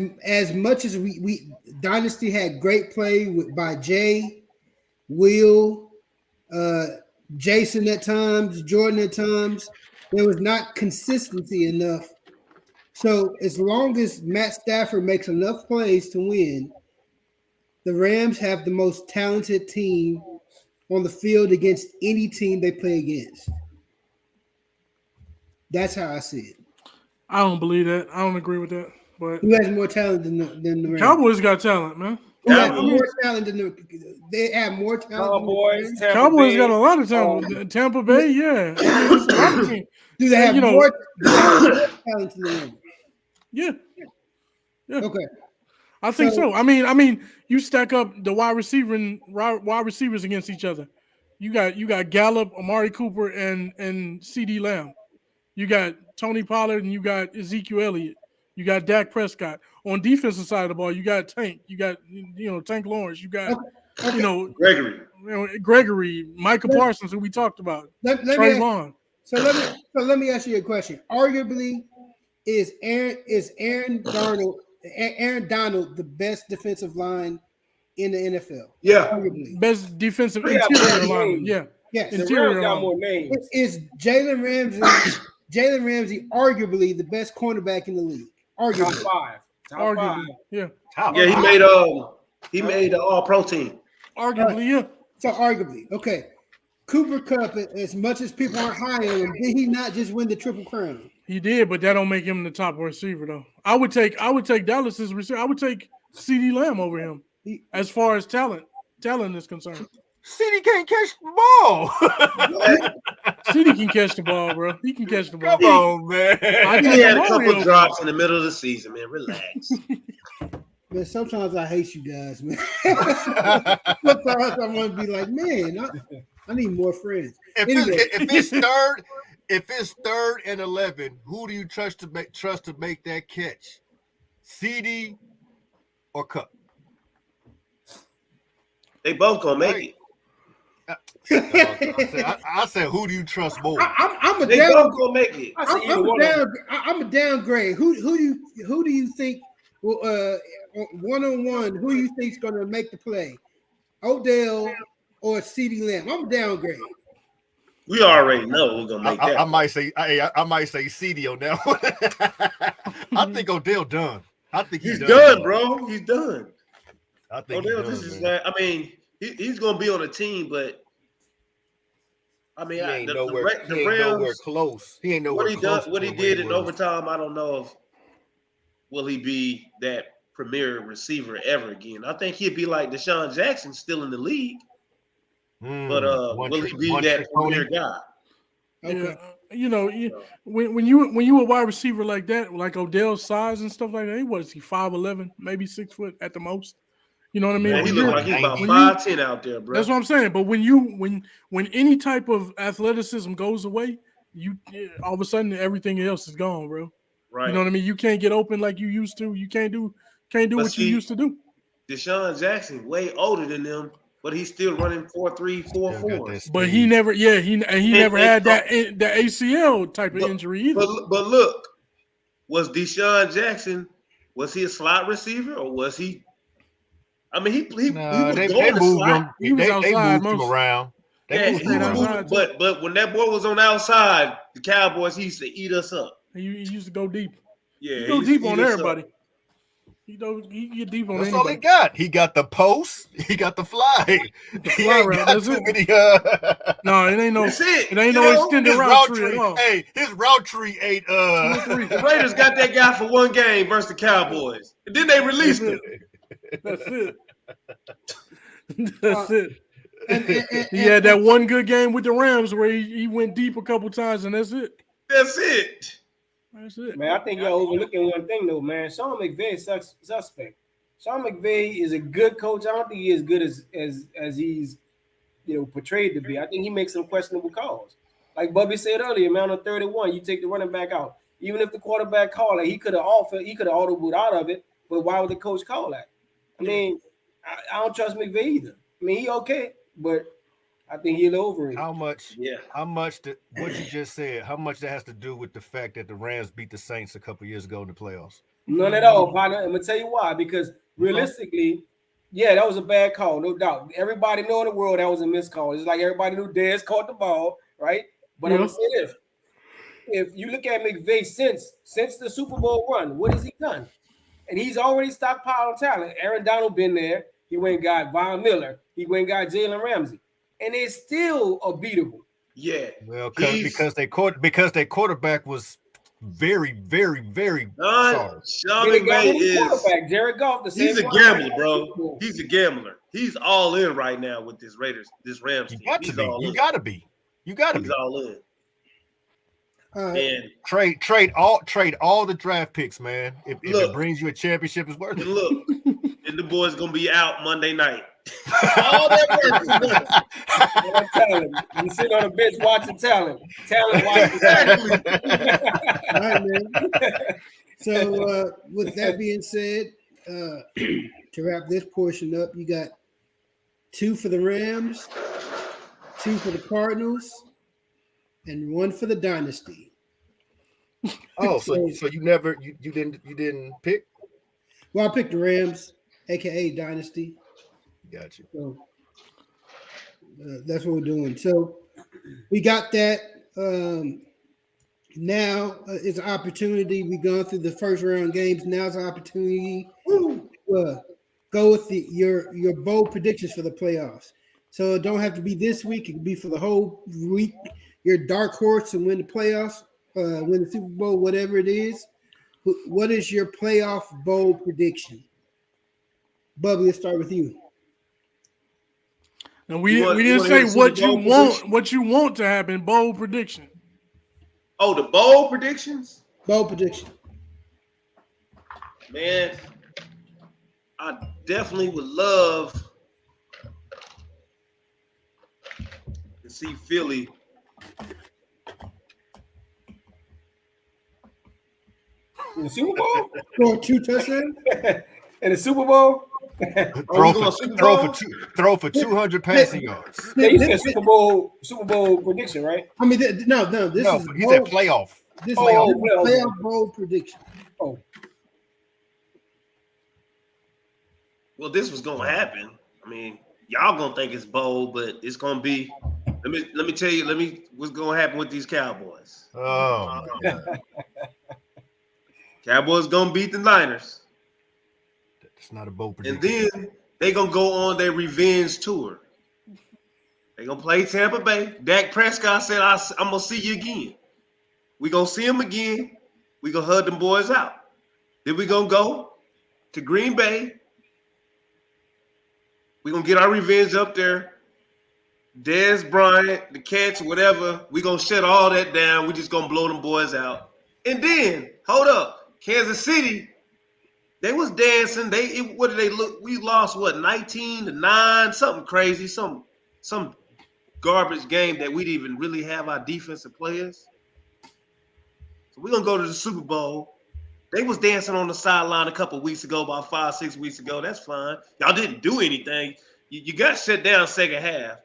much as we Dynasty had great play by Jay, Will, Jason at times, Jordan at times, there was not consistency enough. So as long as Matt Stafford makes enough plays to win, the Rams have the most talented team on the field against any team they play against. That's how I see it. I don't believe that. I don't agree with that. But who has more talent than the Rams? Cowboys got talent, man. Who has more talent than they have more talent. Cowboys got a lot of talent. Tampa Bay, yeah. Do they have more talent than the Rams? Yeah. Okay. I think so. I mean, you stack up the wide receivers against each other. You got Gallup, Amari Cooper, and CD Lamb. You got Tony Pollard and you got Ezekiel Elliott. You got Dak Prescott. On defensive side of the ball, you got Tank. You got Tank Lawrence. You got Gregory, Micah Parsons, who we talked about. Trayvon. So let me ask you a question. Arguably, is Aaron Donald the best defensive line in the NFL. Yeah. Arguably. Best defensive They got interior more lineman. names. Yeah. Yes. The Interior Rams got lineman. more names. Is Jalen Ramsey arguably the best cornerback in the league? Top Arguably. 5. Top Arguably. 5. Yeah. Yeah, he made the all-pro team. Arguably, yeah. So arguably, okay. Cooper Kupp, as much as people aren't high on him, did he not just win the Triple Crown? He did, but that don't make him the top receiver though. I would take Dallas's receiver. I would take CeeDee Lamb over him as far as talent is concerned. CeeDee can't catch the ball. CeeDee can catch the ball, bro. He can catch the ball. Come on, man. He had a couple drops in the middle of the season, man. Relax. Man, sometimes I hate you guys, man. Sometimes I want to be like, man, I need more friends. If it's third and 11, who do you trust to make that catch? CeeDee or Kupp? They both gonna make it. I said, who do you trust more? I'm a They both gonna make it. I'm a downgrade. Who do you think will one-on-one? Who do you think is going to make the play? Odell or CeeDee Lamb? I'm a downgrade. We already know who's gonna make that. I might say CeeDee on that one. I think Odell done. I think he's done, bro. He's done. I think Odell, he's gonna be on the team, but I mean, he ain't the nowhere close. He ain't nowhere close. What he did in overtime, I don't know if will he be that premier receiver ever again. I think he'd be like Deshaun Jackson, still in the league, but will he be that premier guy? Okay. Yeah, when you a wide receiver like that, like Odell's size and stuff like that, what is he 5'11", maybe 6 foot at the most? You know what I mean? Man, he looks like he's about 5'10" out there, bro. That's what I'm saying. But when any type of athleticism goes away, all of a sudden everything else is gone, bro. Right. You know what I mean? You can't get open like you used to. You can't do what you used to do. Deshaun Jackson way older than them, but he's still running 4.3, 4.4. But he never had that ACL type of injury either. But look, was Deshaun Jackson, was he a slot receiver or was he? I mean, he was going to slot. He was outside moved him around. But when that boy was on the outside, the Cowboys, he used to eat us up. He used to go deep. Yeah, he go deep on everybody. He get deep on That's anybody. all he got. He got the post. He got the fly. The fly route. That's it. No, it ain't no. That's it. It ain't no extended route tree at all. Hey, his route tree ain't. The Raiders got that guy for one game versus the Cowboys, and then they released him. That's it. That's it. He had that one good game with the Rams where he went deep a couple times, and that's it. That's it. That's it. Man, I think y'all overlooking one thing though, man. Sean McVay is suspect. Sean McVay is a good coach. I don't think he's as good as he's portrayed to be. I think he makes some questionable calls. Like Bubby said earlier, man, on 31, you take the running back out. Even if the quarterback called it, he could have audibled out of it, but why would the coach call that? I mean, I don't trust McVay either. I mean, he okay, but I think he'll over it. How much what you just said, how much that has to do with the fact that the Rams beat the Saints a couple years ago in the playoffs? None at all, partner. I'm gonna tell you why. Because realistically, yeah, that was a bad call, no doubt. Everybody know in the world that was a missed call. It's like everybody knew Dez caught the ball, right? But I'm gonna say this: if you look at McVay since the Super Bowl run, what has he done? And he's already stockpiled talent. Aaron Donald been there. He went and got Von Miller. He went and got Jalen Ramsey. And it's still a beatable. Yeah. Well, because their quarterback was very, very, very sorry. Sean McVay is quarterback. Jared Goff, he's a gambler, bro. He's a gambler. He's all in right now with this Rams team. You gotta be. He's all in. And trade all the draft picks, man. If it brings you a championship, it's worth it. Look, and the boys gonna be out Monday night. All that work. Talent. You sit on the bench watching talent. Talent watching All right, man. So with that being said, to wrap this portion up, you got 2 for the Rams, 2 for the Cardinals, and 1 for the Dynasty. Oh, so you didn't pick? Well, I picked the Rams, aka Dynasty. Got you. So that's what we're doing. So we got that. Now it's an opportunity. We've gone through the first round games. Now's an opportunity Woo. to go with your bold predictions for the playoffs. So it don't have to be this week. It can be for the whole week. Your dark horse to win the playoffs, win the Super Bowl, whatever it is. What is your playoff bold prediction? Bubby, let's start with you. And You we want didn't to hear say the Super Bowl prediction? what you want to happen. Bold prediction. Oh, the bold predictions? Bold prediction. Man, I definitely would love to see Philly. In the Super Bowl? Score 2 touchdowns? In the Super Bowl? Throw for 200 passing yards. Yeah, you said Super Bowl prediction, right? I mean, no. This No, is he bold, said playoff. This Oh, is playoff. playoff bold prediction. Oh, Well, this was gonna happen. I mean, y'all gonna think it's bold, but it's gonna be. Let me tell you. What's gonna happen with these Cowboys? Oh my God. Cowboys gonna beat the Niners, It's not a bold and prediction. then they gonna go on their revenge tour. They gonna play Tampa Bay. Dak Prescott said, "I'm gonna see you again. We gonna see him again. We gonna hug them boys out. Then we gonna go to Green Bay. We gonna get our revenge up there. Dez Bryant, the Cats, whatever. We gonna shut all that down. We just gonna blow them boys out. And then, hold up, Kansas City, they was dancing. What did they look? We lost what 19-9, something crazy, some garbage game that we didn't even really have our defensive players. So we're gonna go to the Super Bowl. They was dancing on the sideline a couple weeks ago, about 5-6 weeks ago. That's fine. Y'all didn't do anything. You got shut down second half.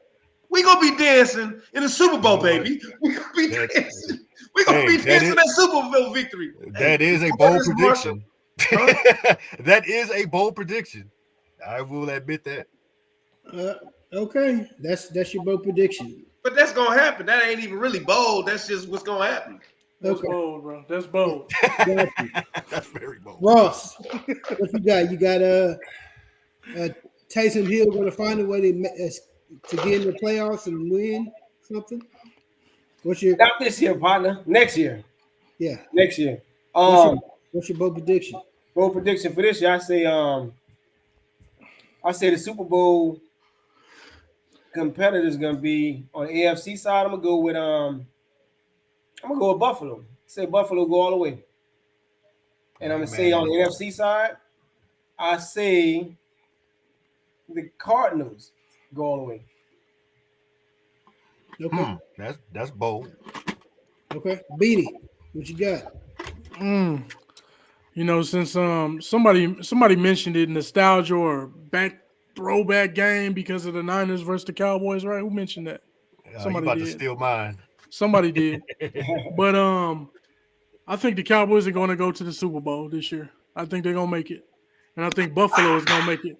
We gonna be dancing in the Super Bowl, baby. We gonna be dancing. We gonna be dancing that Super Bowl victory. That is a bold prediction. That is a bold prediction. I will admit that. Okay, that's your bold prediction. But that's gonna happen. That ain't even really bold. That's just what's gonna happen. That's Okay. bold, bro. That's bold. That's very bold. Ross, what you got? You got Taysom Hill going to find a way to get in the playoffs and win something? What's your not this year, partner. Next year. Yeah. Next year. What's your bold prediction? Bold prediction for this year, I say the Super Bowl competitor is gonna be on the AFC side. I'm gonna go with Buffalo. I say Buffalo go all the way. And I'm gonna say on the NFC side, I say the Cardinals go all the way. Okay. That's bold. Okay. Beanie, what you got? You know, since somebody mentioned it, nostalgia or throwback game because of the Niners versus the Cowboys, right? Who mentioned that? Somebody about to steal mine. Somebody did. But I think the Cowboys are going to go to the Super Bowl this year. I think they're going to make it. And I think Buffalo is going to make it.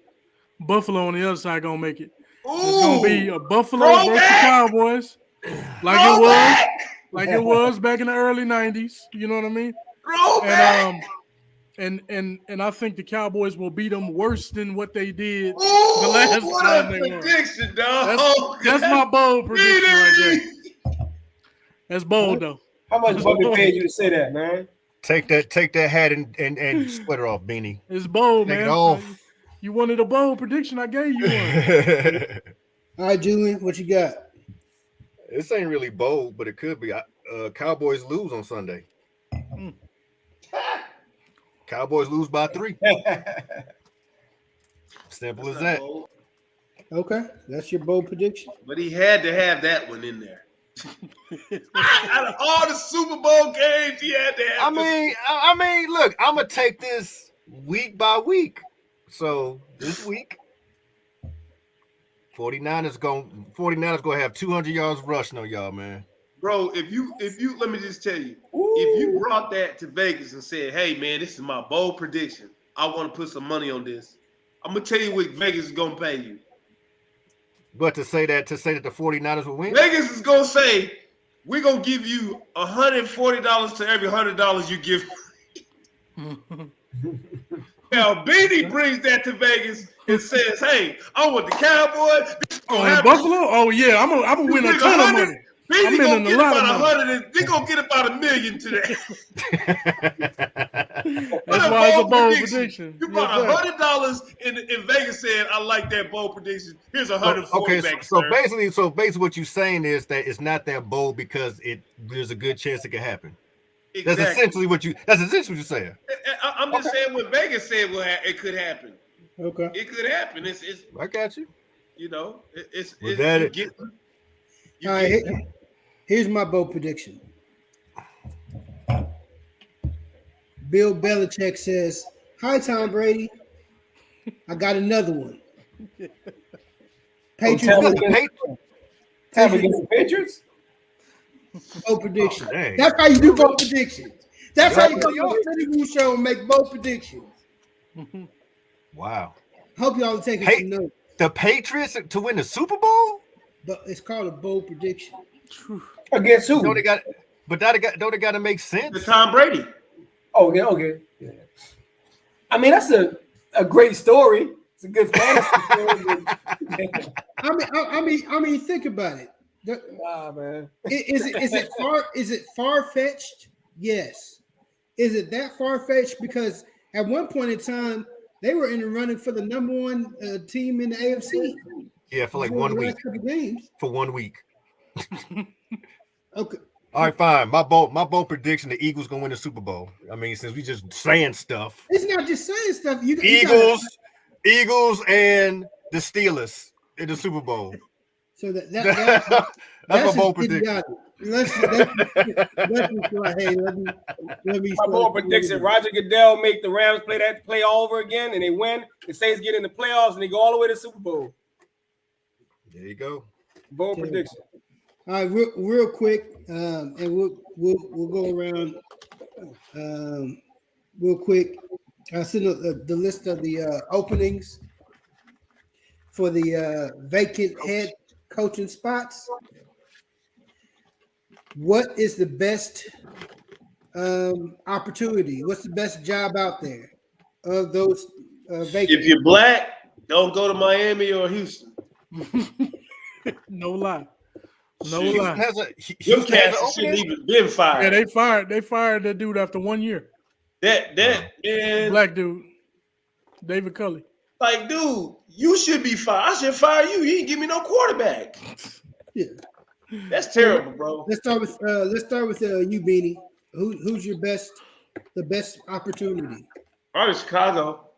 Buffalo on the other side going to make it. It's going to be a Buffalo versus the Cowboys like it was back in the early 90s. You know what I mean? And I think the Cowboys will beat them worse than what they did the last time they won. Prediction, dog. That's my bold prediction right there. That's bold though. How much Bubby paid you to say that, man? Take that hat and sweater off, Beanie. It's bold, Take man. it off. You wanted a bold prediction, I gave you one. All right, Julian, what you got? This ain't really bold, but it could be. Cowboys lose on Sunday. Cowboys lose by 3. Simple as that. Bold. Okay, that's your bold prediction. But he had to have that one in there. Out of all the Super Bowl games, he had to have. I mean, look, I'm gonna take this week by week. So this week, 49ers gonna have 200 yards rushing on y'all, man. Bro, if you let me just tell you, if you brought that to Vegas and said, "Hey man, this is my bold prediction. I want to put some money on this." I'm gonna tell you what Vegas is gonna pay you. But to say that the 49ers will win? Vegas is gonna say we're gonna give you $140 to every $100 you give. Now Beanie brings that to Vegas and says, "Hey, I want the Cowboys." Oh, in Buffalo? Oh yeah, I'm gonna win a ton of money. Beanie gonna get about 100. They gonna get about $1 million today. That's why it's a bold prediction. You brought $100 in Vegas saying, "I like that bold prediction." Here's 140 back. So basically, what you're saying is that it's not that bold because there's a good chance it could happen. Exactly. That's essentially what you're saying. I'm just saying what Vegas said it could happen. Okay, it could happen. It's I got you. You know, all right, here's my bold prediction. Bill Belichick says, "Hi, Tom Brady. I got another one." Patriots against the Patriots? Bold prediction. That's how you do bold predictions. That's how you come on the Smitty Show and make bold predictions. Wow. Hope y'all are taking some notes. The Patriots to win the Super Bowl? But it's called a bold prediction. Against who? Don't it got to make sense? The Tom Brady. Oh, yeah, okay. Yeah. I mean, that's a great story. It's a good fantasy story. I mean, think about it. Nah, man. Is it far-fetched? Yes. Is it that far-fetched? Because at one point in time, they were in the running for the number one team in the AFC. Yeah, for like 1 week. Games. For 1 week. Okay. All right, fine. My bold prediction: the Eagles gonna win the Super Bowl. I mean, since we just saying stuff, it's not just saying stuff. Eagles, and the Steelers in the Super Bowl. So that's my bold prediction. My bold prediction: Roger Goodell make the Rams play all over again, and they win. The Saints get in the playoffs, and they go all the way to the Super Bowl. There you go. Bold prediction. All right, real quick, and we'll go around real quick. I sent the list of the openings for the vacant head coaching spots. What is the best opportunity? What's the best job out there of those vacant? If you're black, don't go to Miami or Houston. No lie. No Houston lie. Your cats shouldn't even been fired. Yeah, they fired that dude after 1 year. That man, black dude, David Culley. Like, dude, you should be fired. I should fire you. You didn't give me no quarterback. Yeah, that's terrible, bro. Let's start with you, Beanie. Who's the best opportunity? Probably Chicago.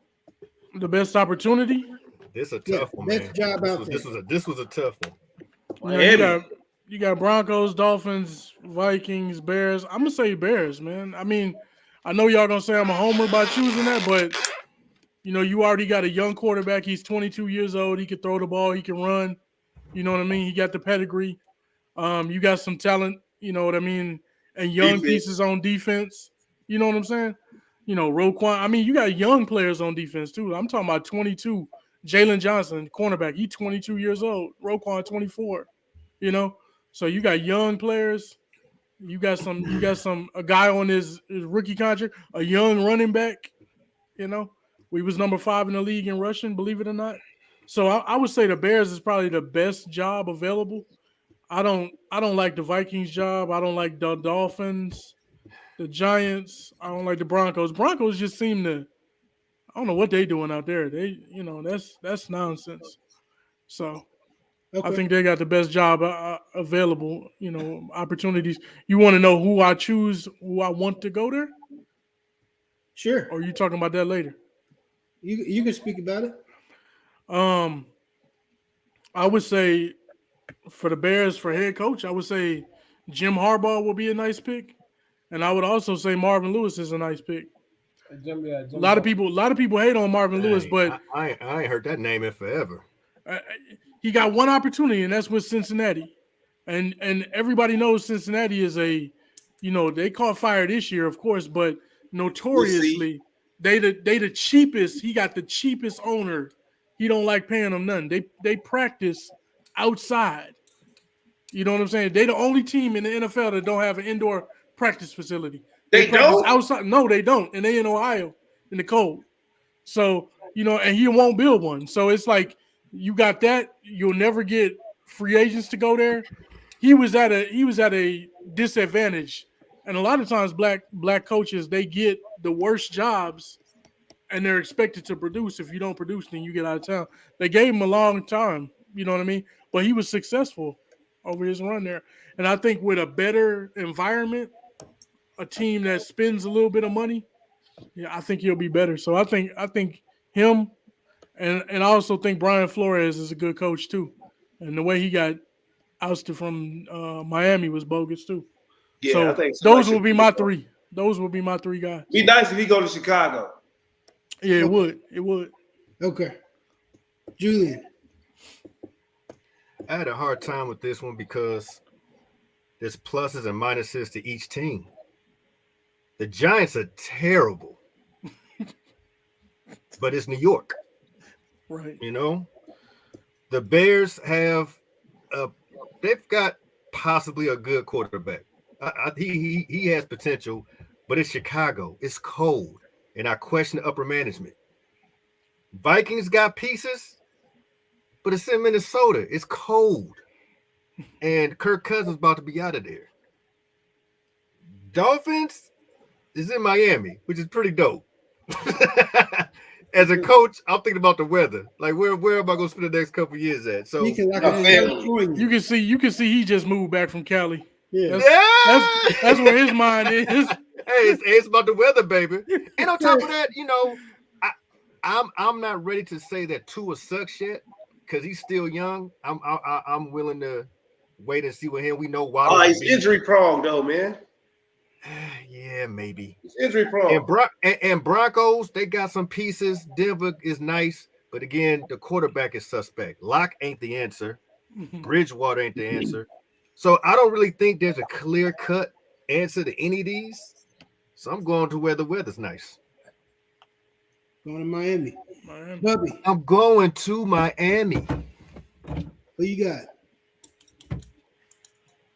The best opportunity. This is a tough one, man. Job This was a tough one. You got Broncos, Dolphins, Vikings, Bears. I'm gonna say Bears, man. I mean, I know y'all gonna say I'm a homer by choosing that, but you already got a young quarterback. He's 22 years old. He can throw the ball. He can run. You know what I mean? He got the pedigree. You got some talent. You know what I mean? And young pieces on defense. You know what I'm saying? Roquan. I mean, you got young players on defense too. I'm talking about 22. Jalen Johnson, cornerback. He's 22 years old. Roquan, 24. So you got young players. You got a guy on his rookie contract, a young running back. We was number 5 in the league in rushing, believe it or not. So I would say the Bears is probably the best job available. I don't like the Vikings job. I don't like the Dolphins, the Giants. I don't like the Broncos. Broncos just seem to, I don't know what they're doing out there. That's nonsense. So okay. I think they got the best job available, opportunities. You want to know who I choose, who I want to go there? Sure. Or are you talking about that later? You can speak about it. I would say for the Bears, for head coach, I would say Jim Harbaugh will be a nice pick. And I would also say Marvin Lewis is a nice pick. A lot of people hate on Marvin Lewis, but I ain't heard that name in forever. He got one opportunity, and that's with Cincinnati. And everybody knows Cincinnati is they caught fire this year, of course, but notoriously they the cheapest. He got the cheapest owner. He don't like paying them nothing. They practice outside. You know what I'm saying? They're the only team in the NFL that don't have an indoor practice facility. They practice don't? outside. No, they don't. And they in Ohio in the cold. So, and he won't build one. So it's like you got that. You'll never get free agents to go there. He was at a disadvantage. And a lot of times black coaches, they get the worst jobs and they're expected to produce. If you don't produce, then you get out of town. They gave him a long time, you know what I mean? But he was successful over his run there. And I think with a better environment, a team that spends a little bit of money, yeah, I think he'll be better. So I think him and I also think Brian Flores is a good coach too. And the way he got ousted from Miami was bogus too. Yeah, So I think those will be my three. Those will be my three guys. Be nice if he go to Chicago. Yeah, it would. It would. Okay. Julian. I had a hard time with this one because there's pluses and minuses to each team. The Giants are terrible, but it's New York. Right. The Bears they've got possibly a good quarterback. He has potential, but it's Chicago. It's cold, and I question the upper management. Vikings got pieces, but it's in Minnesota. It's cold, and Kirk Cousins about to be out of there. Dolphins is in Miami, which is pretty dope. As a coach, I'm thinking about the weather. Like, where am I going to spend the next couple of years at? So You can you can see he just moved back from Cali. Yeah. That's where his mind is. Hey, it's about the weather, baby. And on top of that, I'm not ready to say that Tua sucks yet because he's still young. I'm willing to wait and see with him. We know why. Oh, he's injury prone though, man. Yeah, maybe. He's injury prone. And Broncos, they got some pieces. Denver is nice, but again, the quarterback is suspect. Locke ain't the answer. Bridgewater ain't the answer. So I don't really think there's a clear-cut answer to any of these. So I'm going to where the weather's nice. Going to Miami. Bubby. I'm going to Miami. Who you got?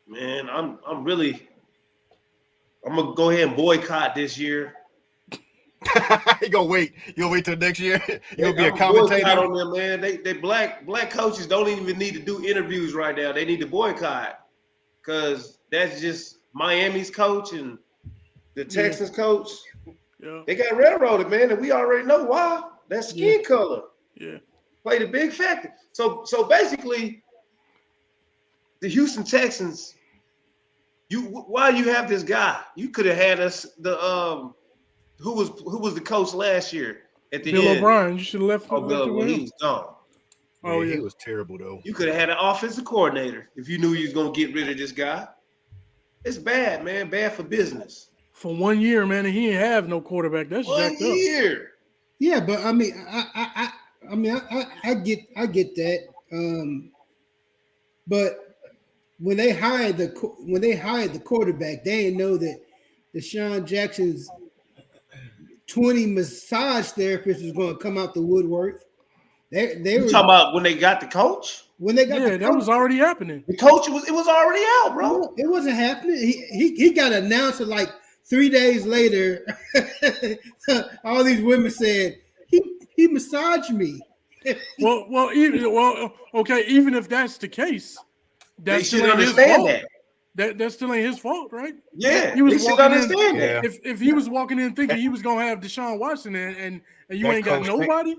Man, I'm gonna go ahead and boycott this year. You're gonna wait till next year. You'll be a commentator on them, man. They black coaches don't even need to do interviews right now. They need to boycott because that's just Miami's coach and the Texans coach. Yeah. They got railroaded, man, and we already know why. That skin color played a big factor. So basically, the Houston Texans. Why you have this guy? You could have had us who was the coach last year at the Bill end. O'Brien. You should have left. He's gone. Oh yeah, he was terrible though. You could have had an offensive coordinator if you knew you was gonna get rid of this guy. It's bad, man. Bad for business. For 1 year, man, and he didn't have no quarterback. That's 1 year. Yeah, but I mean, I get that. But when they hired the quarterback, they didn't know that Deshaun Jackson's 20 massage therapists was going to come out the woodwork. They were talking about when they got the coach. When they got that was already happening. The coach it was already out, bro. It wasn't happening. He got announced like 3 days later. All these women said he massaged me. Okay. Even if that's the case. They should understand that. That still ain't his fault, right? Yeah, he should understand that. If he was walking in thinking he was gonna have Deshaun Watson and you ain't got nobody,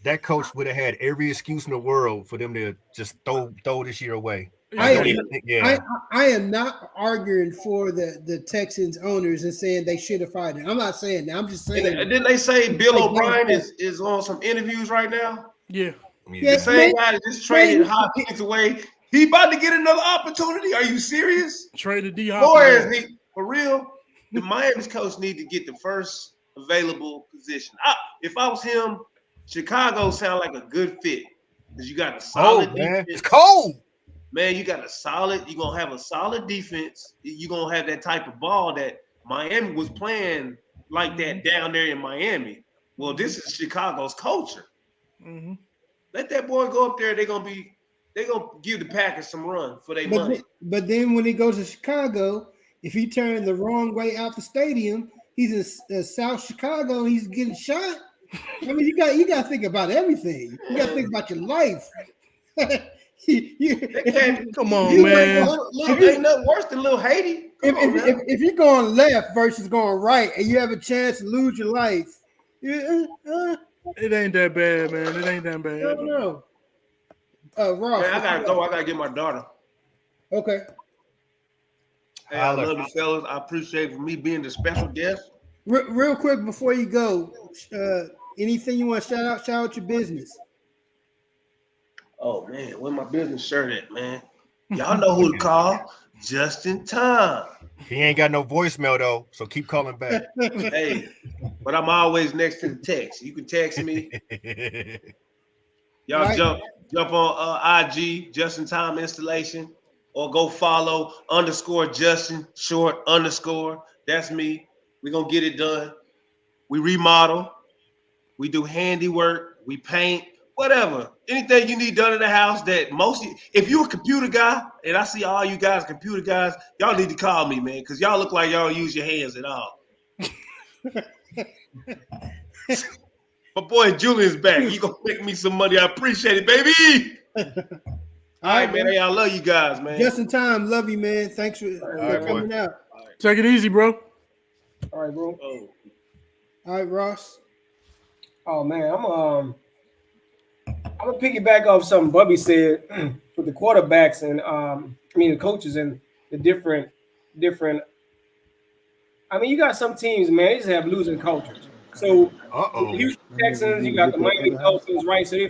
that coach would have had every excuse in the world for them to just throw this year away. I am not arguing for the Texans owners and saying they should have fired him. I'm not saying that. I'm just saying. Didn't they say Bill O'Brien is on some interviews right now? Yeah. The same guy that just traded Hopkins away. He about to get another opportunity. Are you serious? Traded D. Hopkins for real. The Miami's coach need to get the first available position. If I was him, Chicago sound like a good fit because you got a solid defense. It's cold. Man, you're gonna have a solid defense. You're gonna have that type of ball that Miami was playing like that down there in Miami. Well, this is Chicago's culture. Mm-hmm. Let that boy go up there. They're gonna be they gonna give the Packers some run for their But money. but then when he goes to Chicago, if he turned the wrong way out the stadium, he's in South Chicago and he's getting shot. I mean, you got to think about everything. You got to think about your life. They can't. Come on, You man. ain't nothing worse than little Haiti. If you're going left versus going right, and you have a chance to lose your life, it ain't that bad, man. It ain't that bad. No. Ross, Man, I gotta go. I gotta get my daughter. Okay. Hey, I love you, fellas. I appreciate for me being the special guest. Real quick before you go, anything you want to shout out your business? Oh man, where my business shirt at, man? Y'all know who to call. Just in time. He ain't got no voicemail though, so keep calling back. Hey, but I'm always next to the text. You can text me. Y'all Right. jump on IG, Just in Time Installation, or go follow _Justin short _. That's me. We're gonna get it done. We remodel, we do handiwork, we paint, whatever. Anything you need done in the house that if you're a computer guy, and I see all you guys computer guys, y'all need to call me, man, because y'all look like y'all don't use your hands at all. My boy Julian's back. He gonna make me some money. I appreciate it, baby. All right, man. Hey, I love you guys, man. Just in time, love you, man. Thanks for coming out. Take it easy, bro. All right, bro. Oh. All right, Ross. Oh man, I'm gonna piggyback off something Bubby said with the quarterbacks and the coaches and the different. I mean, you got some teams, man, they just have losing cultures. So the Houston Texans, you got the Miami Dolphins, right? So they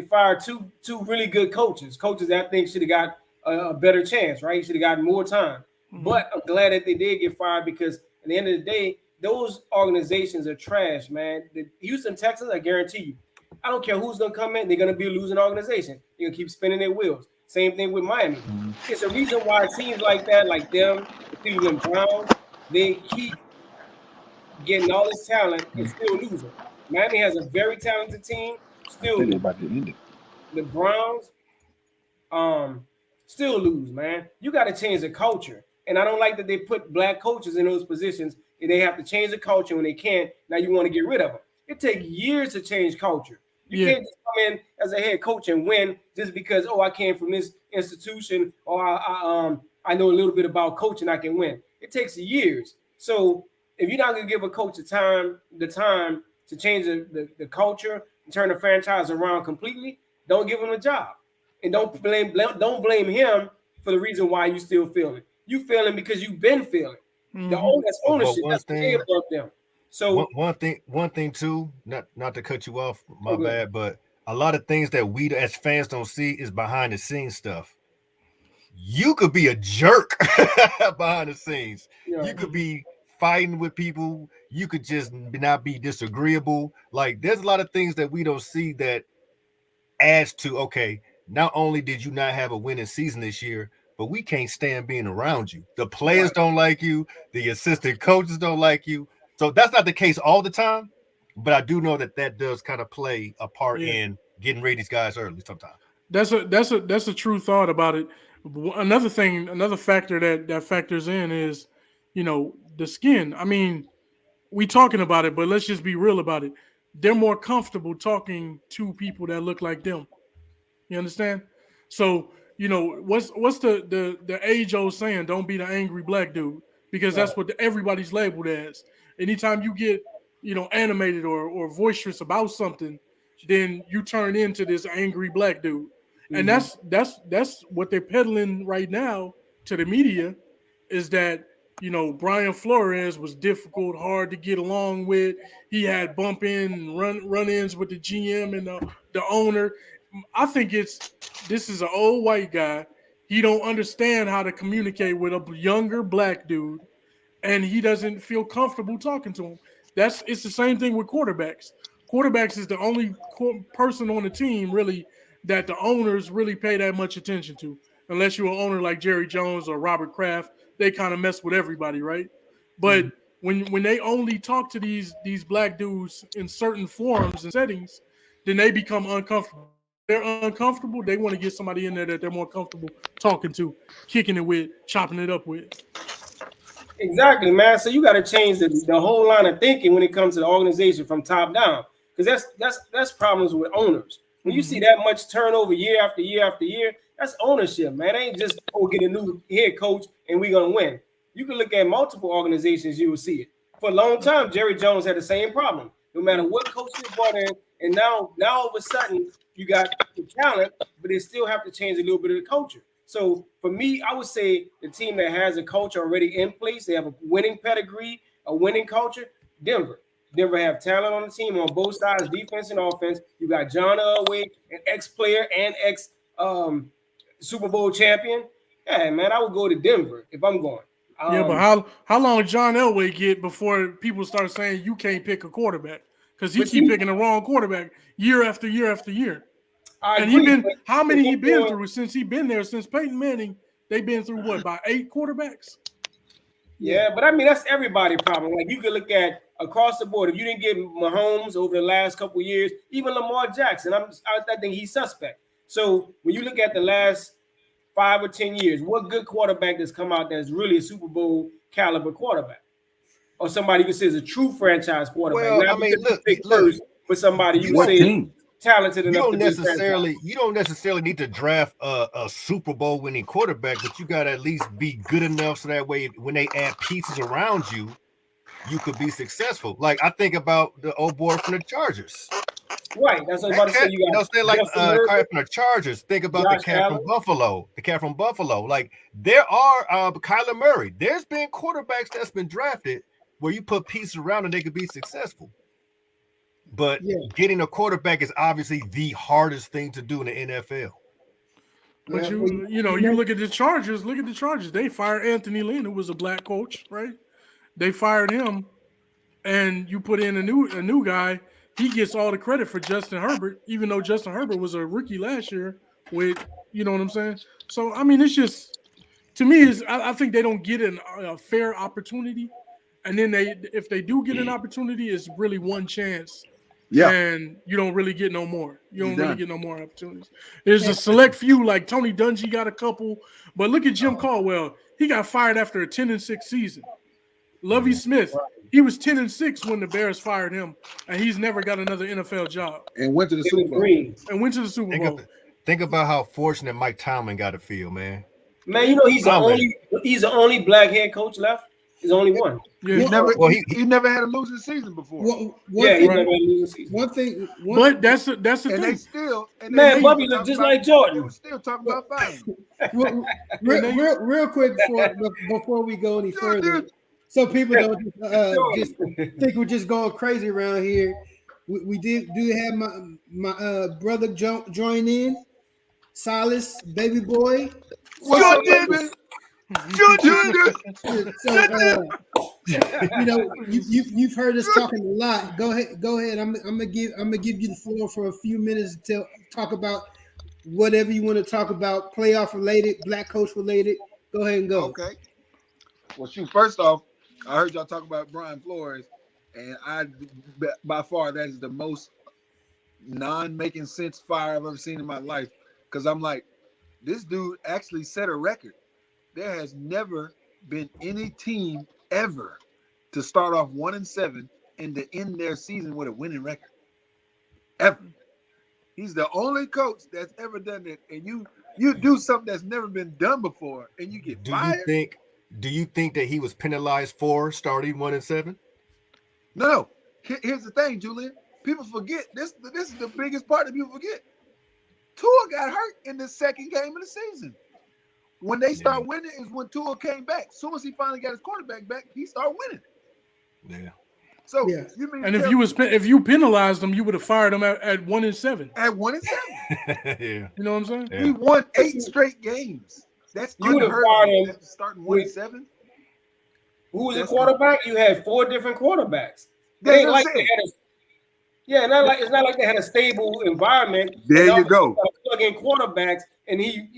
fired two really good coaches that I think should have got a better chance, right? Should have gotten more time. Mm-hmm. But I'm glad that they did get fired because at the end of the day, those organizations are trash, man. The Houston Texans, I guarantee you, I don't care who's going to come in, they're going to be a losing organization. They're going to keep spinning their wheels. Same thing with Miami. Mm-hmm. It's a reason why teams like that, like them, the Cleveland Browns, they keep getting all this talent and still losing. Miami has a very talented team, still losing. The Browns still lose, man. You got to change the culture. And I don't like that they put black coaches in those positions and they have to change the culture when they can't. Now you want to get rid of them. It takes years to change culture. You can't just come in as a head coach and win just because, I came from this institution or I know a little bit about coaching, I can win. It takes years. So if you're not going to give a coach the time to change the culture and turn the franchise around completely, don't give him a job. And don't blame him for the reason why you still failing. You failing because you've been failing. Mm-hmm. That's ownership. That's way above them. So one thing too, not to cut you off, my bad, but a lot of things that we as fans don't see is behind the scenes stuff. You could be a jerk behind the scenes. Yeah. You could be fighting with people. You could just not be disagreeable. Like there's a lot of things that we don't see that adds to, not only did you not have a winning season this year, but we can't stand being around you. The players don't like you. The assistant coaches don't like you. So that's not the case all the time, but I do know that does kind of play a part in getting rid of these guys early sometimes. That's a true thought about it. Another factor that factors in is, the skin. I mean, we talking about it, but let's just be real about it. They're more comfortable talking to people that look like them. You understand? So, what's the age-old saying, don't be the angry black dude, because that's what everybody's labeled as. Anytime you get, animated or boisterous about something, then you turn into this angry black dude. Mm-hmm. And that's what they're peddling right now to the media, is that, Brian Flores was difficult, hard to get along with. He had bump in and run-ins with the GM and the owner. I think this is an old white guy. He don't understand how to communicate with a younger black dude, and he doesn't feel comfortable talking to him. It's the same thing with quarterbacks. Quarterbacks is the only person on the team really that the owners really pay that much attention to. Unless you're an owner like Jerry Jones or Robert Kraft, they kind of mess with everybody, right? But when they only talk to these black dudes in certain forums and settings, then they become uncomfortable. They're uncomfortable. They want to get somebody in there that they're more comfortable talking to, kicking it with, chopping it up with. Exactly, man. So you got to change the whole line of thinking when it comes to the organization from top down, because that's problems with owners. When you see that much turnover year after year after year, that's ownership, man. It ain't just get a new head coach and we're gonna win. You can look at multiple organizations, you will see it. For a long time, Jerry Jones had the same problem. No matter what coach they brought in, and now all of a sudden you got the talent, but they still have to change a little bit of the culture. So for me, I would say the team that has a culture already in place, they have a winning pedigree, a winning culture, Denver. Denver have talent on the team on both sides, defense and offense. You got John Elway, an ex-player and ex-Super Bowl champion. Yeah, man, I would go to Denver if I'm going. Yeah, but how long John Elway get before people start saying you can't pick a quarterback? Because he keep picking the wrong quarterback year after year after year. And how many he been through since he been there? Since Peyton Manning, they've been through what, about 8 quarterbacks? Yeah, but I mean that's everybody's problem. Like you could look at across the board. If you didn't get Mahomes over the last couple of years, even Lamar Jackson, I think he's suspect. So when you look at the last 5 or 10 years, what good quarterback has come out that's really a Super Bowl caliber quarterback, or somebody who says a true franchise quarterback? Well, I mean, look, first for somebody you say talented enough. You don't necessarily need to draft a Super Bowl winning quarterback, but you got to at least be good enough so that way when they add pieces around you, you could be successful. Like I think about the old boy from the Chargers. Right, that's what I was about to say. You got from the Chargers. Think about the cat from Buffalo. The cat from Buffalo. Like there are Kyler Murray. There's been quarterbacks that's been drafted where you put pieces around and they could be successful. But getting a quarterback is obviously the hardest thing to do in the NFL. But you look at the Chargers. Look at the Chargers. They fired Anthony Lynn, who was a black coach, right? They fired him, and you put in a new guy. He gets all the credit for Justin Herbert, even though Justin Herbert was a rookie last year. With you know what I'm saying. So I mean, it's just to me I think they don't get a fair opportunity, and then if they do get an opportunity, it's really one chance. Yeah, and you don't really get no more. You don't really get no more opportunities. There's a select few, like Tony Dungy got a couple, but look at Jim Caldwell. He got fired after a 10-6 season. Lovie Smith, he was 10-6 when the Bears fired him, and he's never got another NFL job. And went to the Super Bowl. Think about how fortunate Mike Tomlin got to feel, man. Man, you know he's the only black head coach left. He's the only one. Yeah. He never had a losing season before. He never had a losing season. One thing. But that's the thing. They still, Bobby looked just like Jordan. They were still talking about firing. real quick before we go any further, so people don't just think we're just going crazy around here. We do have my brother join in, Silas, baby boy. You've heard us talking a lot. Go ahead. I'm gonna give you the floor for a few minutes to talk about whatever you want to talk about, playoff related, black coach related. Go ahead and go. Okay. Well, first off, I heard y'all talk about Brian Flores, and by far that is the most non-making sense fire I've ever seen in my life. Because I'm like, this dude actually set a record. There has never been any team ever to start off 1-7 and to end their season with a winning record. Ever. He's the only coach that's ever done that. And you do something that's never been done before and you get fired. Do you think that he was penalized for starting 1-7? No. Here's the thing, Julian. People forget this is the biggest part that people forget. Tua got hurt in the second game of the season. When they start winning is when Tua came back. As soon as he finally got his quarterback back, he started winning. Yeah. So you mean if you penalized him, you would have fired him at 1-7. At 1-7. Yeah. You know what I'm saying? Yeah. He won 8 straight games. That's you would have fired him starting 1-7. Who was the quarterback? You had 4 different quarterbacks. It's not like they had a stable environment. There you go. Plug in quarterbacks, and they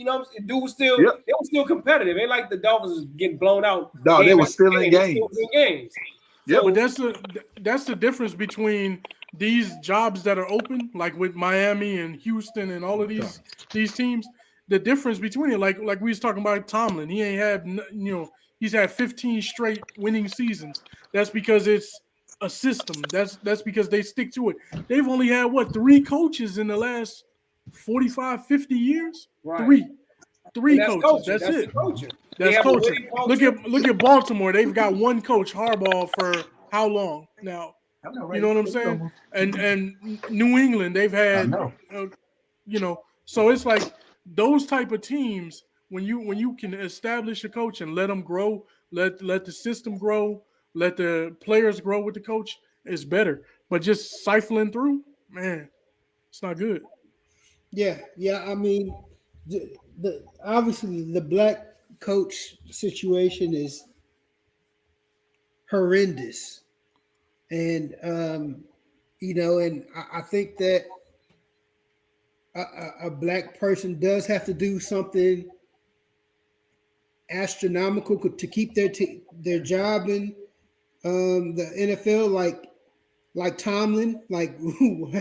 were still competitive. Ain't like the Dolphins was getting blown out. No, they were still in games. Yep. But that's the difference between these jobs that are open, like with Miami and Houston and all of these teams, the difference between it, like we was talking about Tomlin, he ain't had, he's had 15 straight winning seasons. That's because it's a system. That's because they stick to it. They've only had 3 coaches in the last 45, 50 years? Right. Three That's coaches. culture. That's it. The culture. That's culture. Look at Baltimore. They've got one coach, Harbaugh, for how long now? You know what I'm saying? And New England, they've had, so it's like those type of teams, when you can establish a coach and let them grow, let the system grow, let the players grow with the coach, is better. But just siphoning through, man, it's not good. Yeah. I mean, the obviously the black coach situation is horrendous, and and I think that a black person does have to do something astronomical to keep their job in the NFL, like Tomlin, like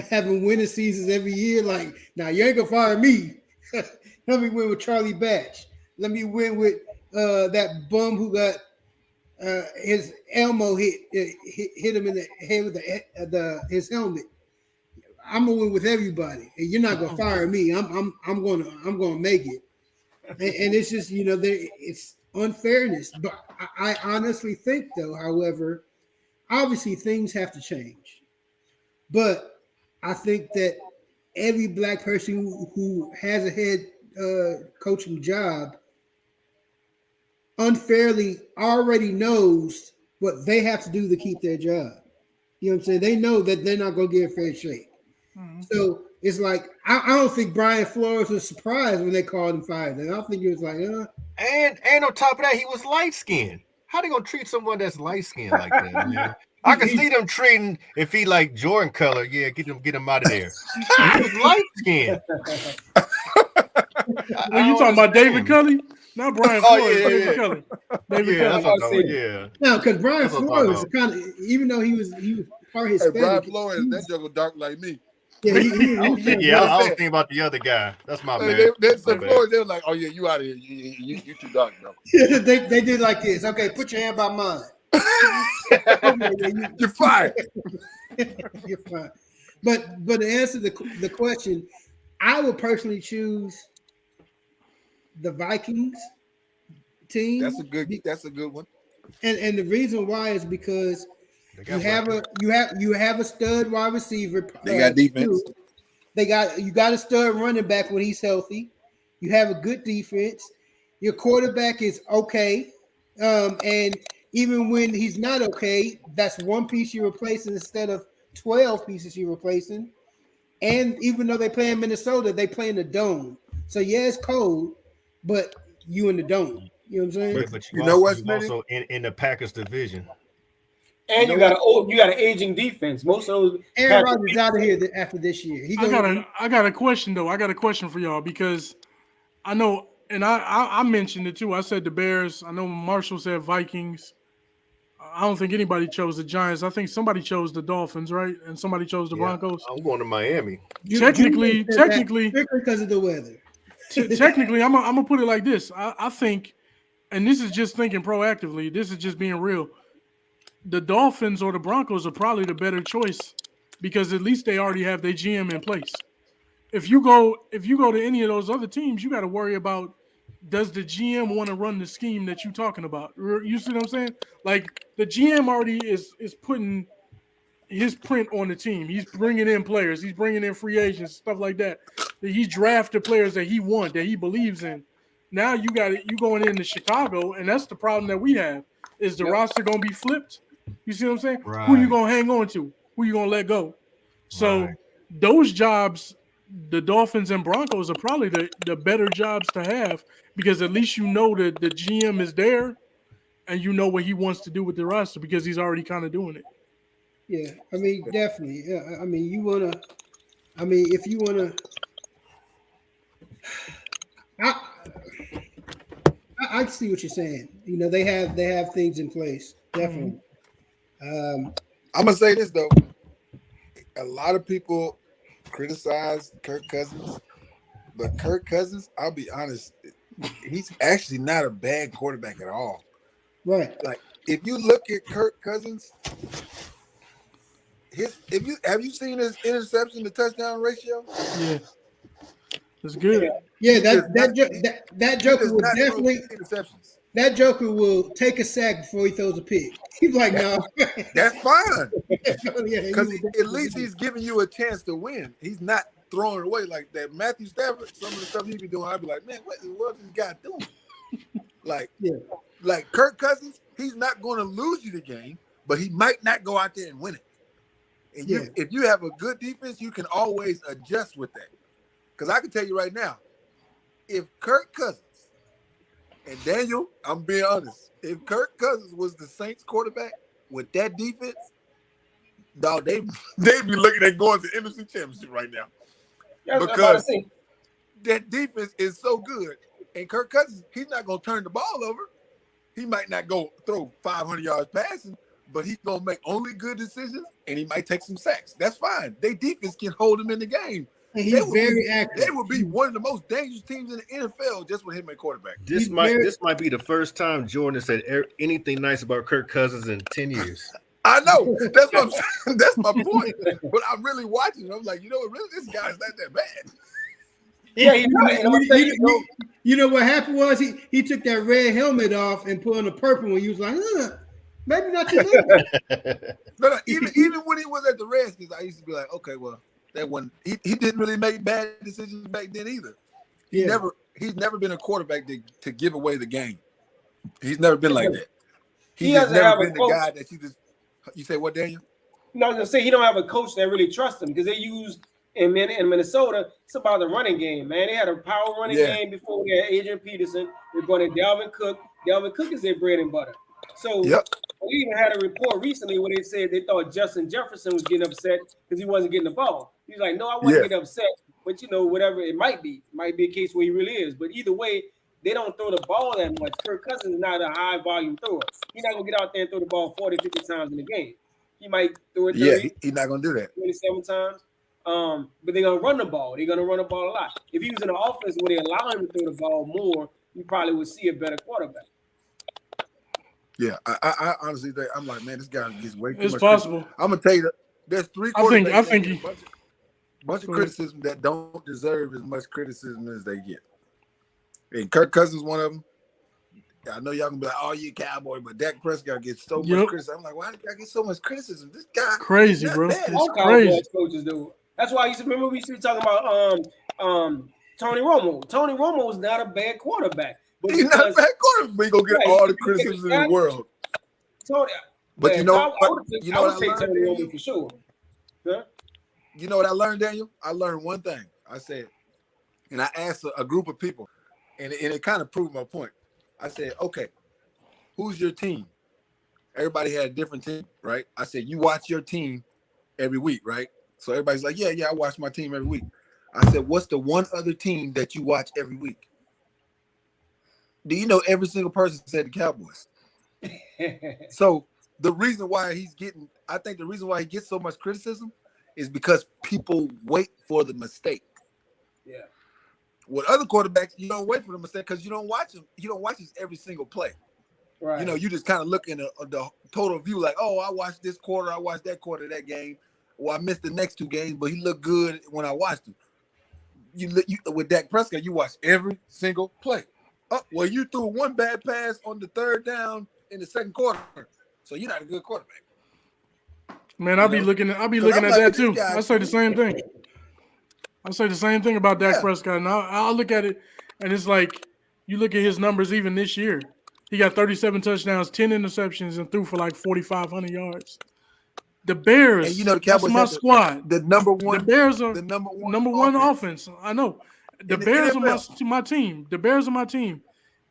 having winning seasons every year. Like, now you ain't gonna fire me. Let me win with Charlie Batch. Let me win with that bum who got his Elmo hit him in the head with his helmet. I'm gonna win with everybody, and you're not gonna fire me. I'm gonna make it, and it's just it's unfairness. But I honestly think, though, however, obviously things have to change, but I think that every black person who has a head coaching job unfairly already knows what they have to do to keep their job. You know what I'm saying? They know that they're not going to get a fair shake. Mm-hmm. So it's like, I don't think Brian Flores was surprised when they called him fired. I don't think he was like, And on top of that, he was light-skinned. How they going to treat someone that's light-skinned like that, man? I can see them treating, if he like Jordan color, yeah, get him out of there. He was light-skinned. Well, you talking about David Culley? Not Brian Flores, David Culley. David Culley. Yeah. No, because Brian Flores was kind of, even though he was part Hispanic. Brian Flores, that juggle dark like me. Yeah, I was thinking about the other guy. That's my man. Flores, they were like, "Oh yeah, you out of here. You too dark, bro." Yeah, they did like this. Okay, put your hand by mine. You're fired. You're fine. But to answer the question, I would personally choose the Vikings team. That's a good one. And the reason why is because you have a stud wide receiver. They got defense. You got a stud running back when he's healthy. You have a good defense. Your quarterback is okay, and even when he's not okay, that's one piece you're replacing instead of 12 pieces you're replacing. And even though they play in Minnesota, they play in the dome. So yeah, it's cold, but you in the dome. You know what I'm saying? But you know what, Smitty? Also in the Packers division. And you got an aging defense. Most of those Aaron Rodgers out of here after this year. I got a question though. I got a question for y'all because I know, and I mentioned it too. I said the Bears. I know Marshall said Vikings. I don't think anybody chose the Giants. I think somebody chose the Dolphins, right? And somebody chose the Broncos. I'm going to Miami. Technically, because of the weather. Technically, I'm gonna put it like this. I think, and this is just thinking proactively. This is just being real. The Dolphins or the Broncos are probably the better choice because at least they already have their GM in place. If you go to any of those other teams, you got to worry about, does the GM want to run the scheme that you're talking about? You see what I'm saying? Like the GM already is putting his print on the team. He's bringing in players. He's bringing in free agents, stuff like that. He drafted players that he wants, that he believes in. Now you going into Chicago, and that's the problem that we have. Is the roster going to be flipped? You see what I'm saying? Right. Who you going to hang on to? Who you going to let go? So those jobs, the Dolphins and Broncos are probably the better jobs to have because at least you know that the GM is there and you know what he wants to do with the roster because he's already kind of doing it. Yeah, I mean, definitely. Yeah, I mean, if you want to, I see what you're saying. You know, they have things in place, definitely. I'm gonna say this though. a lot of people criticize Kirk Cousins, but Kirk Cousins, I'll be honest, he's actually not a bad quarterback at all. Right. Like if you look at Kirk Cousins, have you seen his interception to touchdown ratio? Yeah, it's good. Yeah, He does not, that he Joker does will not throw definitely. interceptions. That Joker will take a sack before he throws a pick. He's like, no. That's fine. Yeah, Because at least he's giving you a chance to win. He's not throwing it away like that. Matthew Stafford, some of the stuff he be doing, I'd be like, man, what is this guy doing? Like Kirk Cousins, he's not going to lose you the game, but he might not go out there and win it. And if you have a good defense, you can always adjust with that. Because I can tell you right now, if Kirk Cousins, and Daniel, I'm being honest, if Kirk Cousins was the Saints quarterback with that defense, dog, they'd be looking at going to the NFC Championship right now. Because that defense is so good. And Kirk Cousins, he's not going to turn the ball over. He might not go throw 500 yards passing, but he's going to make only good decisions, and he might take some sacks. That's fine. Their defense can hold him in the game. And he's very active. They would be one of the most dangerous teams in the NFL just with him at quarterback. This might be the first time Jordan has said anything nice about Kirk Cousins in 10 years. I know. That's what I'm saying. That's my point. But I'm really watching. I'm like, really, this guy's not that bad. Yeah, you know what happened was he took that red helmet off and put on the purple one. He was like, maybe not too bad. No, even when he was at the Redskins, I used to be like, okay, well, that one he didn't really make bad decisions back then either. He's never been a quarterback to give away the game. He's never been like that. He's never been the guy that you say what, Daniel? No, I was gonna say he don't have a coach that really trusts him because they used in Minnesota. It's about the running game, man. They had a power running game before. We had Adrian Peterson. They brought in Dalvin Cook. Dalvin Cook is their bread and butter. So we even had a report recently where they said they thought Justin Jefferson was getting upset because he wasn't getting the ball. He's like, no, I wasn't getting upset, but whatever it might be a case where he really is. But either way, they don't throw the ball that much. Kirk Cousins is not a high volume thrower. He's not gonna get out there and throw the ball 40, 50 times in the game. He might throw it 30, yeah, he's not gonna do that 27 times. But they're gonna run the ball. They're gonna run the ball a lot. If he was in an offense where they allow him to throw the ball more, you probably would see a better quarterback. Yeah, I honestly think I'm like, man, this guy gets way too much. It's possible. I'm gonna tell you that there's three quarterbacks. I think he bunch of criticism that don't deserve as much criticism as they get. And Kirk Cousins one of them. I know y'all gonna be like, "Oh, you Cowboy," but Dak Prescott gets so much criticism. I'm like, why did I get so much criticism? This guy crazy, bro. All Cowboys coaches do. That's why I used to remember we used to be talking about Tony Romo. Tony Romo was not a bad quarterback. But he's not a bad quarterback, but he's gonna get all the criticism in the world. Tony, but you know, I would take Tony Romo for sure. Huh? You know what I learned, Daniel? I learned one thing. I said, and I asked a group of people, and it kind of proved my point. I said, okay, who's your team? Everybody had a different team, right? I said, you watch your team every week, right? So everybody's like, yeah, I watch my team every week. I said, what's the one other team that you watch every week? Do you know every single person said the Cowboys? So the reason why I think the reason why he gets so much criticism is because people wait for the mistake. Yeah. With other quarterbacks, you don't wait for the mistake because you don't watch them. You don't watch this every single play. Right. You just kind of look in the total view, like, oh, I watched this quarter, I watched that quarter of that game, or I missed the next two games, but he looked good when I watched him. You with Dak Prescott, you watch every single play. Oh, well, you threw one bad pass on the third down in the second quarter, so you're not a good quarterback. Man, I'll be looking at that too. I say the same thing. I say the same thing about Dak Prescott. And I'll look at it, and it's like you look at his numbers even this year. He got 37 touchdowns, 10 interceptions, and threw for like 4,500 yards. The Bears, and the Cowboys, that's my squad. The number one. The Bears are the number one offense. I know. The Bears are my team. The Bears are my team.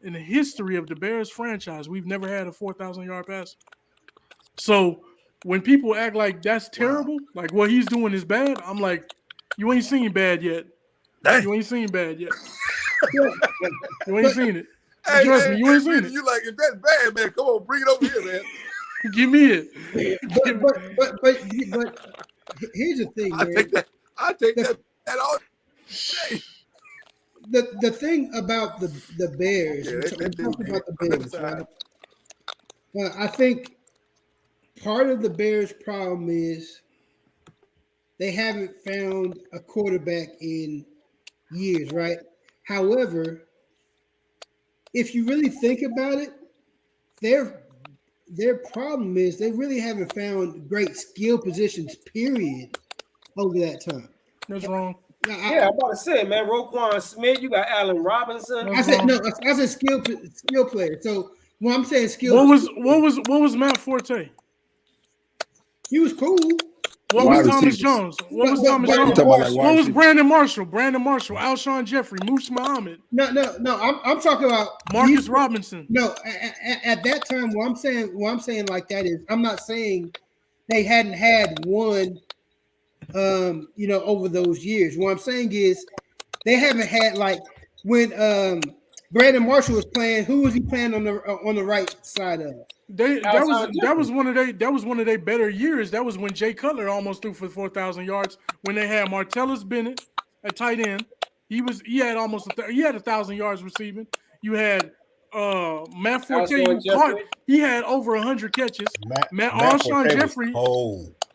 In the history of the Bears franchise, we've never had a 4,000-yard pass. So when people act like that's terrible, like what he's doing is bad, I'm like, you ain't seen bad yet. Dang. You ain't seen bad yet. You ain't seen it. Trust me, you ain't seen it. You like, if that's bad, man, come on, bring it over here, man. Give me it. here's the thing, I man. take that all day. The thing about the Bears, Yeah, we that talk dude, about the man. Bears, right? I think part of the Bears' problem is they haven't found a quarterback in years, right? However, if you really think about it, their problem is they really haven't found great skill positions, period, over that time. That's wrong. Yeah, I'm about to say, man, Roquan Smith, you got Allen Robinson. I said no. I said skill player. So when I'm saying skill, What was Matt Forte? he was cool. What Wide was Thomas receivers. Jones? What was But- Thomas but- You Jones? talking about like wide What was receivers. Brandon Marshall? Alshon Jeffrey, Moose Muhammad, No. I'm talking about Marcus Robinson. No, at that time, what I'm saying like that is, I'm not saying they hadn't had one, over those years. What I'm saying is they haven't had like when Brandon Marshall was playing. Who was he playing on the right side of? That was one of their better years. That was when Jay Cutler almost threw for 4,000 yards. When they had Martellus Bennett at tight end, he had 1,000 yards receiving. You had Matt Forte. He had over 100 catches.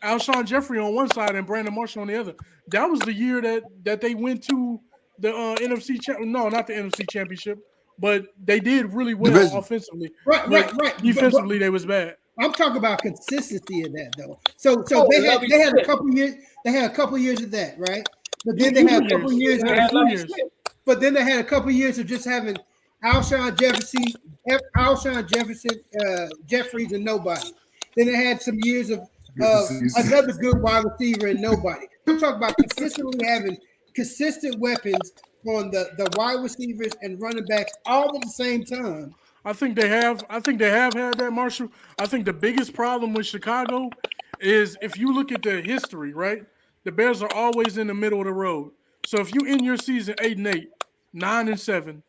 Alshon Jeffrey on one side and Brandon Marshall on the other. That was the year that they went to the NFC not the NFC Championship. But they did really well offensively. Right. Defensively, they was bad. I'm talking about consistency of that though. So they had a couple years. They had a couple years of that, right? But then they had a couple years. But then they had a couple years of just having Alshon Jefferson, Jeffries, and nobody. Then they had some years of another good wide receiver and nobody. I'm talking about consistently having consistent weapons on the wide receivers and running backs all at the same time. I think they have had that, Marshall. I think the biggest problem with Chicago is if you look at the history, right? The Bears are always in the middle of the road. So if you end your season 8-8, 9-7,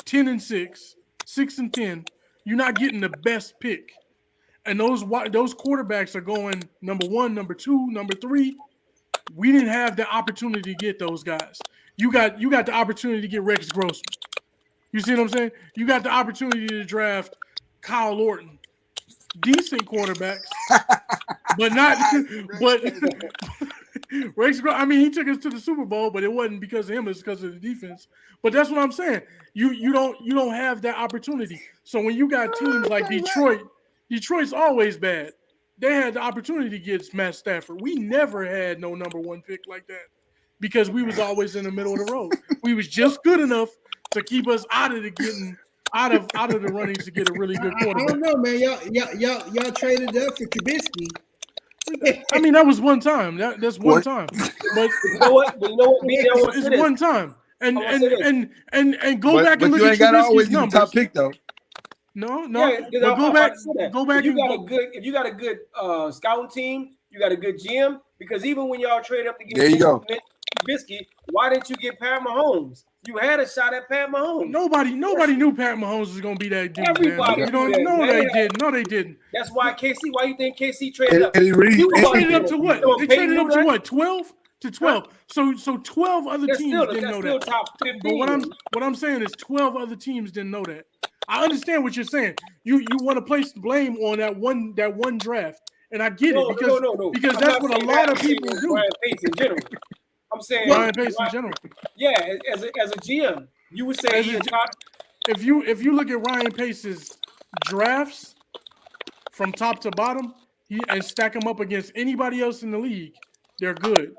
10-6, 6-10, you're not getting the best pick. And those quarterbacks are going number 1, number 2, number 3. We didn't have the opportunity to get those guys. You got the opportunity to get Rex Grossman. You see what I'm saying? You got the opportunity to draft Kyle Orton. Decent quarterbacks. but Rex Grossman, I mean, he took us to the Super Bowl, but it wasn't because of him, it's because of the defense. But that's what I'm saying. You don't have that opportunity. So when you got teams like Detroit's always bad. They had the opportunity to get Matt Stafford. We never had no number 1 pick like that because we was always in the middle of the road. We was just good enough to keep us out of the runnings to get a really good quarterback. I don't know, man. Y'all traded up for Trubisky. I mean, that was one time. That's one time. But you know what? It's one time. And go back and look at Trubisky's numbers. Top pick though. No. Yeah, go back. If you got a good scouting team, you got a good GM. Because even when y'all trade up to get Trubisky, why didn't you get Pat Mahomes? You had a shot at Pat Mahomes. Nobody knew Pat Mahomes was gonna be that dude. Everybody man. No, they didn't. That's why KC. Why you think KC traded up? They traded up to what? They traded up to what? 12 to 12. So 12 other teams didn't know that. Top 15. But what I'm saying is 12 other teams didn't know that. I understand what you're saying. You want to place blame on that one draft, and I get it because that's what a lot of people do. Ryan Pace in general. I'm saying Ryan Pace in general. Yeah, as a GM, you would say he's top. If you look at Ryan Pace's drafts from top to bottom, and stack them up against anybody else in the league, they're good.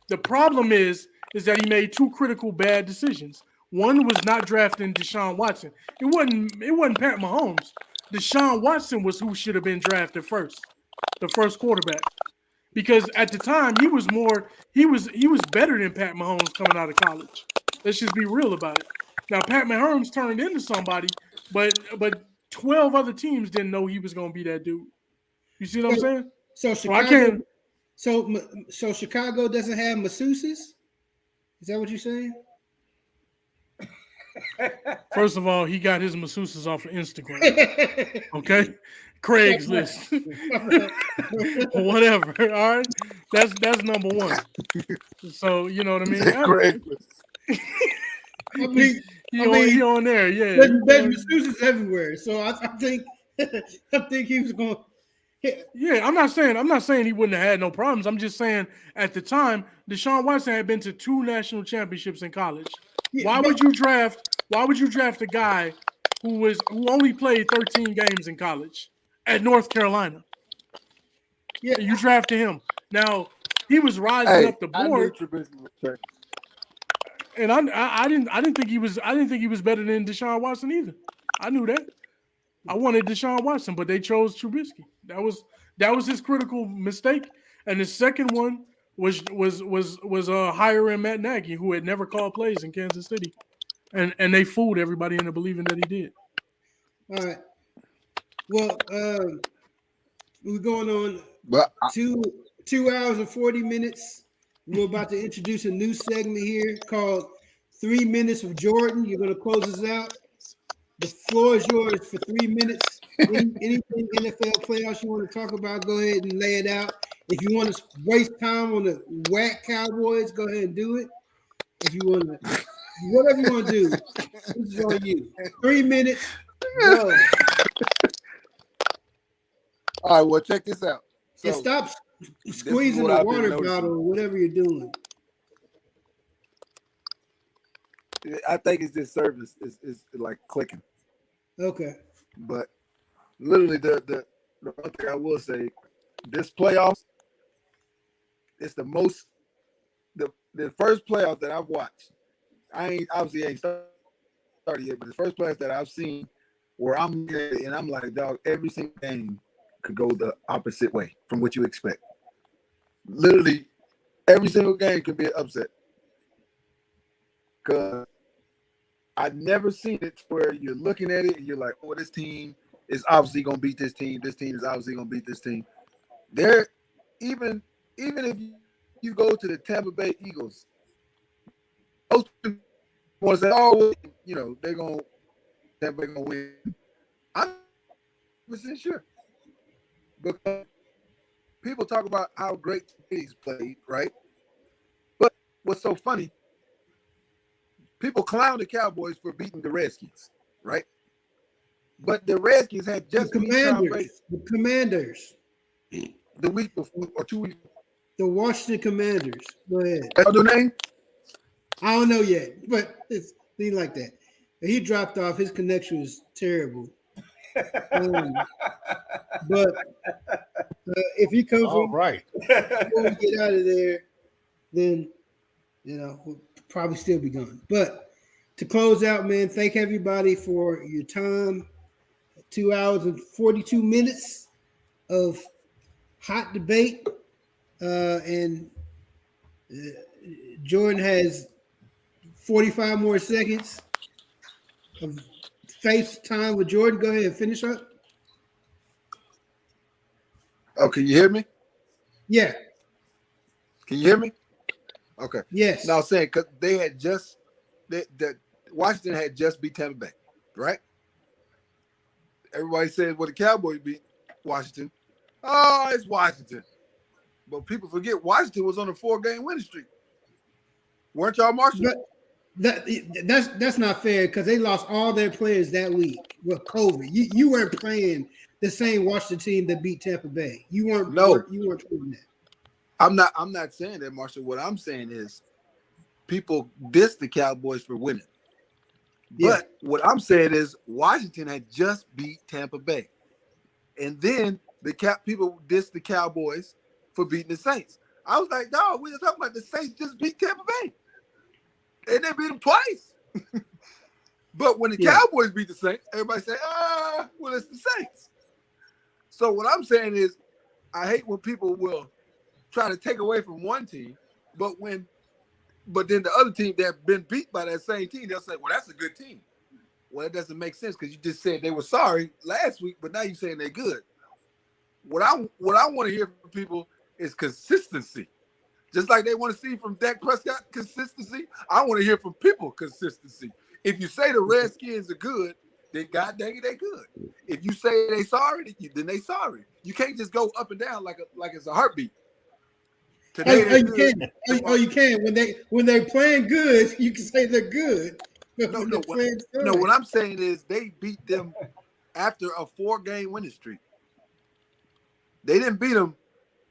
The problem is that he made 2 critical bad decisions. One was not drafting Deshaun Watson. It wasn't Pat Mahomes. Deshaun Watson was who should have been drafted first, the first quarterback. Because at the time he was better than Pat Mahomes coming out of college. Let's just be real about it. Now Pat Mahomes turned into somebody, but 12 other teams didn't know he was going to be that dude. You see what I'm saying? So Chicago doesn't have masseuses? Is that what you're saying? First of all, he got his masseuses off of Instagram. Okay, Craigslist, whatever. All right, that's number one. So you know what I mean. Craigslist. I mean, He on there, yeah. There's masseuses everywhere, so I think he was going. Yeah, I'm not saying he wouldn't have had no problems. I'm just saying at the time, Deshaun Watson had been to 2 national championships in college. Why would you draft a guy who only played 13 games in college at North Carolina? Yeah, you drafted him. Now he was rising up the board, and I didn't think he was better than Deshaun Watson either. I knew that. I wanted Deshaun Watson, but they chose Trubisky. That was his critical mistake. And the second one was hiring Matt Nagy, who had never called plays in Kansas City, and they fooled everybody into believing that he did. All right. Well, we're going on 2 hours and 40 minutes. We're about to introduce a new segment here called 3 Minutes with Jordan. You're going to close us out. The floor is yours for 3 minutes. Anything NFL playoffs you want to talk about, go ahead and lay it out. If you want to waste time on the whack Cowboys, go ahead and do it. If you want to, whatever you want to do, this is on you. 3 minutes. Go. All right, well, check this out. So, and stop squeezing the water bottle or whatever you're doing. I think it's this service is like clicking. Okay. But literally the one thing I will say, this playoffs, it's the most the first playoff that I've watched. I ain't started yet, but the first playoff that I've seen where I'm here and I'm like, dog, every single game could go the opposite way from what you expect. Literally, every single game could be an upset. Because I've never seen it where you're looking at it and you're like, oh, this team is obviously going to beat this team. This team is obviously going to beat this team. There, even if you go to the Tampa Bay Eagles, most people want to say, oh, you know, Tampa Bay going to win. I'm 100% sure. Because people talk about how great he's played, right? But what's so funny, people clown the Cowboys for beating the Redskins, right? But the Redskins had just beat Tom Brady. The Commanders. The week before or 2 weeks. The Washington Commanders. Go ahead. That's the name? I don't know yet, but it's things like that. He dropped off. His connection was terrible. But if he comes all right, before we get out of there, then we'll probably still be gone. But to close out, man, thank everybody for your time. 2 hours and 42 minutes of hot debate, and Jordan has 45 more seconds of face time with Jordan. Go ahead and finish up. Oh, can you hear me? Yeah. Can you hear me? Okay. Yes. Now I was saying because they had just Washington had just beat Tampa Bay, right? Everybody said, well, the Cowboys beat Washington. Oh, it's Washington. But people forget Washington was on a 4-game winning streak. Weren't y'all, Marshall? But that's not fair because they lost all their players that week with COVID. You weren't playing the same Washington team that beat Tampa Bay. You weren't. No, you weren't doing that. I'm not saying that, Marshall. What I'm saying is people diss the Cowboys for winning. Yeah. But what I'm saying is Washington had just beat Tampa Bay. And then people dissed the Cowboys for beating the Saints. I was like, dog, we were talking about the Saints just beat Tampa Bay. And they beat them twice. But when the Cowboys beat the Saints, everybody say, well, it's the Saints. So what I'm saying is I hate when people will try to take away from one team, but then the other team that have been beat by that same team, they'll say, well, that's a good team. Well, it doesn't make sense because you just said they were sorry last week, but now you're saying they're good. What I want to hear from people is consistency. Just like they want to see from Dak Prescott consistency, I want to hear from people consistency. If you say the Redskins are good, then God dang it, they good. If you say they sorry, then they sorry. You can't just go up and down like it's a heartbeat. Today Oh, they're you good. can. Oh, you can. When they're playing good, you can say they're good. But No, when no, they're playing no. sorry, What I'm saying is they beat them after a 4-game winning streak. They didn't beat them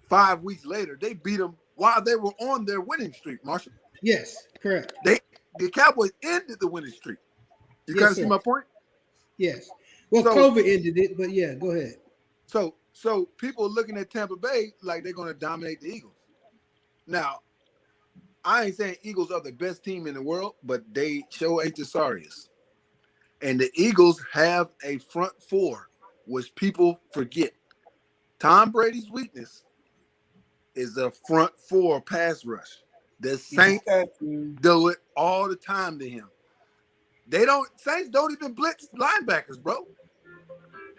5 weeks later. They beat them while they were on their winning streak, Marshall. yes, correct. The Cowboys ended the winning streak. You kind Yes, of see sir. my point? Yes. Well, So- COVID ended it, but yeah, go ahead. So people are looking at Tampa Bay like they're going to dominate the Eagles. Now, I ain't saying Eagles are the best team in the world, but they show ain't the sorriest. And the Eagles have a front four, which people forget. Tom Brady's weakness is the front four pass rush. The Saints do it all the time to him. Saints don't even blitz linebackers, bro.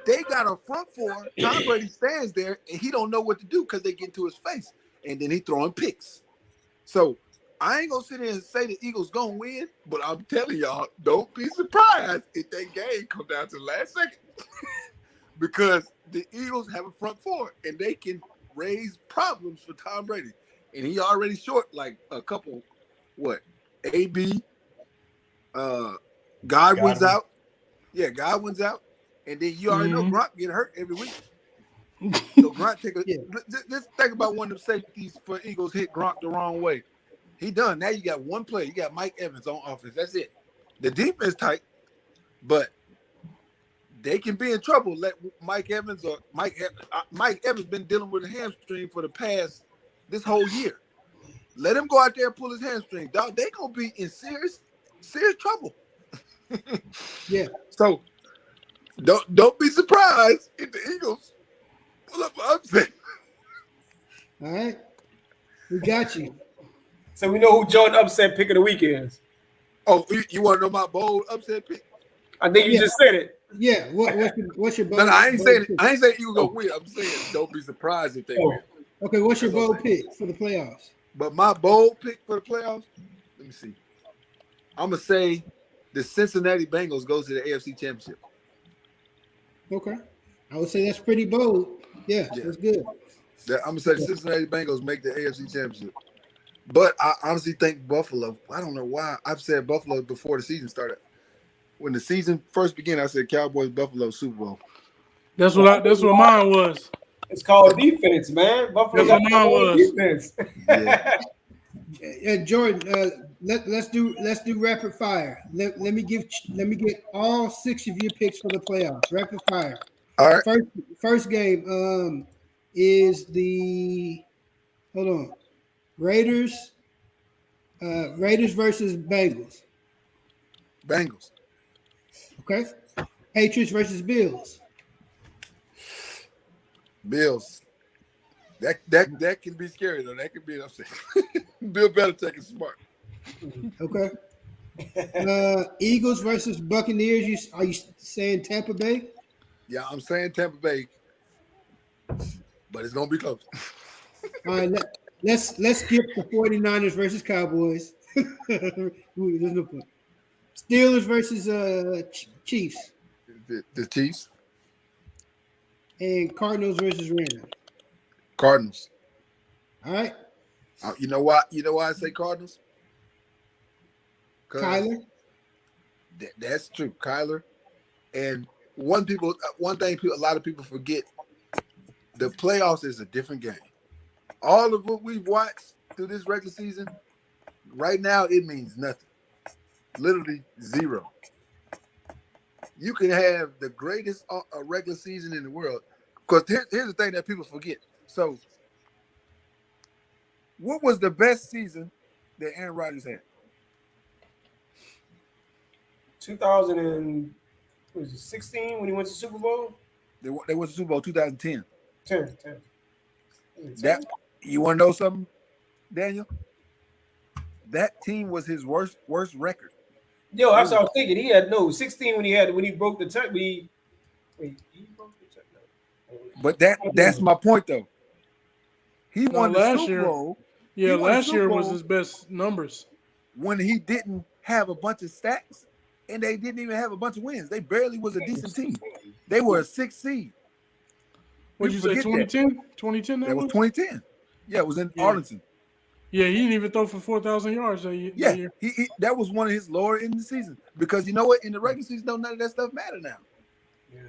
They got a front four. Tom Brady stands there and he don't know what to do because they get into his face, and then he throwing picks. So I ain't gonna sit here and say the Eagles gonna win, but I'm telling y'all, don't be surprised if that game come down to the last second. Because the Eagles have a front four and they can raise problems for Tom Brady. And he already short like a couple, AB, Godwin's out. Yeah, Godwin's out. And then you already know Gronk getting hurt every week. So Gronk just think about one of the safeties for Eagles hit Gronk the wrong way. He done. Now you got one player. You got Mike Evans on offense. That's it. The defense tight, but they can be in trouble. Let Mike Evans been dealing with a hamstring for the past this whole year. Let him go out there and pull his hamstring. Dog, they gonna be in serious trouble. Yeah. So don't be surprised if the Eagles pull up an upset. All right. We got you. So we know who Jordan upset pick of the week is. Oh, you want to know my bold upset pick? I think you just said it. Yeah. What's your bold? No, I ain't saying pick? I ain't saying Eagles gonna win. I'm saying don't be surprised if they win. Okay, what's your bold pick for the playoffs? But my bold pick for the playoffs, let me see. I'm gonna say the Cincinnati Bengals goes to the AFC Championship. Okay. I would say that's pretty bold. Yeah. That's good. I'm gonna say the Cincinnati Bengals make the AFC Championship. But I honestly think Buffalo. I don't know why. I've said Buffalo before the season started. When the season first began, I said Cowboys, Buffalo, Super Bowl. That's what mine was. It's called defense, man. Buffalo got defense. Yeah. Jordan, let's do rapid fire. Let me get all 6 of your picks for the playoffs. Rapid fire. All right. First game is the Raiders versus Bengals. Bengals. Okay. Patriots versus Bills. Bills. That can be scary though. That can be an upset. Bill Belichick is smart. Okay. Eagles versus Buccaneers. Are you saying Tampa Bay? Yeah, I'm saying Tampa Bay, but it's gonna be close. All right, let's skip the 49ers versus Cowboys. There's no point. Steelers versus Chiefs. The Chiefs. And Cardinals versus Rams. Cardinals. All right. You know why? You know why I say Cardinals? Kyler. That's true, Kyler. And one thing a lot of people forget: the playoffs is a different game. All of what we've watched through this regular season, right now it means nothing. Literally zero. You can have the greatest regular season in the world. Because here's the thing that people forget. So, what was the best season that Aaron Rodgers had? 2016 when he went to Super Bowl? They went to Super Bowl 2010. 10. That you want to know something, Daniel? That team was his worst record. Yo, that's what I was thinking. He had 16 when he broke the tech. He broke the tech. But that's my point though. He won the Super Bowl. Yeah, last year was his best numbers. When he didn't have a bunch of stacks, and they didn't even have a bunch of wins. They barely was a decent team. They were a 6th seed. What'd you say, 2010? 2010 That was 2010. Yeah, it was in Arlington. Yeah, he didn't even throw for 4,000 yards that year. Yeah, he that was one of his lower in the season because you know what? In the regular season, none of that stuff matter now. Yeah.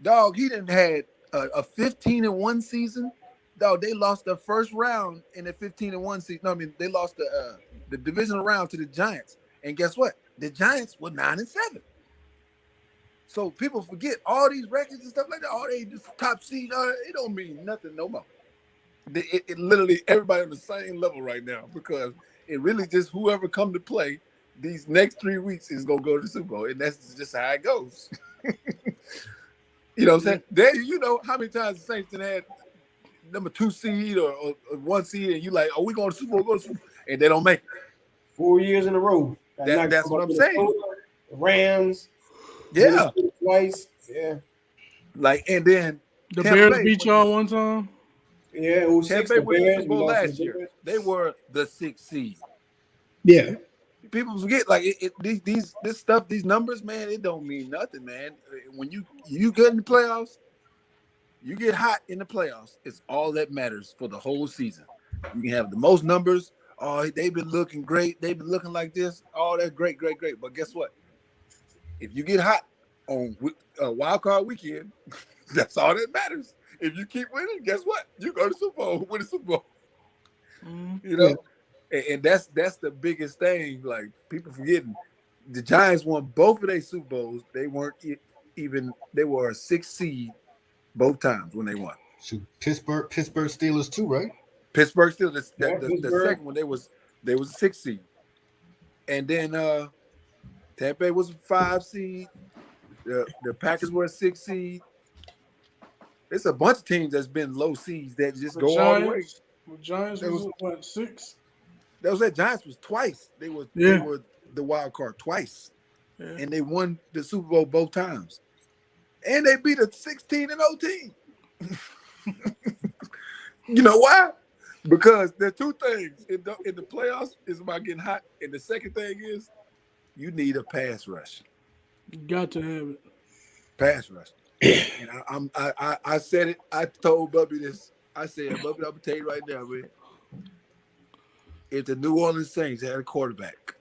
Dog, he didn't had a 15-1 season. Dog, they lost the first round in the 15-1 season. No, I mean they lost the divisional round to the Giants. And guess what? The Giants were 9-7. So people forget all these records and stuff like that. All they just top seed, it don't mean nothing no more. It literally everybody on the same level right now because it really just whoever come to play these next 3 weeks is gonna go to the Super Bowl, and that's just how it goes. You know what I'm saying? There, you know how many times the Saints had number 2 seed or 1 seed, and you like, oh, we going to Super Bowl, go to Super Bowl, and they don't make it. 4 years in a row. That's what I'm saying. The Rams. Yeah. Twice. Yeah. Like, and then the Bears beat y'all one time. Yeah, it was Tampa Bay won the Super Bowl last year. They were the 6th seed. Yeah. People forget, like this stuff, these numbers, man, it don't mean nothing, man. When you get in the playoffs, you get hot in the playoffs. It's all that matters for the whole season. You can have the most numbers. Oh, they've been looking great. They've been looking like this. Oh, that's great. But guess what? If you get hot on wild card weekend, that's all that matters. If you keep winning, guess what? You go to Super Bowl, win the Super Bowl. You know, and that's the biggest thing. Like people forgetting, the Giants won both of their Super Bowls. They weren't even. They were a 6th seed both times when they won. Shoot, Pittsburgh Steelers too, right? Pittsburgh Steelers. The second one they was a 6th seed, and then Tampa Bay was a 5 seed. The Packers were a 6 seed. It's a bunch of teams that's been low seeds that just go all the way. The Giants was what, 6? That was that Giants was twice. They were the wild card twice, and they won the Super Bowl both times, and they beat a 16-0 team. You know why? Because there are 2 things in the playoffs is about getting hot, and the second thing is you need a pass rush. You got to have it. Pass rush. And I said it. I told Bubby this. I said, Bubby, I'm gonna tell you right now, man. If the New Orleans Saints had a quarterback,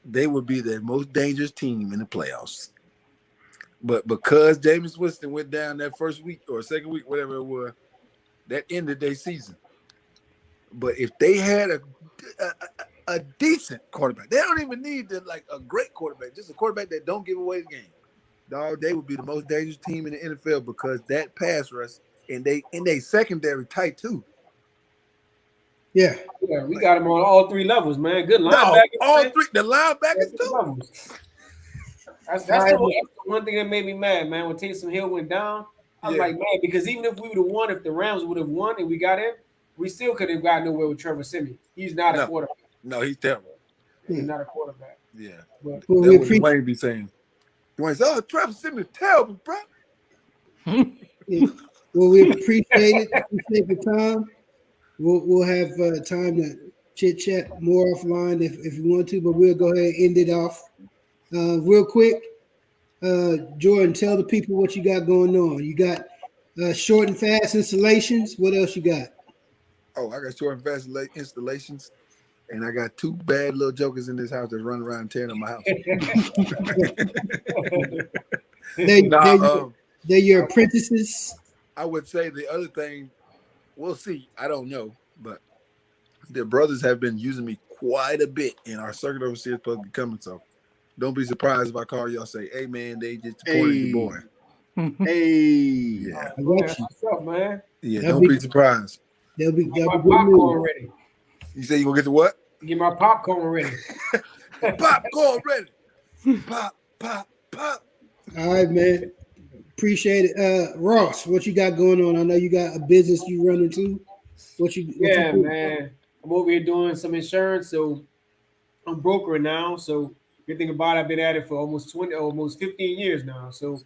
they would be the most dangerous team in the playoffs. But because Jameis Winston went down that first week or second week, whatever it was, that ended their season. But if they had a decent quarterback, they don't even need a great quarterback, just a quarterback that don't give away the game. Dog, they would be the most dangerous team in the NFL because that pass rush and they secondary tight too. Yeah, we got them on all 3 levels, man. Good linebackers. All 3, the linebackers too. That's the one thing that made me mad, man. When Taysom Hill went down, I was like, man, because even if we would have won, if the Rams would have won and we got in, we still could have gotten nowhere with Trevor Siemian. He's not a quarterback. No, he's terrible. He's not a quarterback. Yeah. But that's what Dwayne be saying. Dwayne said, "Oh, Trevor Siemian terrible, bro." Well, we appreciate it. Appreciate the time. We'll have time to chit chat more offline if you want to, but we'll go ahead and end it off real quick. Jordan, tell the people what you got going on. You got short and fast installations. What else you got? Oh, I got short and fast installations, and I got 2 bad little jokers in this house that's running around tearing up my house. They're your apprentices. I would say the other thing, we'll see. I don't know, but the brothers have been using me quite a bit, and our circuit overseer is supposed to be coming. So don't be surprised if I call y'all say, "Hey, man, they just appointed the boy." Yeah, what's up, man? Yeah, don't be surprised. They'll be popcorn ready. You say you gonna get the what? Get my popcorn ready. Popcorn ready. Pop. All right, man. Appreciate it. Ross, what you got going on? I know you got a business you run into. What you man. I'm over here doing some insurance, so I'm brokering now. So good thing about it, I've been at it for almost 15 years now. So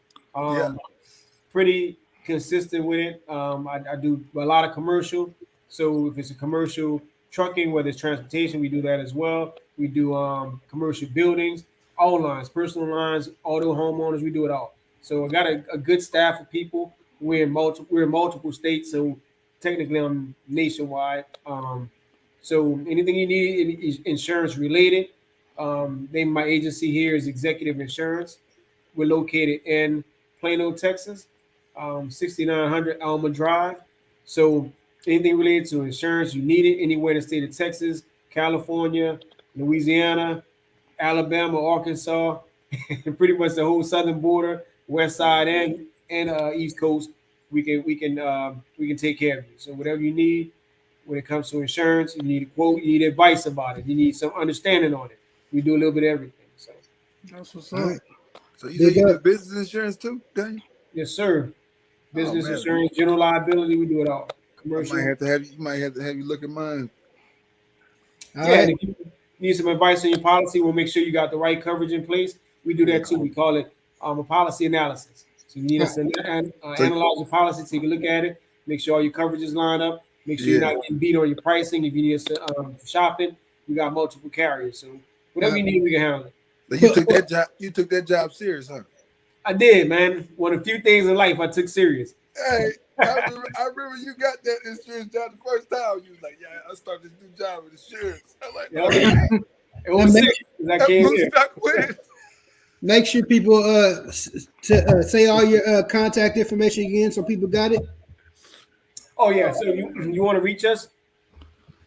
pretty consistent with it. I do a lot of commercial. So if it's a commercial trucking, whether it's transportation, we do that as well. We do commercial buildings. all lines, personal lines, auto, homeowners. We do it all. So I got a good staff of people. We're in multiple states, so technically I'm nationwide. So anything you need insurance related, name of my agency here is Executive Insurance. We're located in Plano, Texas, 6900 Alma Drive. So anything related to insurance, you need it anywhere in the state of Texas, California, Louisiana, Alabama, Arkansas, and pretty much the whole southern border, west side and east coast. We can take care of you. So whatever you need when it comes to insurance, you need a quote, you need advice about it, you need some understanding on it. We do a little bit of everything. So That's what's All up. right. So you say you do business insurance too, Daniel? yes, sir. Business man. insurance, general liability, we do it all. I Commercial. might have to have you. You might have to have you look at mine. All Yeah, right. and if you need some advice on your policy, we'll make sure you got the right coverage in place. We do that too. We call it a policy analysis. So you need us to analyze your policy, take a look at it, make sure all your coverages line up, make sure you're not getting beat on your pricing. If you need us to shop it, we got multiple carriers. So whatever you need, we can handle it. So you took that job. You took that job serious, huh? I did, man. One of the few things in life I took serious. Hey, I remember you got that insurance job the first time. You was like, "Yeah, I started this new job with insurance." I'm like, "Oh, It was serious. I came here. stuck with it." Make sure people say all your contact information again so people got it. Oh yeah. So you want to reach us?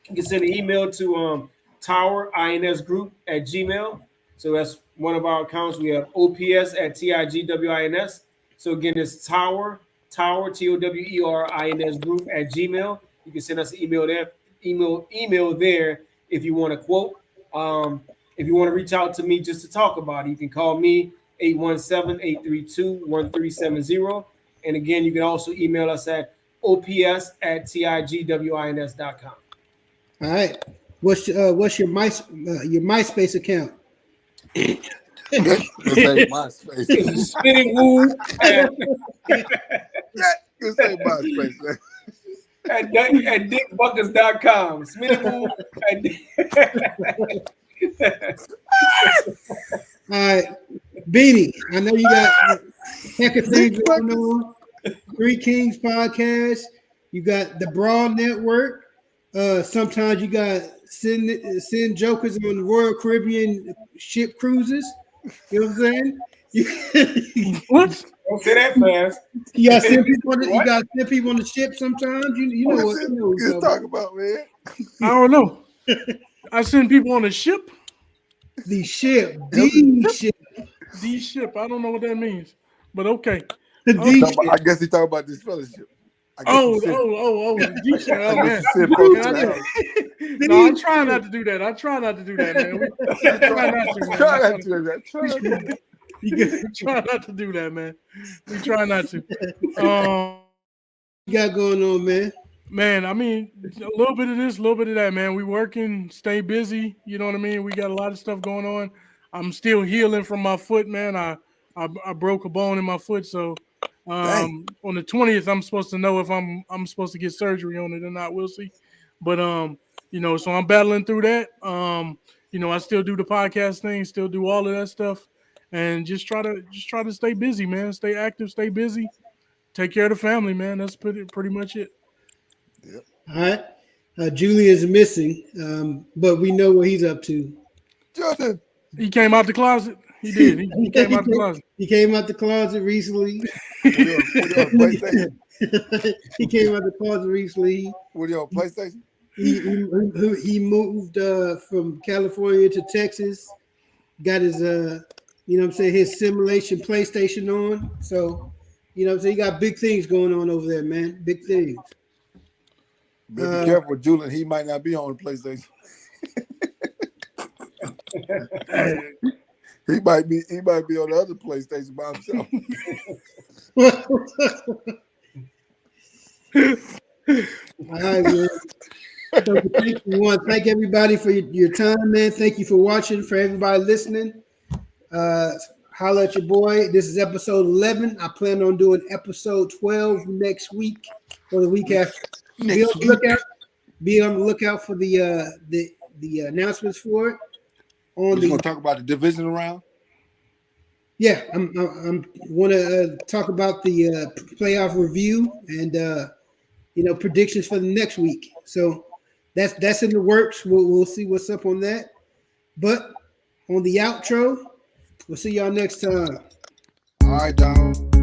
You can send an email to towerinsgroup@gmail. So that's one of our accounts. We have ops@tigwins. So again, it's tower TOWERINS group@gmail. You can send us an email there. Email there if you want to quote. If you want to reach out to me just to talk about it, you can call me 817-832-1370. And again, you can also email us at ops@tigwins.com. All right. What's your MySpace account? This ain't my space. Spinning Woo This ain't my space. at dickbuckers.com. Smitty Woo All right, Beanie. I know you got heck of things going on. Three Kings podcast. You got the Broad Network. Sometimes you got send jokers on the Royal Caribbean ship cruises. You know what I'm saying? What? Don't say that fast. You got send people on the ship sometimes. You know what Let's talk about, man. I don't know. I send people on a ship. the ship. The ship. I don't know what that means, but okay. The I guess he talking about this fellowship. Oh, the D ship. Oh man. No, I'm trying not to do that. I try not to do that, man. Try not to do that, man. We try not to. You got going on, man? Man, I mean, a little bit of this, a little bit of that, man. We working, stay busy. You know what I mean? We got a lot of stuff going on. I'm still healing from my foot, man. I broke a bone in my foot, so on the 20th, I'm supposed to know if I'm supposed to get surgery on it or not. We'll see. But so I'm battling through that. I still do the podcast thing, still do all of that stuff, and just try to stay busy, man. Stay active, stay busy, take care of the family, man. That's pretty much it. Yep. All right. Julian's missing, but we know what he's up to. Justin. He came out the closet. He did. He came out the closet. He came out the closet recently. He came out the closet recently. What are you on PlayStation? He moved from California to Texas. Got his his simulation PlayStation on. So, he got big things going on over there, man. Big things. Be careful, Julian. He might not be on the PlayStation. He might be on the other PlayStation by himself. All right, man. So thank everybody for your time, man. Thank you for watching. For everybody listening, holla at your boy. This is episode 11. I plan on doing episode 12 next week or the week after. Be on the lookout for the announcements for it. We're gonna talk about the division round. Yeah, I'm want to talk about the playoff review and predictions for the next week. So that's in the works. We'll see what's up on that. But on the outro, we'll see y'all next time. All right, dog.